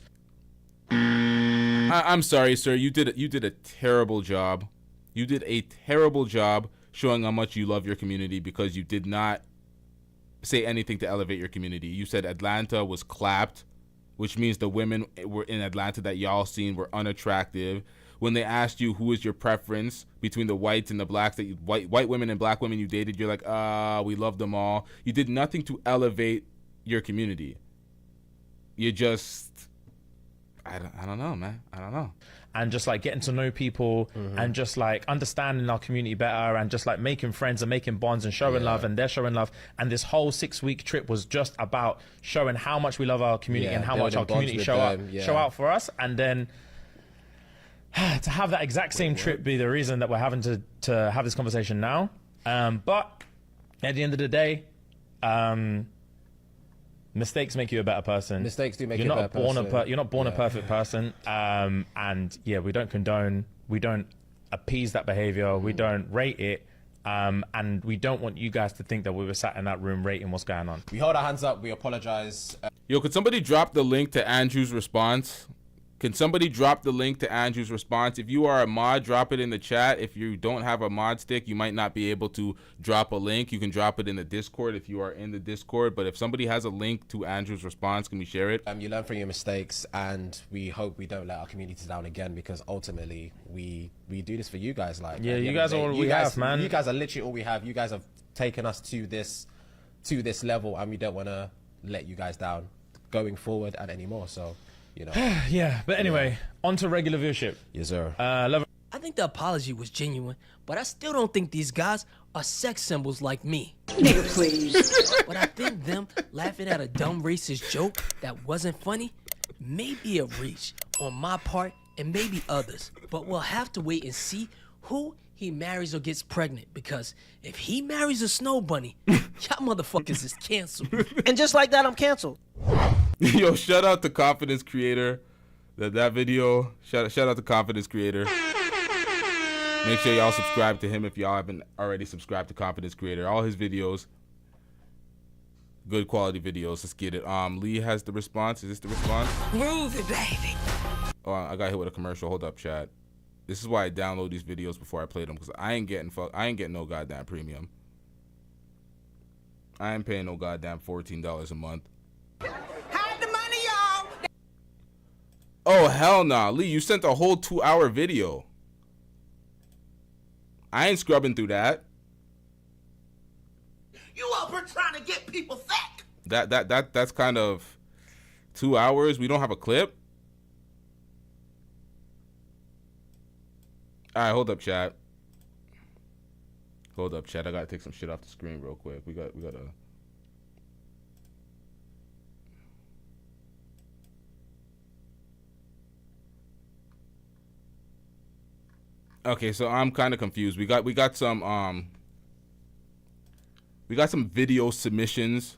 Speaker 13: I'm sorry, sir. You did a terrible job. You did a terrible job showing how much you love your community because you did not say anything to elevate your community. You said Atlanta was clapped which means the women were in Atlanta that y'all seen were unattractive. When they asked you who is your preference between the whites and the blacks, that white women and black women you dated, you're like, we love them all. You did nothing to elevate your community. You just, I don't know, man. I don't know.
Speaker 12: And just like getting to know people and just like understanding our community better and just like making friends and making bonds and showing love, and they're showing love. And this whole 6-week trip was just about showing how much we love our community and how much our community show out for us. And then to have that exact same trip be the reason that we're having to have this conversation now. But at the end of the day, mistakes make you a better person.
Speaker 18: Mistakes do make you a better person.
Speaker 12: You're not born a perfect person. And yeah, we don't condone, we don't appease that behavior, we don't rate it. And we don't want you guys to think that we were sat in that room rating what's going on.
Speaker 18: We hold our hands up, we apologize.
Speaker 13: Yo, could somebody drop the link to Andrew's response? Can somebody drop the link to Andrew's response? If you are a mod, drop it in the chat. If you don't have a mod stick, you might not be able to drop a link. You can drop it in the Discord if you are in the Discord. But if somebody has a link to Andrew's response, can we share it?
Speaker 18: You learn from your mistakes, and we hope we don't let our community down again, because ultimately we do this for you guys. Like,
Speaker 12: yeah, you guys are all we have, man.
Speaker 18: You guys are literally all we have. You guys have taken us to this level, and we don't want to let you guys down going forward and anymore. So, you know.
Speaker 12: Yeah, but anyway, on to regular viewership.
Speaker 18: Yes, sir.
Speaker 5: I think the apology was genuine, but I still don't think these guys are sex symbols like me. Nigga, please. But I think them laughing at a dumb racist joke that wasn't funny may be a reach on my part and maybe others. But we'll have to wait and see who he marries or gets pregnant, because if he marries a snow bunny, y'all motherfuckers is canceled.
Speaker 15: And just like that, I'm canceled.
Speaker 13: Yo, shout out to Confidence Creator. That video, shout out to Confidence Creator. Make sure y'all subscribe to him if y'all haven't already subscribed to Confidence Creator. All his videos, good quality videos. Let's get it. Lee has the response. Is this the response?
Speaker 5: Move it, baby.
Speaker 13: Oh, I got hit with a commercial. Hold up, chat. This is why I download these videos before I play them, because I ain't getting no goddamn premium. I ain't paying no goddamn $14 a month. Oh, hell nah. Lee, you sent a whole 2-hour video. I ain't scrubbing through that.
Speaker 15: You up here trying to get people sick.
Speaker 13: That's kind of 2 hours. We don't have a clip. All right, hold up, chat. Hold up, chat. I gotta take some shit off the screen real quick. We gotta. Okay, so I'm kind of confused. We got some video submissions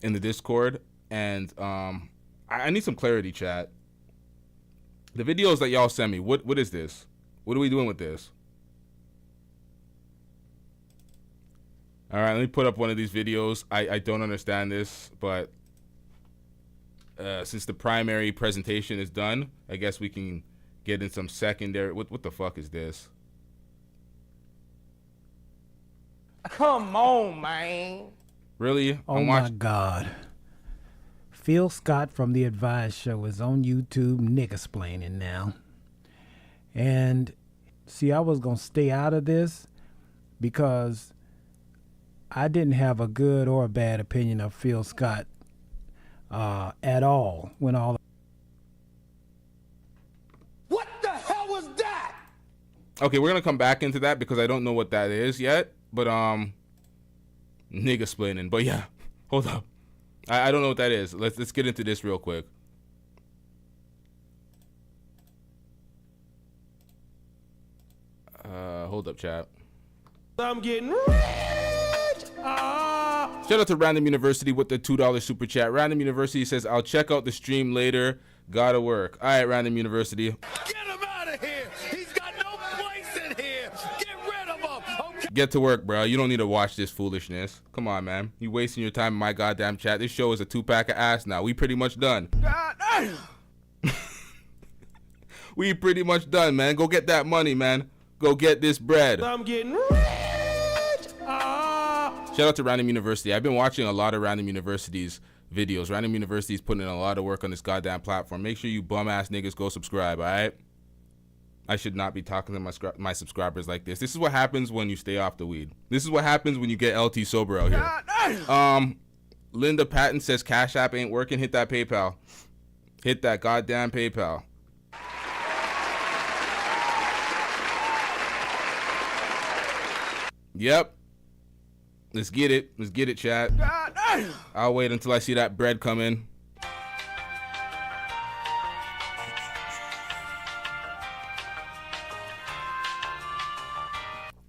Speaker 13: in the Discord, and I need some clarity, chat. The videos that y'all send me, what is this? What are we doing with this? All right, let me put up one of these videos. I don't understand this, but since the primary presentation is done, I guess we can get in some secondary. What the fuck is this?
Speaker 15: Come on, man.
Speaker 13: Really?
Speaker 8: Oh my God. Phil Scott from The Advice Show is on YouTube niggasplaining now. And see, I was going to stay out of this because I didn't have a good or a bad opinion of Phil Scott at all when all.
Speaker 15: What the hell was that?
Speaker 13: Okay, we're gonna come back into that because I don't know what that is yet. But niggasplaining. But yeah, hold up. I don't know what that is. Let's get into this real quick. Hold up, chat.
Speaker 15: I'm getting rich.
Speaker 13: Shout out to Random University with the $2 super chat. Random University says, I'll check out the stream later. Gotta work. All right, Random University.
Speaker 15: Get him out of here. He's got no place in here. Get rid of him. Okay.
Speaker 13: Get to work, bro. You don't need to watch this foolishness. Come on, man. You wasting your time in my goddamn chat. This show is a 2-pack of ass now. We pretty much done.
Speaker 15: God damn.
Speaker 13: We pretty much done, man. Go get that money, man. Go get this bread.
Speaker 15: I'm getting rich.
Speaker 13: Shout out to Random University. I've been watching a lot of Random University's videos. Random University is putting in a lot of work on this goddamn platform. Make sure you bum ass niggas go subscribe, all right? I should not be talking to my subscribers like this. This is what happens when you stay off the weed. This is what happens when you get LT sober out here. Linda Patton says Cash App ain't working. Hit that PayPal. Hit that goddamn PayPal. Yep. Let's get it. Let's get it, chat. I'll wait until I see that bread come in.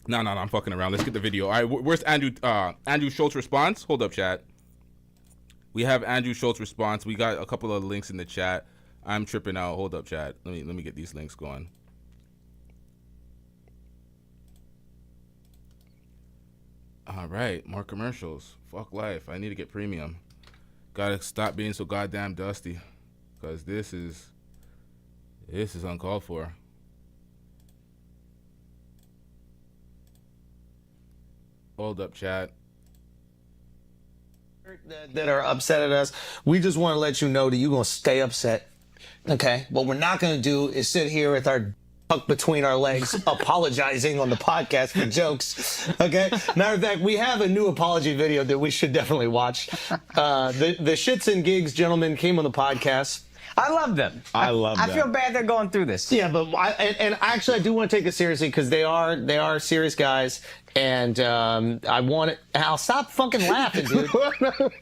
Speaker 13: No, I'm fucking around. Let's get the video. All right, where's Andrew Schulz response? Hold up, chat. We have Andrew Schulz response. We got a couple of links in the chat. I'm tripping out. Hold up, chat. Let me get these links going. All right, more commercials. Fuck life. I need to get premium. Gotta stop being so goddamn dusty, cause this is uncalled for. Hold up, chat.
Speaker 4: That are upset at us, we just want to let you know that you're going to stay upset. Okay? What we're not going to do is sit here with our tucked between our legs apologizing on the podcast for jokes. Okay? Matter of fact, we have a new apology video that we should definitely watch. The ShxtsnGigs gentlemen came on the podcast.
Speaker 10: I love them.
Speaker 4: I love them.
Speaker 10: I feel bad they're going through this.
Speaker 4: Yeah, but actually I do want to take it seriously because they are serious guys, and I want it. Al, stop fucking laughing, dude.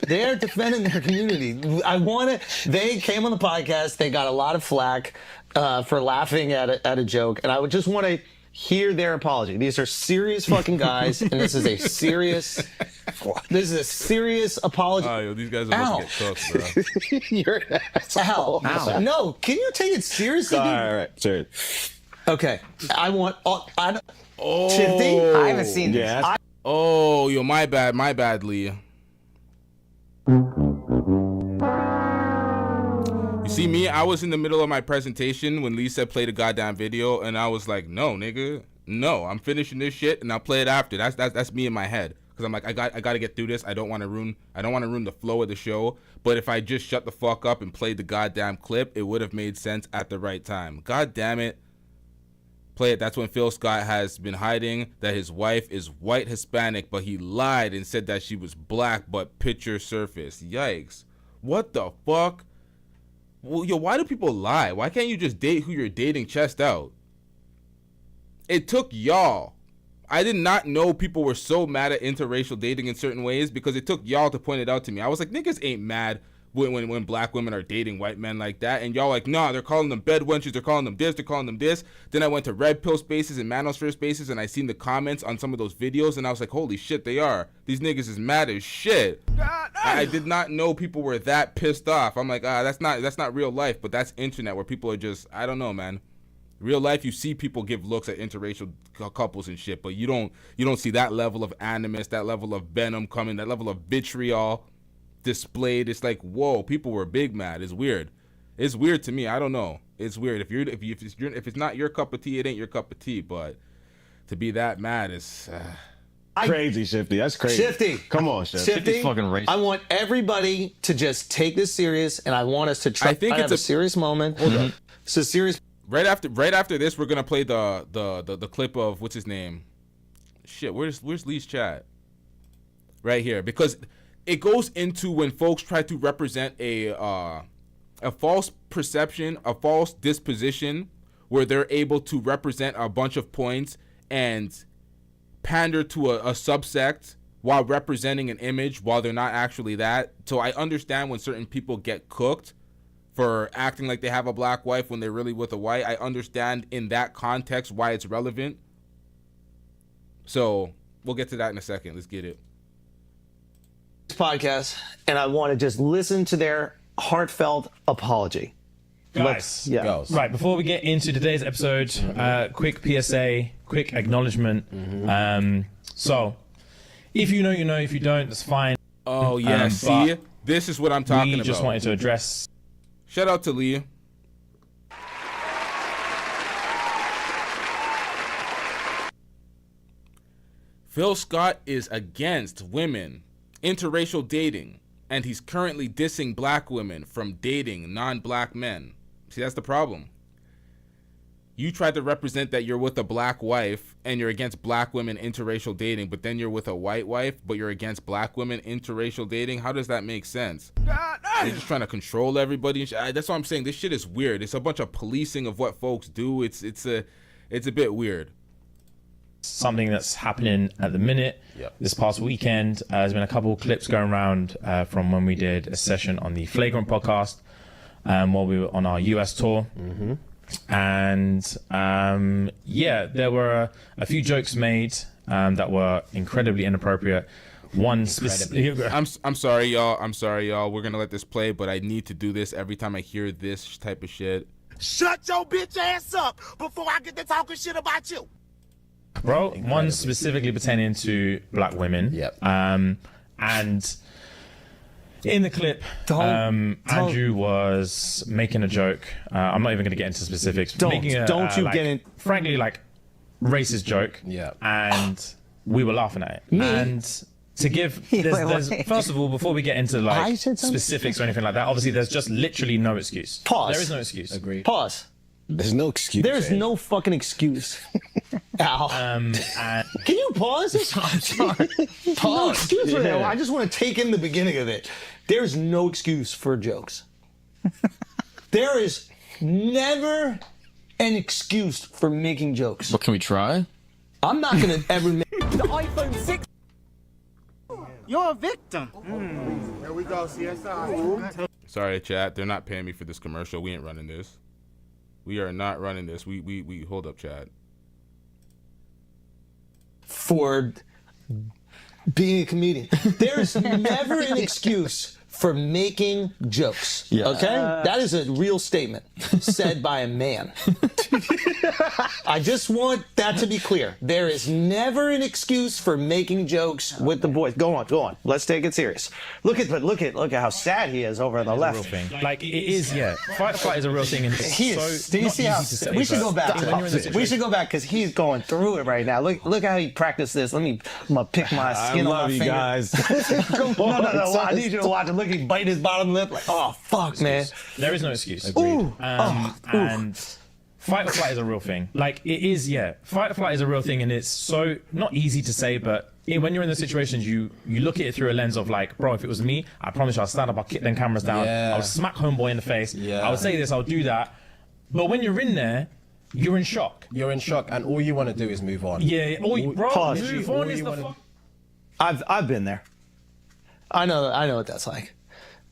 Speaker 4: They're defending their community. They came on the podcast. They got a lot of flack for laughing at a joke, and I would just want to hear their apology. These are serious fucking guys, and this is a serious apology.
Speaker 13: Oh, yo, these guys are about to get cooked, bro.
Speaker 4: You're an asshole. Ow. No, can you take it seriously?
Speaker 14: All right, serious.
Speaker 4: Okay, I want.
Speaker 13: Shifty?
Speaker 10: I haven't seen this.
Speaker 14: Yeah.
Speaker 13: Yo, my bad, Lee. You see me? I was in the middle of my presentation when Lee said play the goddamn video, and I was like, no, nigga, no, I'm finishing this shit, and I'll play it after. That's me in my head, because I'm like, I got to get through this. I don't want to ruin the flow of the show. But if I just shut the fuck up and played the goddamn clip, it would have made sense at the right time. God damn it. Play it. That's when Phil Scott has been hiding that his wife is white Hispanic, but he lied and said that she was black, but picture surfaced. Yikes. What the fuck? Well, yo, why do people lie? Why can't you just date who you're dating chest out? It took y'all. I did not know people were so mad at interracial dating in certain ways because it took y'all to point it out to me. I was like, niggas ain't mad when black women are dating white men like that, and y'all like, nah, they're calling them bed wenches, they're calling them this, they're calling them this. Then I went to Red Pill Spaces and Manosphere Spaces, and I seen the comments on some of those videos, and I was like, holy shit, they are. These niggas is mad as shit. I did not know people were that pissed off. I'm like, that's not real life, but that's internet where people are just, I don't know, man. Real life, you see people give looks at interracial couples and shit, but you don't see that level of animus, that level of venom coming, that level of vitriol displayed. It's like, whoa, people were big mad. It's weird. It's weird to me. I don't know. It's weird. If it's not your cup of tea, it ain't your cup of tea. But to be that mad is
Speaker 14: crazy, Shifty. That's crazy.
Speaker 4: Shifty,
Speaker 14: come on, Shifty.
Speaker 4: Shifty,
Speaker 14: Fucking racist.
Speaker 4: I want everybody to just take this serious, and I want us to try.
Speaker 13: I think
Speaker 4: it's a serious moment.
Speaker 13: Hold up.
Speaker 4: It's a serious.
Speaker 13: Right after this, we're gonna play the clip of what's his name. Shit, where's Lee's chat? Right here, because it goes into when folks try to represent a false perception, a false disposition, where they're able to represent a bunch of points and pander to a subsect while representing an image while they're not actually that. So I understand when certain people get cooked for acting like they have a black wife when they're really with a white. I understand in that context why it's relevant. So we'll get to that in a second. Let's get it.
Speaker 4: Podcast, and I want to just listen to their heartfelt apology.
Speaker 12: Guys, right, before we get into today's episode, quick PSA, quick acknowledgement. So, if you know, you know. If you don't, that's fine.
Speaker 13: Oh, yeah, see? This is what I'm talking about.
Speaker 12: We just wanted to address...
Speaker 13: Shout out to Leah. Phil Scott is against women, interracial dating, and he's currently dissing black women from dating non-black men. See, that's the problem. You tried to represent that you're with a black wife and you're against black women interracial dating, but then you're with a white wife, but you're against black women interracial dating. How does that make sense? You're just trying to control everybody. That's what I'm saying. This shit is weird. It's a bunch of policing of what folks do. It's a bit weird.
Speaker 12: Something that's happening at the minute. This past weekend, there's been a couple clips going around from when we did a session on the Flagrant podcast while we were on our US tour. And there were a few jokes made that were incredibly inappropriate. One specific.
Speaker 13: I'm sorry, y'all. We're gonna let this play, but I need to do this every time I hear this type of shit.
Speaker 15: Shut your bitch ass up before I get to talking shit about you.
Speaker 12: Bro, one specifically pertaining to black women. And in the clip, Andrew was making a joke. I'm not even going to get into specifics. Frankly, like, racist joke. And we were laughing at it. And to give, first of all, before we get into like specifics or anything like that, obviously there's just literally no excuse.
Speaker 4: Pause.
Speaker 12: There is no excuse.
Speaker 4: Agreed. Pause.
Speaker 7: There's no excuse.
Speaker 4: There is no fucking excuse. Al. Can you pause? I'm sorry. Pause. No excuse for that. I just want to take in the beginning of it. There's no excuse for jokes. There is never an excuse for making jokes.
Speaker 14: What, can we try?
Speaker 4: I'm not going to ever make
Speaker 15: the iPhone 6. You're a victim. Here we go, CSI.
Speaker 13: Sorry, chat. They're not paying me for this commercial. We ain't running this. We are not running this. We hold up, chat.
Speaker 4: For being a comedian. There's never an excuse for making jokes. Okay? That is a real statement said by a man. I just want that to be clear. There is never an excuse for making jokes with the boys. Go on. Let's take it serious. Look at how sad he is over on the left.
Speaker 12: Real thing. Like, it is, Fight or flight is a real thing. And
Speaker 4: he is. Do you see how? We should go back. We should go back because he's going through it right now. Look how he practiced this. I'm gonna pick my skin on my finger.
Speaker 7: Guys.
Speaker 4: Come on. No. I need you to watch it. Look, he bite his bottom lip. Like, oh fuck, man.
Speaker 12: There is no excuse.
Speaker 4: Ooh.
Speaker 12: And fight or flight is a real thing. Like, it is, Fight or flight is a real thing, and it's so not easy to say, but when you're in the situations, you look at it through a lens of like, bro, if it was me, I promise you, I'll stand up, I'll kick them cameras down, I'll smack homeboy in the face, I would say this, I'll do that. But when you're in there, you're in shock.
Speaker 18: You're in shock, and all you want to do is move on.
Speaker 4: Pause.
Speaker 12: Move on is the fuck.
Speaker 4: I've been there. I know what that's like.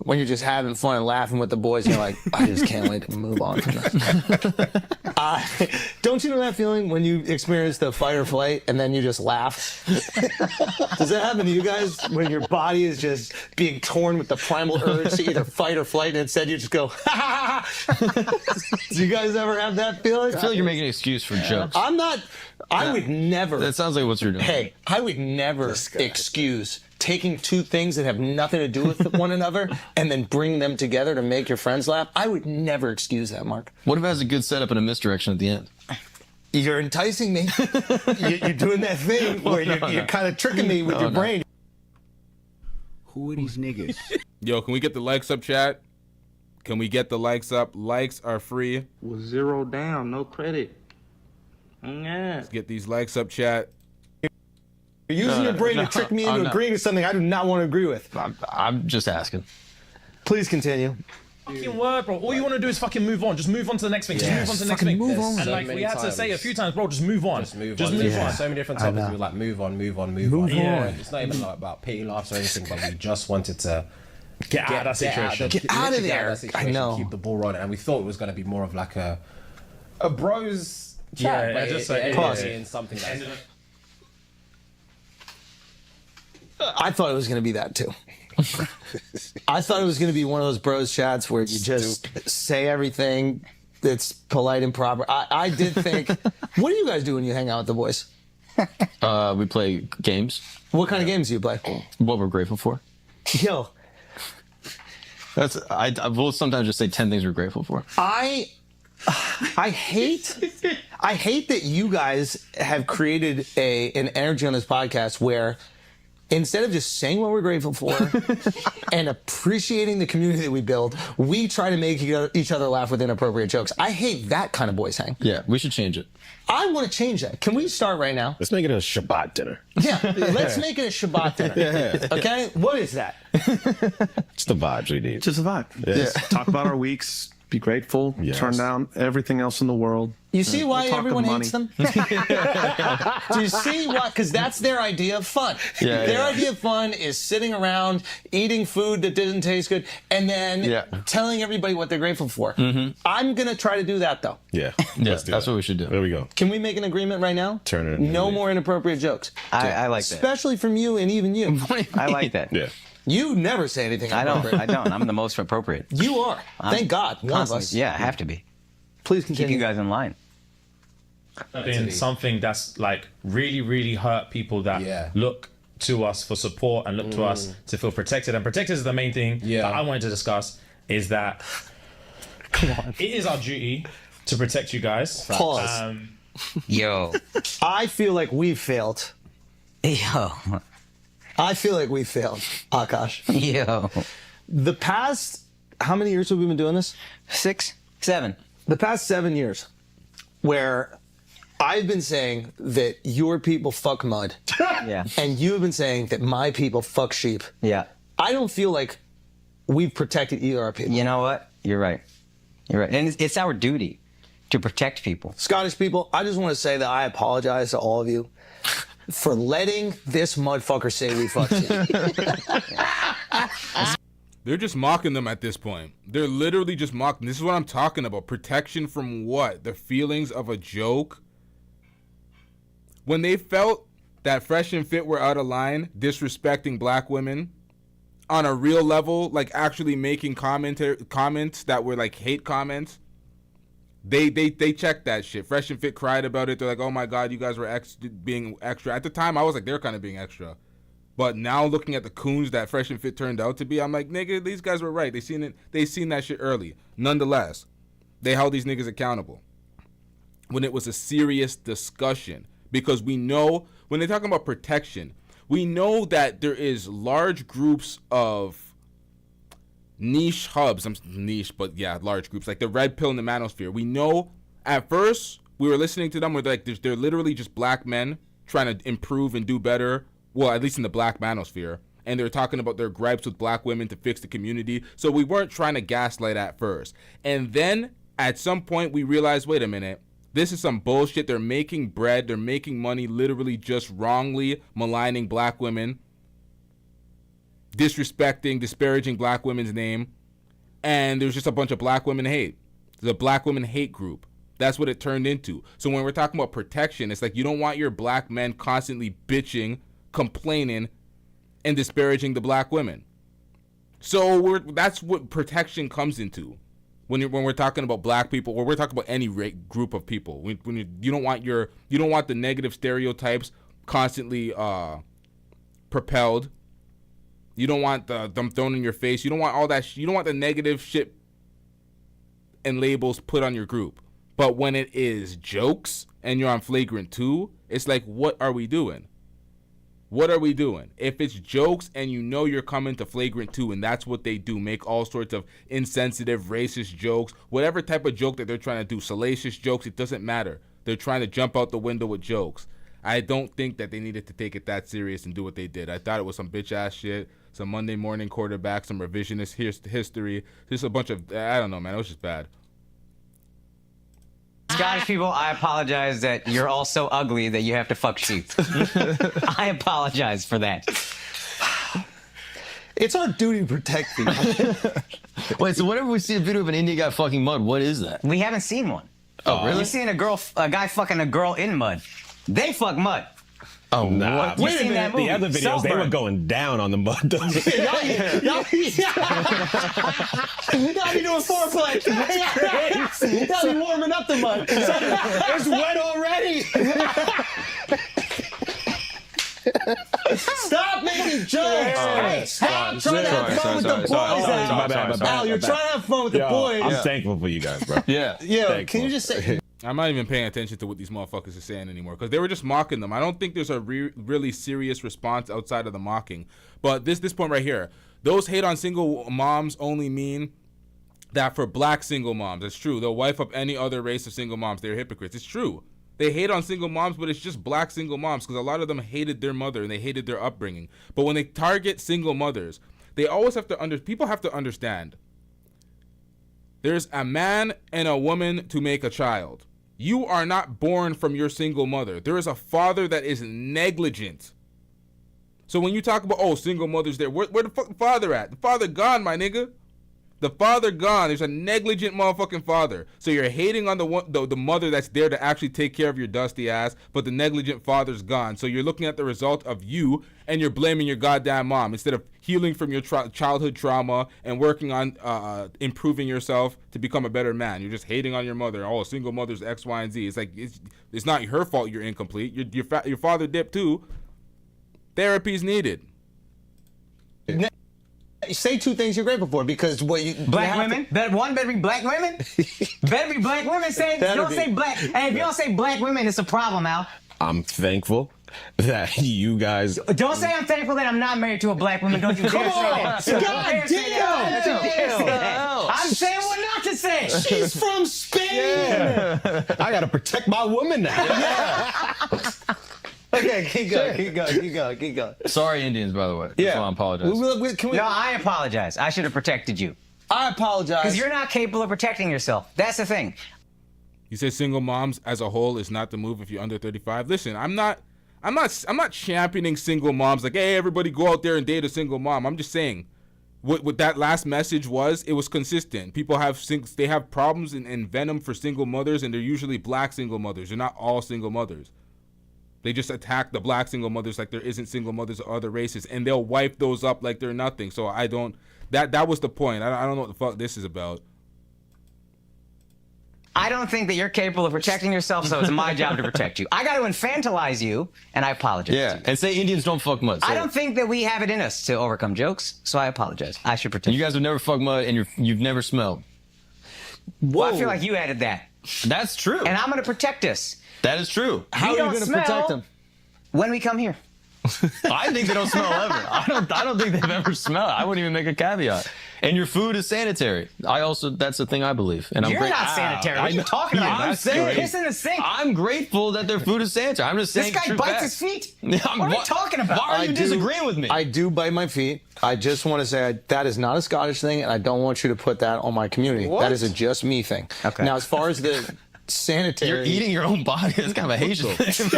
Speaker 4: When you're just having fun and laughing with the boys, and you're like, I just can't wait to move on from this. Don't you know that feeling when you experience the fight or flight and then you just laugh? Does that happen to you guys when your body is just being torn with the primal urge to either fight or flight, and instead you just go, ha ha ha? Do you guys ever have that feeling?
Speaker 14: I feel like you're making an excuse for jokes.
Speaker 4: I'm not. I would never.
Speaker 14: That sounds like what you're doing.
Speaker 4: Hey, I would never excuse taking two things that have nothing to do with one another and then bring them together to make your friends laugh. I would never excuse that, Mark.
Speaker 14: What if it has a good setup and a misdirection at the end?
Speaker 4: You're enticing me. You're doing that thing where you're kind of tricking me with your brain.
Speaker 9: Who are these niggas?
Speaker 13: Yo, can we get the likes up, chat? Can we get the likes up? Likes are free.
Speaker 2: With 0 down, no credit.
Speaker 13: Let's get these likes up, chat.
Speaker 4: You're using your brain to trick me into agreeing with something I do not want to agree with.
Speaker 14: I'm just asking.
Speaker 4: Please continue.
Speaker 12: Fucking word, bro. All you want to do is fucking move on. Just move on to the next thing. Just move on to the next thing.
Speaker 18: Move on.
Speaker 12: And like we had to say a few times, bro, just move on.
Speaker 18: Just move on. So many different topics. We like move on. It's not even like about pity laughs or anything, but we just wanted to
Speaker 12: get out of that situation.
Speaker 4: Get out of there. I know.
Speaker 18: Keep the ball rolling, and we thought it was going to be more of like a bros chat.
Speaker 12: Yeah, just like
Speaker 18: in something that's.
Speaker 4: I thought it was going to be that too. I thought it was going to be one of those bros chats where you just say everything that's polite and proper. I did think, what do you guys do when you hang out with the boys?
Speaker 14: We play games.
Speaker 4: What kind of games do you play?
Speaker 14: What we're grateful for.
Speaker 4: Yo.
Speaker 14: I will sometimes just say 10 things we're grateful for.
Speaker 4: I hate that you guys have created an energy on this podcast where instead of just saying what we're grateful for and appreciating the community that we build, we try to make each other laugh with inappropriate jokes. I hate that kind of boys hang.
Speaker 7: Yeah, we should change it.
Speaker 4: I want to change that. Can we start right now?
Speaker 7: Let's make it a Shabbat dinner.
Speaker 4: Yeah, let's make it a Shabbat dinner.
Speaker 7: Yeah.
Speaker 4: Okay? What is that?
Speaker 7: It's the vibes we need.
Speaker 14: Just a vibe.
Speaker 7: Yes.
Speaker 14: Yeah. Talk about our weeks. Be grateful.
Speaker 7: Yes.
Speaker 14: Turn down everything else in the world.
Speaker 4: You see why
Speaker 14: We'll talk
Speaker 4: everyone
Speaker 14: of
Speaker 4: hates them? Do you see why? Because that's their idea of fun.
Speaker 14: Yeah,
Speaker 4: their
Speaker 14: yeah.
Speaker 4: idea of fun is sitting around, eating food that didn't taste good, and then telling everybody what they're grateful for. I'm going to try to do that, though.
Speaker 7: Yeah.
Speaker 14: That's what we should do.
Speaker 7: There we go.
Speaker 4: Can we make an agreement right now?
Speaker 7: Turn it.
Speaker 4: No more inappropriate jokes.
Speaker 10: I like that.
Speaker 4: Especially from you and even you.
Speaker 10: I like that.
Speaker 7: Yeah.
Speaker 4: You never say anything
Speaker 10: I
Speaker 4: inappropriate.
Speaker 10: don't. I'm the most appropriate.
Speaker 4: You are. Thank God. One of us.
Speaker 10: Yeah, I have to be.
Speaker 4: Please
Speaker 10: Keep
Speaker 4: continue.
Speaker 10: you guys in line.
Speaker 12: Been something that's like really, really hurt people that look to us for support and look to us to feel protected. And protected is the main thing that I wanted to discuss, is that it is our duty to protect you guys.
Speaker 4: Pause.
Speaker 10: Yo.
Speaker 4: I feel like we've failed.
Speaker 10: Yo.
Speaker 4: I feel like we failed, Akash.
Speaker 10: Yo.
Speaker 4: The past, how many years have we been doing this?
Speaker 10: 6, 7.
Speaker 4: The past 7 years, where I've been saying that your people fuck mud.
Speaker 10: Yeah.
Speaker 4: And you have been saying that my people fuck sheep.
Speaker 10: Yeah.
Speaker 4: I don't feel like we've protected either of our people.
Speaker 10: You know what? You're right. You're right. And it's our duty to protect people.
Speaker 4: Scottish people, I just want to say that I apologize to all of you for letting this mudfucker say we fuck sheep.
Speaker 13: They're just mocking them at this point. They're literally just mocking. This is what I'm talking about. Protection from what? The feelings of a joke? When they felt that Fresh and Fit were out of line, disrespecting black women on a real level, like actually making comments that were like hate comments, they checked that shit. Fresh and Fit cried about it. They're like, oh my God, you guys were being extra. At the time, I was like, they're kind of being extra. But now looking at the coons that Fresh and Fit turned out to be, I'm like, nigga, these guys were right. They seen it. They seen that shit early. Nonetheless, they held these niggas accountable when it was a serious discussion, because we know when they're talking about protection, we know that there is large groups of niche hubs. I'm niche, but yeah, large groups like the Red Pill and the Manosphere. We know at first we were listening to them. We're like, they're literally just black men trying to improve and do better. Well, at least in the black manosphere. And they're talking about their gripes with black women to fix the community. So we weren't trying to gaslight at first. And then at some point we realized, wait a minute, this is some bullshit. They're making bread. They're making money literally just wrongly maligning black women, disrespecting, disparaging black women's name. And there's just a bunch of black women hate. There's a black women hate group. That's what it turned into. So when we're talking about protection, it's like you don't want your black men constantly bitching, complaining, and disparaging the black women. So that's what protection comes into when we're talking about black people, or we're talking about any group of people. When you don't want the negative stereotypes constantly propelled. You don't want them thrown in your face. You don't want all that. You don't want the negative shit and labels put on your group. But when it is jokes and you're on flagrant 2, it's like, what are we doing? What are we doing? If it's jokes and you know you're coming to flagrant 2, and that's what they do, make all sorts of insensitive, racist jokes, whatever type of joke that they're trying to do, salacious jokes, it doesn't matter. They're trying to jump out the window with jokes. I don't think that they needed to take it that serious and do what they did. I thought it was some bitch-ass shit, some Monday morning quarterback, some revisionist history, just a bunch of, I don't know, man, it was just bad.
Speaker 10: Scottish people, I apologize that you're all so ugly that you have to fuck sheep. I apologize for that.
Speaker 4: It's our duty to protect people.
Speaker 7: Wait, so whenever we see a video of an Indian guy fucking mud, what is that?
Speaker 10: We haven't seen one.
Speaker 7: Oh, really?
Speaker 10: We've seen a guy fucking a girl in mud. They fuck mud.
Speaker 7: Oh, nah.
Speaker 10: Wait a minute.
Speaker 7: The other videos, they were going down on the mud.
Speaker 4: Y'all be doing foreplay. Y'all be warming up the mud. It's wet already. Stop making jokes. Hey, stop trying to have fun with the boys. Al, you're trying to have fun with the boys.
Speaker 7: I'm thankful for you guys, bro.
Speaker 4: Yeah. Can you just say...
Speaker 13: I'm not even paying attention to what these motherfuckers are saying anymore because they were just mocking them. I don't think there's a really serious response outside of the mocking. But this point right here, those hate on single moms only mean that for black single moms. It's true. They'll wife up any other race of single moms. They're hypocrites. It's true. They hate on single moms, but it's just black single moms because a lot of them hated their mother and they hated their upbringing. But when they target single mothers, they always have to people have to understand. There's a man and a woman to make a child. You are not born from your single mother. There is a father that is negligent. So when you talk about, oh, single mothers there, where the fucking father at? The father gone, my nigga. The father gone. There's a negligent motherfucking father. So you're hating on the mother that's there to actually take care of your dusty ass, but the negligent father's gone. So you're looking at the result of you, and you're blaming your goddamn mom instead of healing from your childhood trauma and working on improving yourself to become a better man. You're just hating on your mother. Oh, single mother's X, Y, and Z. It's like it's not her fault you're incomplete. Your father dipped too. Therapy's needed.
Speaker 4: Say two things you're grateful for because what you
Speaker 10: black women. One better be black women. Better be black women. Don't say black. Hey, if you don't say black women, it's a problem, Al.
Speaker 3: I'm thankful that you guys.
Speaker 10: Don't say I'm thankful that I'm not married to a black woman. Don't you dare say that.
Speaker 3: God damn!
Speaker 10: I'm saying what not to say.
Speaker 3: She's from Spain. Yeah. I gotta protect my woman now. Yeah.
Speaker 4: Okay, keep going.
Speaker 14: Sorry, Indians, by the way.
Speaker 4: Yeah.
Speaker 14: I apologize.
Speaker 10: No, I apologize. I should have protected you.
Speaker 4: I apologize.
Speaker 10: Because you're not capable of protecting yourself. That's the thing.
Speaker 13: You say single moms as a whole is not the move if you're under 35. Listen, I'm not championing single moms like, hey, everybody go out there and date a single mom. I'm just saying what that last message was, it was consistent. People have problems and venom for single mothers, and they're usually black single mothers. They're not all single mothers. They just attack the black single mothers like there isn't single mothers of other races, and they'll wipe those up like they're nothing. So I don't. That was the point. I don't know what the fuck this is about.
Speaker 10: I don't think that you're capable of protecting yourself, so it's my job to protect you. I got to infantilize you, and I apologize.
Speaker 14: Yeah, and say Indians don't fuck mud.
Speaker 10: I don't think that we have it in us to overcome jokes, so I apologize. I should protect
Speaker 14: you. You guys have never fucked mud, and you've never smelled.
Speaker 10: Well, I feel like you added that.
Speaker 14: That's true.
Speaker 10: And I'm going to protect us.
Speaker 14: That is true.
Speaker 4: How are you going to protect them?
Speaker 10: When we come here.
Speaker 14: I think they don't smell ever. I don't think they've ever smelled. I wouldn't even make a caveat. And your food is sanitary. That's the thing I believe. And
Speaker 10: You're not sanitary. What are you talking about?
Speaker 14: I'm saying,
Speaker 10: piss in the sink.
Speaker 14: I'm grateful that their food is sanitary. I'm just saying.
Speaker 10: This guy bites his feet. What are you talking about?
Speaker 14: Why are you disagreeing with me?
Speaker 4: I do bite my feet. I just want to say that is not a Scottish thing, and I don't want you to put that on my community.
Speaker 10: What?
Speaker 4: That is a just me thing. Okay. Now, as far as the sanitary,
Speaker 14: you're eating your own body. That's kind of a Haitian thing.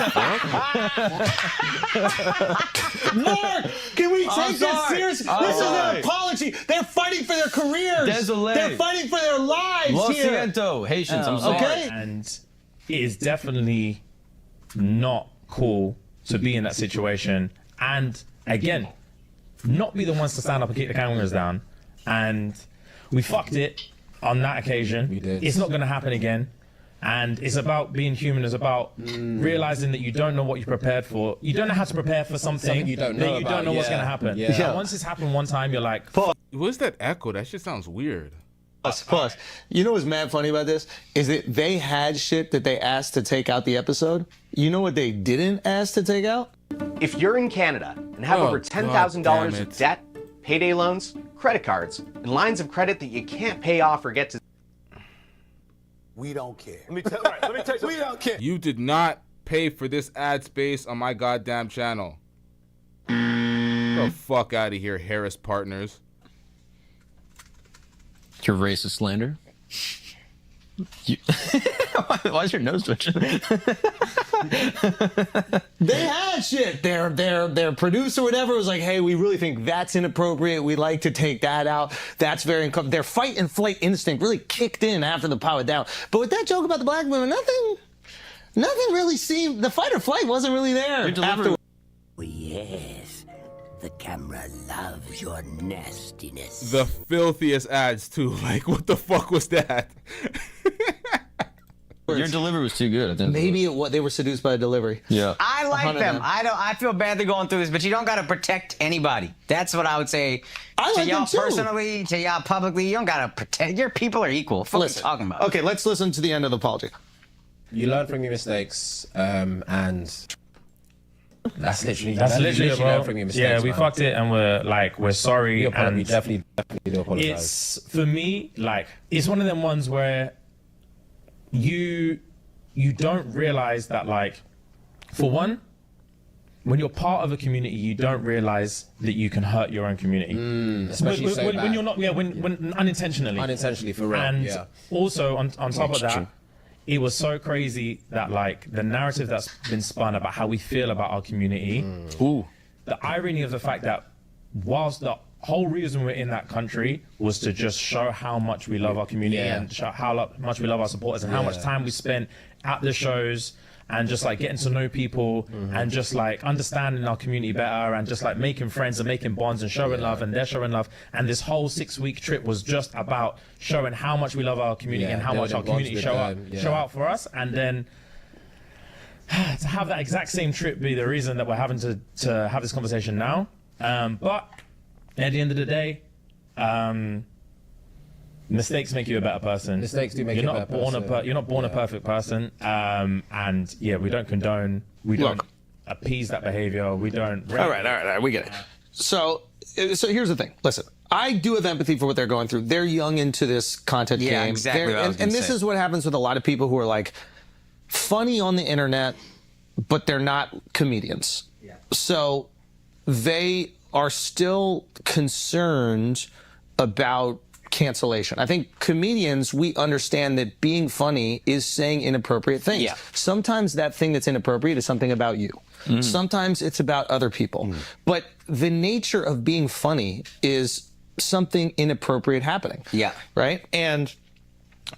Speaker 4: Mark, can we take this seriously? This is an apology. They're fighting for their careers.
Speaker 14: Désolé.
Speaker 4: They're fighting for their lives
Speaker 14: Lo
Speaker 4: here.
Speaker 14: siento, Haitians. I'm sorry.
Speaker 4: Okay.
Speaker 12: And it is definitely not cool to be in that situation. And again, not be the ones to stand up and kick the cameras down. And we fucked it on that occasion.
Speaker 18: We did.
Speaker 12: It's not going to happen again. And it's about being human. It's about realizing that you don't know what you're prepared for. You don't know how to prepare for something
Speaker 18: you don't know about.
Speaker 12: What's going to happen.
Speaker 18: Yeah.
Speaker 12: And once it's happened one time, you're like,
Speaker 13: What's that echo? That shit sounds weird.
Speaker 4: Plus, you know what's mad funny about this? Is that they had shit that they asked to take out the episode. You know what they didn't ask to take out?
Speaker 21: If you're in Canada and have over $10,000 of debt, payday loans, credit cards, and lines of credit that you can't pay off or get to...
Speaker 23: We don't care.
Speaker 20: Let me tell you, we don't care.
Speaker 13: You did not pay for this ad space on my goddamn channel. Get the fuck out of here, Harris Partners.
Speaker 14: Your racist slander. Why is your nose twitching?
Speaker 4: They had shit. Their producer, whatever, was like, "Hey, we really think that's inappropriate. We'd like to take that out. That's very uncomfortable." Their fight and flight instinct really kicked in after the power down. But with that joke about the black women, nothing really seemed. The fight or flight wasn't really there. After.
Speaker 23: Yes, the camera loves your nastiness.
Speaker 13: The filthiest ads too. Like, what the fuck was that?
Speaker 14: Your delivery was too good. I think
Speaker 4: Maybe they were seduced by a delivery.
Speaker 14: Yeah.
Speaker 10: I like them. I feel bad they're going through this, but you don't got to protect anybody. That's what I would say.
Speaker 4: I like
Speaker 10: to y'all
Speaker 4: them too.
Speaker 10: personally, to y'all publicly, you don't got to protect. Your people are equal. What are you talking about?
Speaker 4: Okay, let's listen to the end of the apology.
Speaker 18: You learn from your mistakes, and that's literally
Speaker 12: it, bro.
Speaker 18: learn from your mistakes.
Speaker 12: Yeah, we
Speaker 18: man.
Speaker 12: fucked it, and we're sorry. And
Speaker 18: We definitely do apologize.
Speaker 12: it's, for me, like, it's one of them ones where you don't realize that, like, for one, when you're part of a community, you don't realize that you can hurt your own community.
Speaker 18: Especially
Speaker 12: when you're not, when unintentionally.
Speaker 18: Unintentionally, for real.
Speaker 12: And
Speaker 18: yeah.
Speaker 12: also, on top of that, it was so crazy that, like, the narrative that's been spun about how we feel about our community, the irony of the fact that whilst the whole reason we're in that country was to just show how much we love our community and show how much we love our supporters and how much time we spent at the shows and just like getting to know people and just like understanding our community better and just like making friends and making bonds and showing love, and they're showing love. And this whole 6-week trip was just about showing how much we love our community and how much our community show out for us. And then to have that exact same trip be the reason that we're having to have this conversation now. But at the end of the day, mistakes make you a better person.
Speaker 18: Mistakes do make you a better person.
Speaker 12: You're not born a perfect person. And yeah, we don't condone, we don't appease that behavior. We don't.
Speaker 4: All right, we get it. So here's the thing. Listen, I do have empathy for what they're going through. They're young into this content game.
Speaker 10: Yeah, exactly.
Speaker 4: And this is what happens with a lot of people who are like funny on the internet, but they're not comedians. Yeah. So they are still concerned about cancellation. I think comedians, we understand that being funny is saying inappropriate things. Yeah. Sometimes that thing that's inappropriate is something about you. Sometimes it's about other people. But the nature of being funny is something inappropriate happening. Yeah. Right? And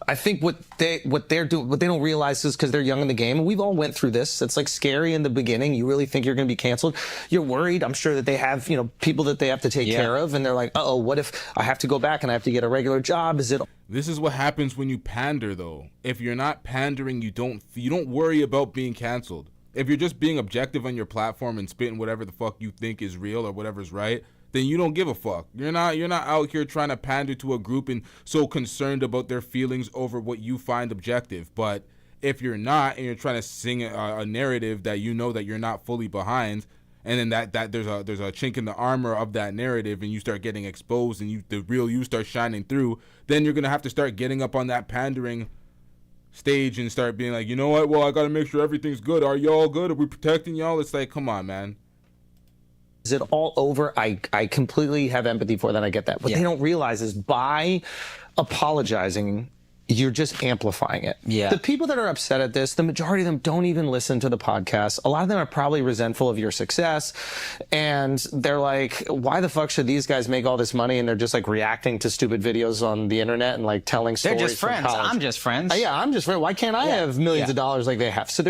Speaker 4: I think what they don't realize is because they're young in the game, and we've all went through this. It's like scary in the beginning. You really think you're going to be canceled. You're worried. I'm sure that they have, people that they have to take care of, and they're like, uh-oh, what if I have to go back and I have to get a regular job?
Speaker 13: This is what happens when you pander, though. If you're not pandering, you don't worry about being canceled. If you're just being objective on your platform and spitting whatever the fuck you think is real or whatever's right, then you don't give a fuck. You're not out here trying to pander to a group and so concerned about their feelings over what you find objective. But if you're not, and you're trying to sing a narrative that you know that you're not fully behind, and then that there's a chink in the armor of that narrative, and you start getting exposed, and the real you start shining through, then you're gonna have to start getting up on that pandering stage and start being like, you know what? Well, I gotta make sure everything's good. Are y'all good? Are we protecting y'all? It's like, come on, man.
Speaker 4: Is it all over? I completely have empathy for that. I get that. What they don't realize is by apologizing, you're just amplifying it. Yeah. The people that are upset at this, the majority of them don't even listen to the podcast. A lot of them are probably resentful of your success. And they're like, why the fuck should these guys make all this money? And they're just like reacting to stupid videos on the internet and like telling stories.
Speaker 10: They're just friends. I'm just friends.
Speaker 4: Yeah, I'm just friends. Why can't I have millions of dollars like they have? So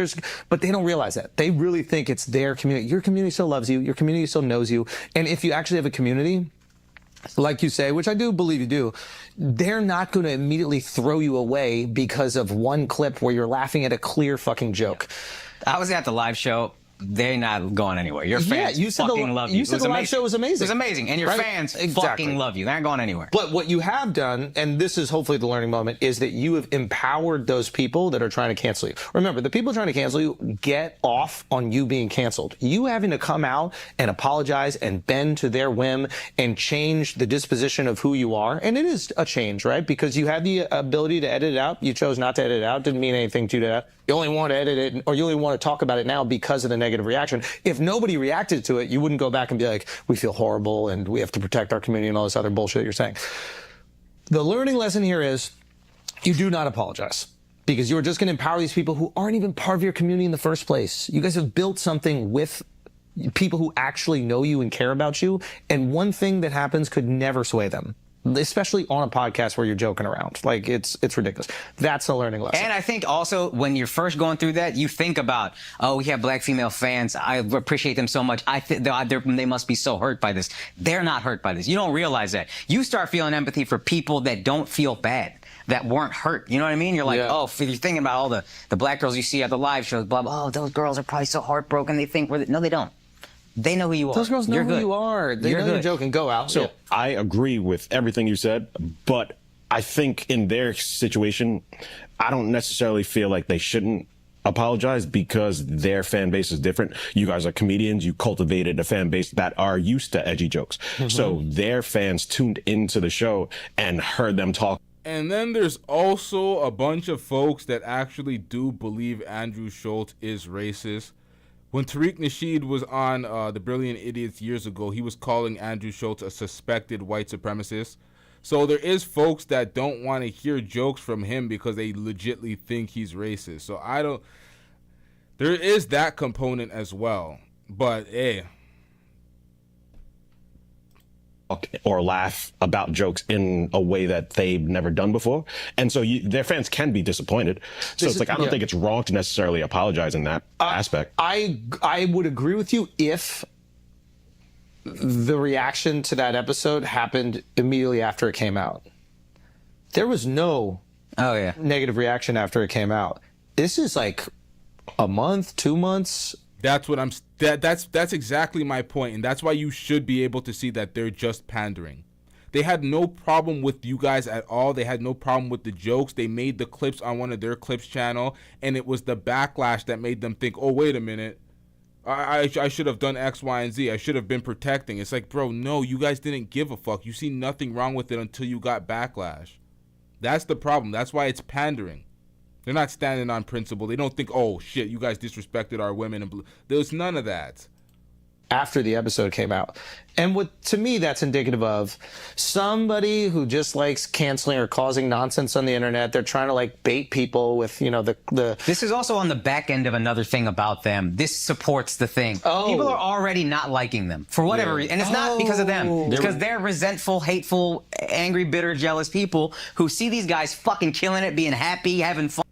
Speaker 4: but they don't realize that. They really think it's their community. Your community still loves you. Your community still knows you. And if you actually have a community, like you say, which I do believe you do, they're not going to immediately throw you away because of one clip where you're laughing at a clear fucking joke.
Speaker 10: I was at the live show. They're not going anywhere. Your fans fucking love you.
Speaker 4: You said the live show was amazing.
Speaker 10: It was amazing. And your fans fucking love you. They're not going anywhere.
Speaker 4: But what you have done, and this is hopefully the learning moment, is that you have empowered those people that are trying to cancel you. Remember, the people trying to cancel you get off on you being canceled. You having to come out and apologize and bend to their whim and change the disposition of who you are. And it is a change, right? Because you had the ability to edit it out. You chose not to edit it out. Didn't mean anything to that. You only want to edit it, or you only want to talk about it now because of the negative reaction. If nobody reacted to it, you wouldn't go back and be like, we feel horrible and we have to protect our community and all this other bullshit you're saying. The learning lesson here is you do not apologize, because you're just going to empower these people who aren't even part of your community in the first place. You guys have built something with people who actually know you and care about you, and one thing that happens could never sway them. Especially on a podcast where you're joking around. Like, it's ridiculous. That's a learning lesson.
Speaker 10: And I think also when you're first going through that, you think about, oh, we have black female fans. I appreciate them so much. They must be so hurt by this. They're not hurt by this. You don't realize that. You start feeling empathy for people that don't feel bad, that weren't hurt. You know what I mean? You're like, oh, you're thinking about all the black girls you see at the live shows, blah, blah. Oh, those girls are probably so heartbroken. They think no, they don't. They know who you are.
Speaker 4: Those girls know who you are. They know you're joking. Go out.
Speaker 3: So I agree with everything you said, but I think in their situation, I don't necessarily feel like they shouldn't apologize because their fan base is different. You guys are comedians. You cultivated a fan base that are used to edgy jokes. So their fans tuned into the show and heard them talk.
Speaker 13: And then there's also a bunch of folks that actually do believe Andrew Schulz is racist. When Tariq Nasheed was on The Brilliant Idiots years ago, he was calling Andrew Schulz a suspected white supremacist. So there is folks that don't want to hear jokes from him because they legitimately think he's racist. So there is that component as well. But hey.
Speaker 3: Or laugh about jokes in a way that they've never done before. And so their fans can be disappointed. So it's like, I don't think it's wrong to necessarily apologize in that aspect.
Speaker 4: I would agree with you if the reaction to that episode happened immediately after it came out. There was no negative reaction after it came out. This is like a month, 2 months.
Speaker 13: That's what that's exactly my point, and that's why you should be able to see that they're just pandering. They had no problem with you guys at all. They had no problem with the jokes. They made the clips on one of their clips channel, and it was the backlash that made them think, oh, wait a minute. I should have done X, Y, and Z. I should have been protecting. It's like, bro, no, you guys didn't give a fuck. You see nothing wrong with it until you got backlash. That's the problem. That's why it's pandering. They're not standing on principle. They don't think, oh, shit, you guys disrespected our women. And there's none of that.
Speaker 4: After the episode came out. And what, to me, that's indicative of somebody who just likes canceling or causing nonsense on the internet. They're trying to like bait people with, you know, the
Speaker 10: This is also on the back end of another thing about them. This supports the thing. People are already not liking them for whatever reason. And it's not because of them. It's because they're resentful, hateful, angry, bitter, jealous people who see these guys fucking killing it, being happy, having fun.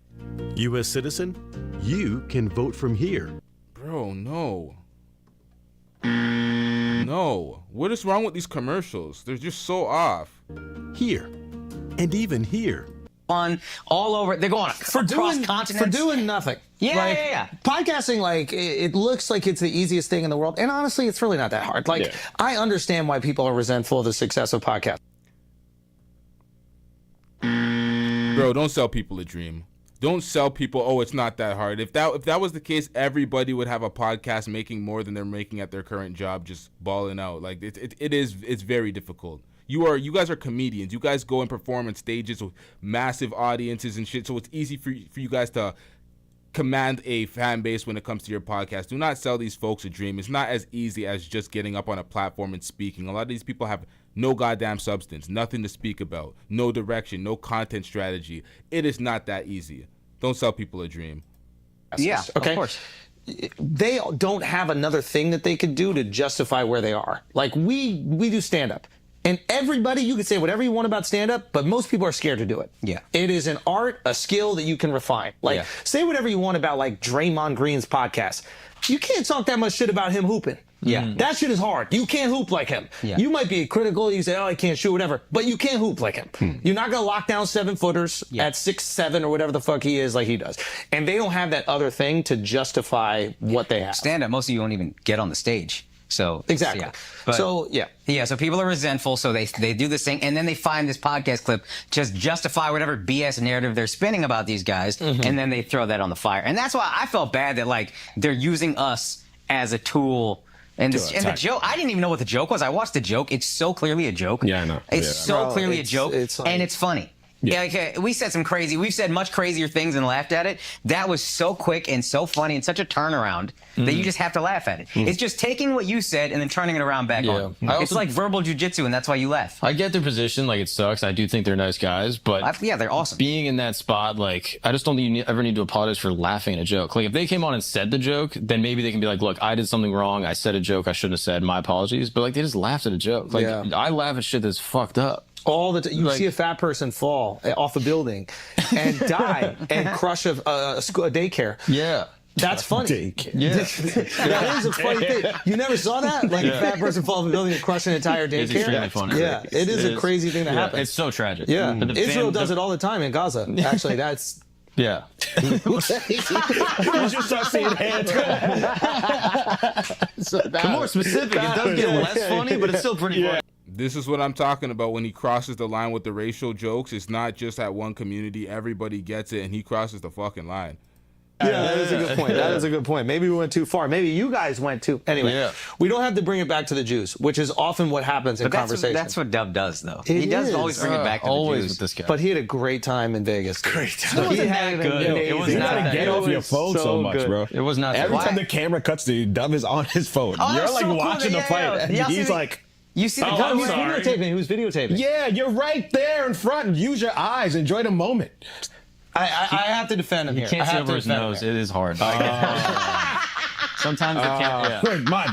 Speaker 11: U.S. citizen, you can vote from here.
Speaker 13: Bro, no. No. What is wrong with these commercials? They're just so off.
Speaker 11: Here. And even here.
Speaker 10: Fun all over. They're going across continents.
Speaker 4: For doing nothing.
Speaker 10: Yeah.
Speaker 4: Podcasting, like, it looks like it's the easiest thing in the world. And honestly, it's really not that hard. Like, I understand why people are resentful of the success of podcasts.
Speaker 13: Bro, don't sell people a dream. Don't sell people, oh, it's not that hard. If that was the case, everybody would have a podcast making more than they're making at their current job, just balling out. Like it's very difficult. You guys are comedians. You guys go and perform on stages with massive audiences and shit. So it's easy for you guys to command a fan base when it comes to your podcast. Do not sell these folks a dream. It's not as easy as just getting up on a platform and speaking. A lot of these people have no goddamn substance, nothing to speak about, no direction, no content strategy. It is not that easy. Don't sell people a dream.
Speaker 10: Yeah,
Speaker 4: okay.
Speaker 10: Of course.
Speaker 4: They don't have another thing that they could do to justify where they are. Like we do stand-up. And everybody, you can say whatever you want about stand-up, but most people are scared to do it.
Speaker 10: Yeah.
Speaker 4: It is an art, a skill that you can refine. Like, say whatever you want about, like, Draymond Green's podcast. You can't talk that much shit about him hooping.
Speaker 10: Yeah.
Speaker 4: That shit is hard. You can't hoop like him.
Speaker 10: Yeah.
Speaker 4: You might be critical. You say, oh, I can't shoot, whatever. But you can't hoop like him. You're not going to lock down 7-footers at 6'7" or whatever the fuck he is like he does. And they don't have that other thing to justify what they have.
Speaker 10: Stand-up, most of you won't even get on the stage. So
Speaker 4: exactly.
Speaker 10: Yeah. But,
Speaker 4: so
Speaker 10: so people are resentful, so they do this thing, and then they find this podcast clip, just justify whatever BS narrative they're spinning about these guys, and then they throw that on the fire. And that's why I felt bad that like they're using us as a tool. And the joke, I didn't even know what the joke was. I watched the joke. It's so clearly a joke.
Speaker 3: Yeah, I know.
Speaker 10: It's so clearly a joke, and it's funny. Yeah, like, we've said much crazier things and laughed at it. That was so quick and so funny and such a turnaround that you just have to laugh at it. It's just taking what you said and then turning it around back on. It's like verbal jujitsu, and that's why you laugh.
Speaker 14: I get their position, like it sucks. I do think they're nice guys, but
Speaker 10: they're awesome.
Speaker 14: Being in that spot, like I just don't think you ever need to apologize for laughing at a joke. Like if they came on and said the joke, then maybe they can be like, "Look, I did something wrong. I said a joke I shouldn't have said. My apologies." But like they just laughed at a joke. Like I laugh at shit that's fucked up.
Speaker 4: All the time. You see a fat person fall off a building and die and crush a daycare.
Speaker 14: Yeah.
Speaker 4: That's funny.
Speaker 14: Daycare. Yeah.
Speaker 4: That is a funny thing. You never saw that? Like a fat person fall off a building and crush an entire daycare?
Speaker 14: It's extremely funny.
Speaker 4: Yeah, it is a crazy thing that happens.
Speaker 14: It's so tragic.
Speaker 4: Yeah. Israel does it all the time in Gaza. Actually, that's...
Speaker 14: Yeah.
Speaker 3: You just start seeing hands go.
Speaker 14: More specific. It does get less funny, but it's still pretty funny.
Speaker 13: This is what I'm talking about when he crosses the line with the racial jokes. It's not just at one community. Everybody gets it, and he crosses the fucking line.
Speaker 4: that is a good point. That is a good point. Maybe we went too far. Maybe you guys went too. Anyway, we don't have to bring it back to the Jews, which is often what happens in conversation.
Speaker 10: That's what Dub does, though. He does always bring it back to the Jews.
Speaker 14: With this guy.
Speaker 4: But he had a great time in Vegas.
Speaker 14: Great time.
Speaker 10: It wasn't that good. It was
Speaker 3: You
Speaker 10: not
Speaker 3: gotta
Speaker 10: that
Speaker 3: get
Speaker 10: good.
Speaker 3: off your phone so much, bro.
Speaker 14: It was not.
Speaker 3: Every time the camera cuts to you, Dub is on his phone.
Speaker 10: Oh,
Speaker 3: You're
Speaker 10: that's
Speaker 3: like
Speaker 10: so cool
Speaker 3: watching
Speaker 10: that-
Speaker 3: the fight, and
Speaker 10: yeah,
Speaker 3: he's like.
Speaker 10: You see the
Speaker 4: He was videotaping. He was videotaping.
Speaker 3: Yeah, you're right there in front. Use your eyes. Enjoy the moment.
Speaker 4: I have to defend him
Speaker 14: You
Speaker 4: here.
Speaker 14: can't
Speaker 4: I
Speaker 14: see
Speaker 4: have
Speaker 14: over
Speaker 4: to
Speaker 14: his
Speaker 4: defend him
Speaker 14: nose.
Speaker 4: here.
Speaker 14: It is hard. Sometimes the camera.
Speaker 3: My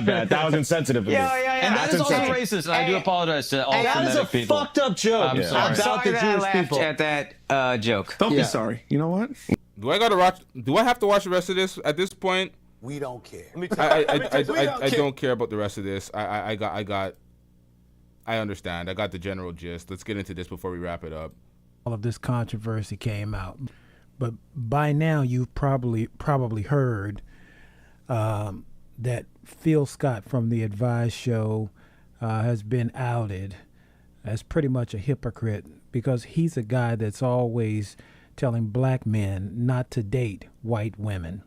Speaker 3: bad. That was insensitive of me.
Speaker 14: And that is also racist. I do apologize to all
Speaker 4: That is a
Speaker 14: Semitic people.
Speaker 4: fucked up joke
Speaker 14: I'm sorry.
Speaker 4: about the
Speaker 10: that I
Speaker 4: Jewish
Speaker 10: laughed
Speaker 4: people.
Speaker 10: at that joke.
Speaker 9: Don't be sorry. You know what?
Speaker 13: Do I have to watch the rest of this at this point?
Speaker 23: We don't care.
Speaker 13: I don't care about the rest of this. I understand. I got the general gist. Let's get into this before we wrap it up.
Speaker 8: All of this controversy came out, but by now you've probably heard that Phil Scott from the Advice Show has been outed as pretty much a hypocrite because he's a guy that's always telling black men not to date white women.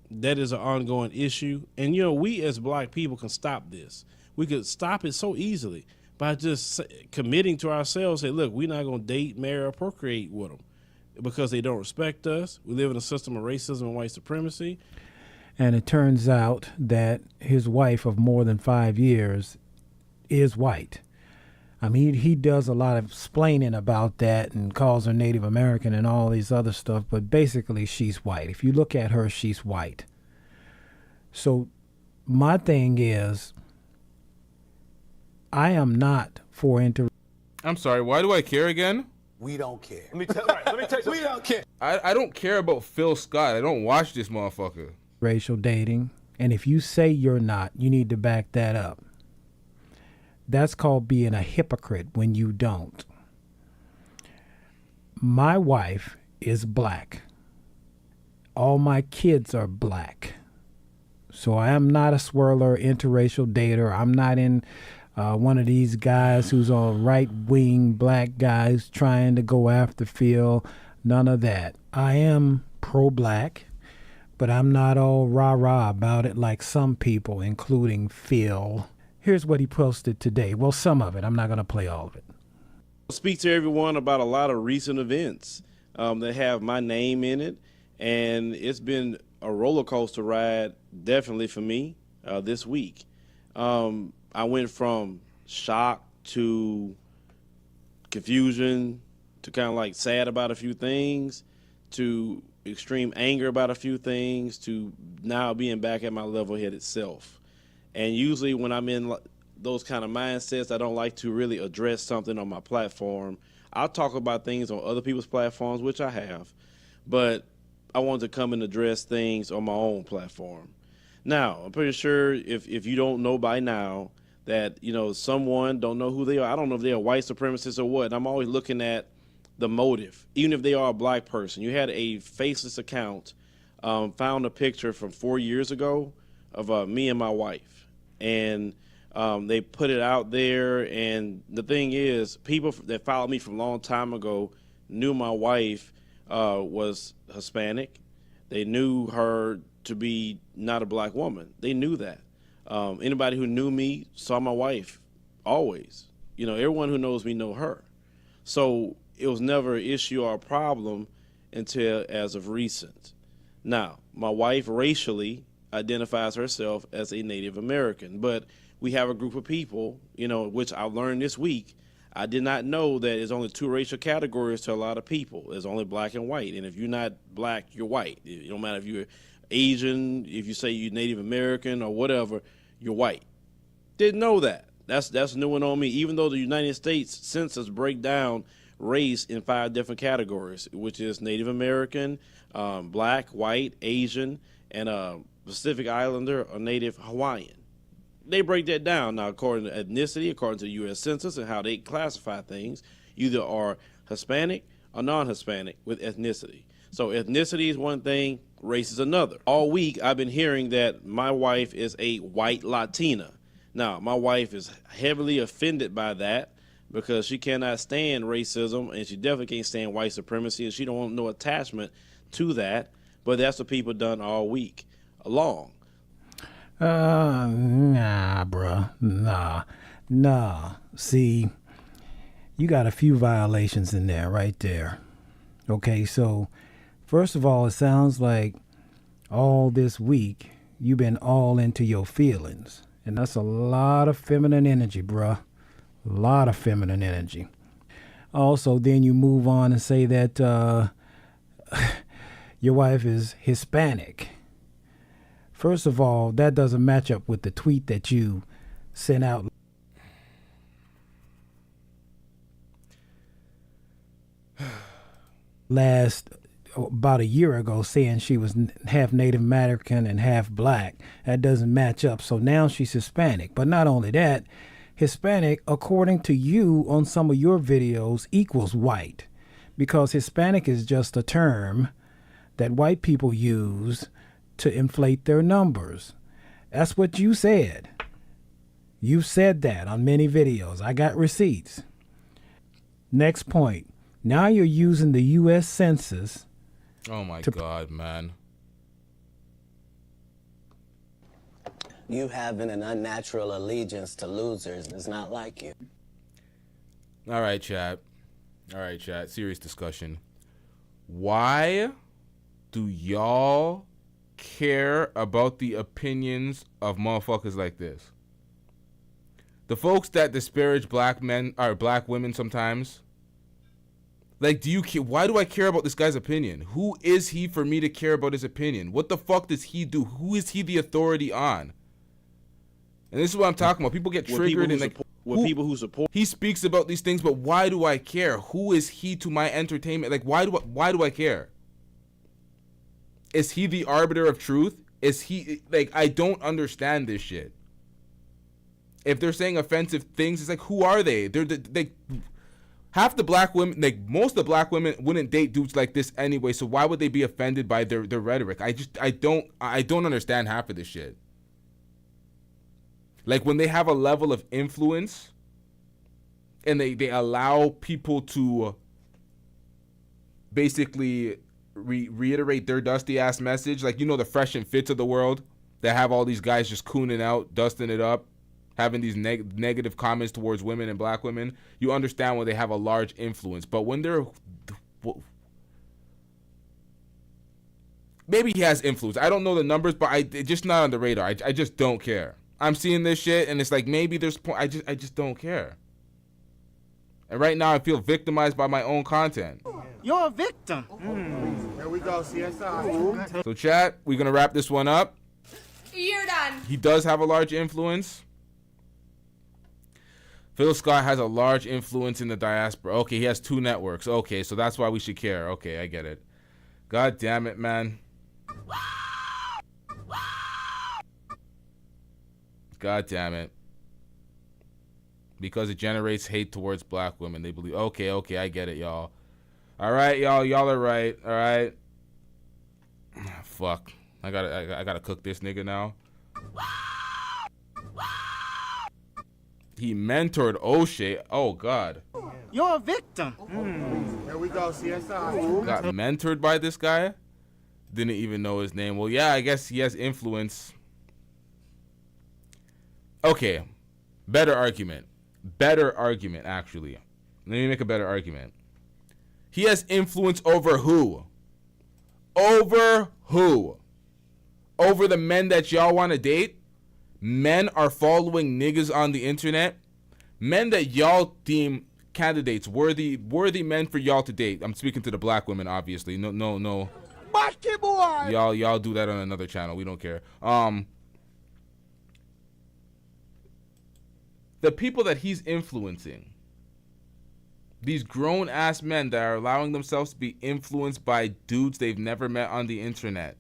Speaker 6: That is an ongoing issue, and we as black people can stop this. We could stop it so easily by just committing to ourselves, say, look, we're not going to date, marry, or procreate with them because they don't respect us. We live in a system of racism and white supremacy.
Speaker 8: And it turns out that his wife of more than 5 years is white. I mean, he does a lot of explaining about that and calls her Native American and all these other stuff, but basically she's white. If you look at her, she's white. So my thing is, I am not for
Speaker 13: I'm sorry, why do I care again?
Speaker 23: We don't care.
Speaker 20: Let me tell you, we don't care.
Speaker 13: I don't care about Phil Scott. I don't watch this motherfucker.
Speaker 8: racial dating. And if you say you're not, you need to back that up. That's called being a hypocrite when you don't. My wife is black. All my kids are black. So I am not a swirler, interracial dater. I'm not in one of these guys who's on right-wing black guys trying to go after Phil. None of that. I am pro-black, but I'm not all rah-rah about it like some people, including Phil. Here's what he posted today. Well, some of it. I'm not going to play all of it.
Speaker 6: I'll speak to everyone about a lot of recent events that have my name in it, and it's been a roller coaster ride, definitely for me, this week. I went from shock to confusion to kind of like sad about a few things to extreme anger about a few things to now being back at my level-headed self. And usually when I'm in those kind of mindsets, I don't like to really address something on my platform. I'll talk about things on other people's platforms, which I have, but I want to come and address things on my own platform. Now, I'm pretty sure if you don't know by now that, you know, someone don't know who they are. I don't know if they're a white supremacist or what. And I'm always looking at the motive, even if they are a black person. You had a faceless account, found a picture from 4 years ago of me and my wife. And they put it out there. And the thing is, people that followed me from a long time ago knew my wife was Hispanic. They knew her to be not a black woman. They knew that. Anybody who knew me saw my wife always. You know, everyone who knows me know her. So it was never an issue or a problem until as of recent. Now, my wife racially identifies herself as a Native American, but we have a group of people, you know, which I learned this week. I did not know that there's only two racial categories to a lot of people. There's only black and white. And if you're not black, you're white. It don't matter if you're Asian, if you say you're Native American or whatever, you're white. Didn't know that. That's new one on me. Even though the United States Census break down race in 5 different categories, which is Native American, black, white, Asian, and Pacific Islander or Native Hawaiian. They break that down. Now, according to ethnicity, according to the U.S. Census and how they classify things, you either are Hispanic or non-Hispanic with ethnicity. So ethnicity is one thing, race is another. All week, I've been hearing that my wife is a white Latina. Now, my wife is heavily offended by that because she cannot stand racism and she definitely can't stand white supremacy and she don't want no attachment to that. but that's what people done all week long.
Speaker 8: Nah, bruh. Nah. See, you got a few violations in there right there. Okay, so first of all, it sounds like all this week you've been all into your feelings. And that's a lot of feminine energy, bruh. A lot of feminine energy. Also, then you move on and say that your wife is Hispanic. First of all, that doesn't match up with the tweet that you sent out about a year ago, saying she was half Native American and half black. That doesn't match up. So now she's Hispanic. But not only that, Hispanic, according to you on some of your videos, equals white, because Hispanic is just a term that white people use to inflate their numbers. That's what you said. You said that on many videos. I got receipts. Next point. Now you're using the U.S. Census.
Speaker 13: Oh my God, man.
Speaker 23: You having an unnatural allegiance to losers is not like you.
Speaker 13: All right, chat. Serious discussion. Why do y'all care about the opinions of motherfuckers like this? The folks that disparage black men or black women sometimes. Like, do you care? Why do I care about this guy's opinion? Who is he for me to care about his opinion? What the fuck does he do? Who is he the authority on? And this is what I'm talking about. People get triggered and like
Speaker 6: people who support.
Speaker 13: He speaks about these things, but why do I care? Who is he to my entertainment? Like, why do I care? Is he the arbiter of truth? Is he like, I don't understand this shit. If they're saying offensive things, it's like, who are they? They half the black women, like most of the black women, wouldn't date dudes like this anyway. So why would they be offended by their rhetoric? I don't understand half of this shit. Like when they have a level of influence and they allow people to basically reiterate their dusty ass message, like, you know, the Fresh and Fits of the world that have all these guys just cooning out, dusting it up, having these negative comments towards women and black women. You understand when they have a large influence. But when they're... Maybe he has influence. I don't know the numbers, but it's just not on the radar. I just don't care. I'm seeing this shit, and it's like, maybe there's point. I just don't care. And right now, I feel victimized by my own content.
Speaker 15: You're a victim.
Speaker 20: Here we go, CSI.
Speaker 13: So, chat, we're going to wrap this one up.
Speaker 1: You're done.
Speaker 13: He does have a large influence. Phil Scott has a large influence in the diaspora. Okay, he has 2 networks. Okay, so that's why we should care. Okay, I get it. God damn it, man. God damn it. Because it generates hate towards black women. They believe, okay, I get it, y'all. All right, y'all are right. All right. Fuck. I gotta cook this nigga now. He mentored O'Shea. Oh, God.
Speaker 15: You're a victim.
Speaker 20: Here we go, CSI.
Speaker 13: Got mentored by this guy? Didn't even know his name. Well, yeah, I guess he has influence. Okay. Better argument, actually. Let me make a better argument. He has influence over who? Over who? Over the men that y'all want to date? Men are following niggas on the internet. Men that y'all deem candidates, worthy men for y'all to date. I'm speaking to the black women, obviously. No. Y'all do that on another channel. We don't care. The people that he's influencing, these grown ass men that are allowing themselves to be influenced by dudes they've never met on the internet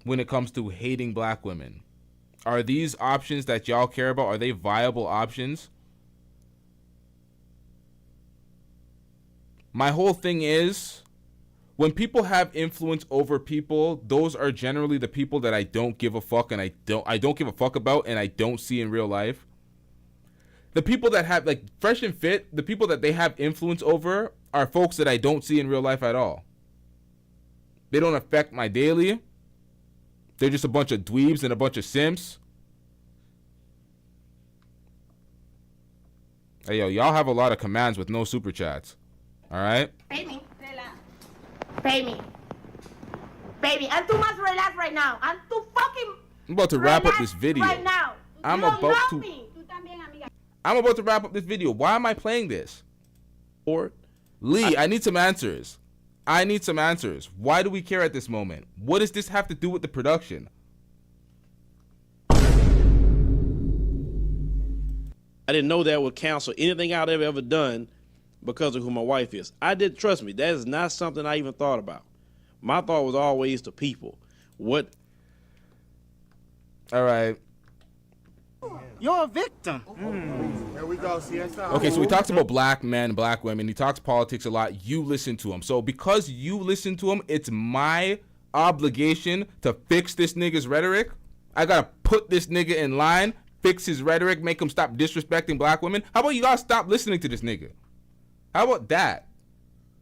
Speaker 13: when it comes to hating black women. Are these options that y'all care about, are they viable options? My whole thing is, when people have influence over people, those are generally the people that I don't give a fuck and I don't give a fuck about and I don't see in real life. The people that have, like, Fresh and Fit, the people that they have influence over are folks that I don't see in real life at all. They don't affect my daily. They're just a bunch of dweebs and a bunch of simps. Hey, yo, y'all have a lot of commands with no super chats. All right?
Speaker 1: Pay me. Pay me. Pay me. I'm too much relaxed right now. I'm too fucking
Speaker 13: I'm about to wrap up this video.
Speaker 1: right now.
Speaker 13: I'm
Speaker 1: You don't
Speaker 13: about
Speaker 1: know
Speaker 13: to.
Speaker 1: me.
Speaker 13: I'm about to wrap up this video. Why am I playing this? Or Lee, I need some answers. I need some answers. Why do we care at this moment? What does this have to do with the production?
Speaker 6: I didn't know that would cancel anything I'd ever done because of who my wife is. I did, trust me, that is not something I even thought about. My thought was always the people. What?
Speaker 13: All right.
Speaker 15: You're a victim. Here we go, CSI.
Speaker 13: Okay, so he talks about black men, black women. He talks politics a lot. You listen to him. So because you listen to him, it's my obligation to fix this nigga's rhetoric. I gotta put this nigga in line, fix his rhetoric, make him stop disrespecting black women. How about you guys stop listening to this nigga? How about that?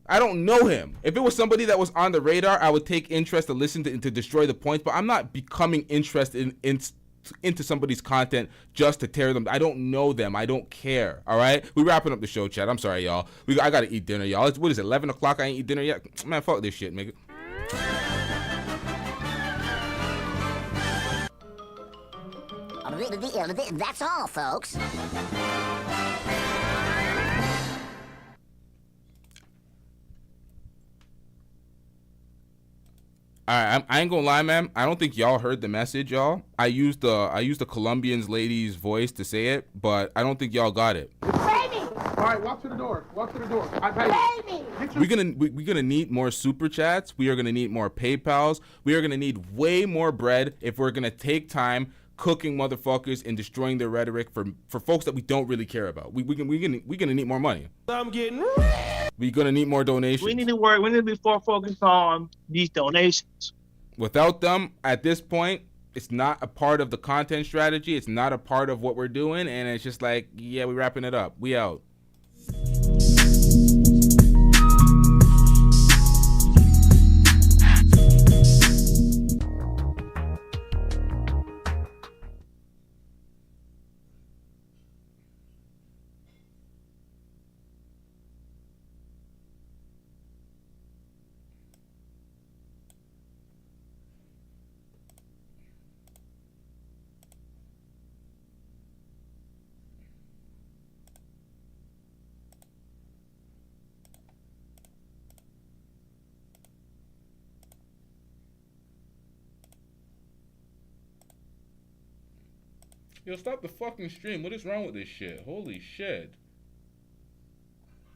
Speaker 13: I don't know him. If it was somebody that was on the radar, I would take interest to listen to destroy the points, but I'm not becoming interested into somebody's content just to tear them. I don't know them. I don't care. All right? We wrapping up the show, chat. I'm sorry, y'all. I got to eat dinner, y'all. What is it, 11 o'clock? I ain't eat dinner yet? Man, fuck this shit, nigga.
Speaker 17: That's all, folks.
Speaker 13: All right, I ain't gonna lie, man. I don't think y'all heard the message, y'all. I used the Colombian's lady's voice to say it, but I don't think y'all got it.
Speaker 1: Pay me.
Speaker 20: All right, walk to the door. Walk to the door. I pay
Speaker 1: Pay me.
Speaker 13: We're gonna need more super chats. We are gonna need more PayPals. We are gonna need way more bread if we're gonna take time cooking motherfuckers and destroying their rhetoric for folks that we don't really care about. We're gonna need more money.
Speaker 20: I'm getting.
Speaker 13: We're gonna need more donations.
Speaker 20: We need to work. We need to be more focused on these donations.
Speaker 13: Without them, at this point, it's not a part of the content strategy. It's not a part of what we're doing, and it's just like, yeah, we're wrapping it up. We out. Yo, stop the fucking stream. What is wrong with this shit? Holy shit.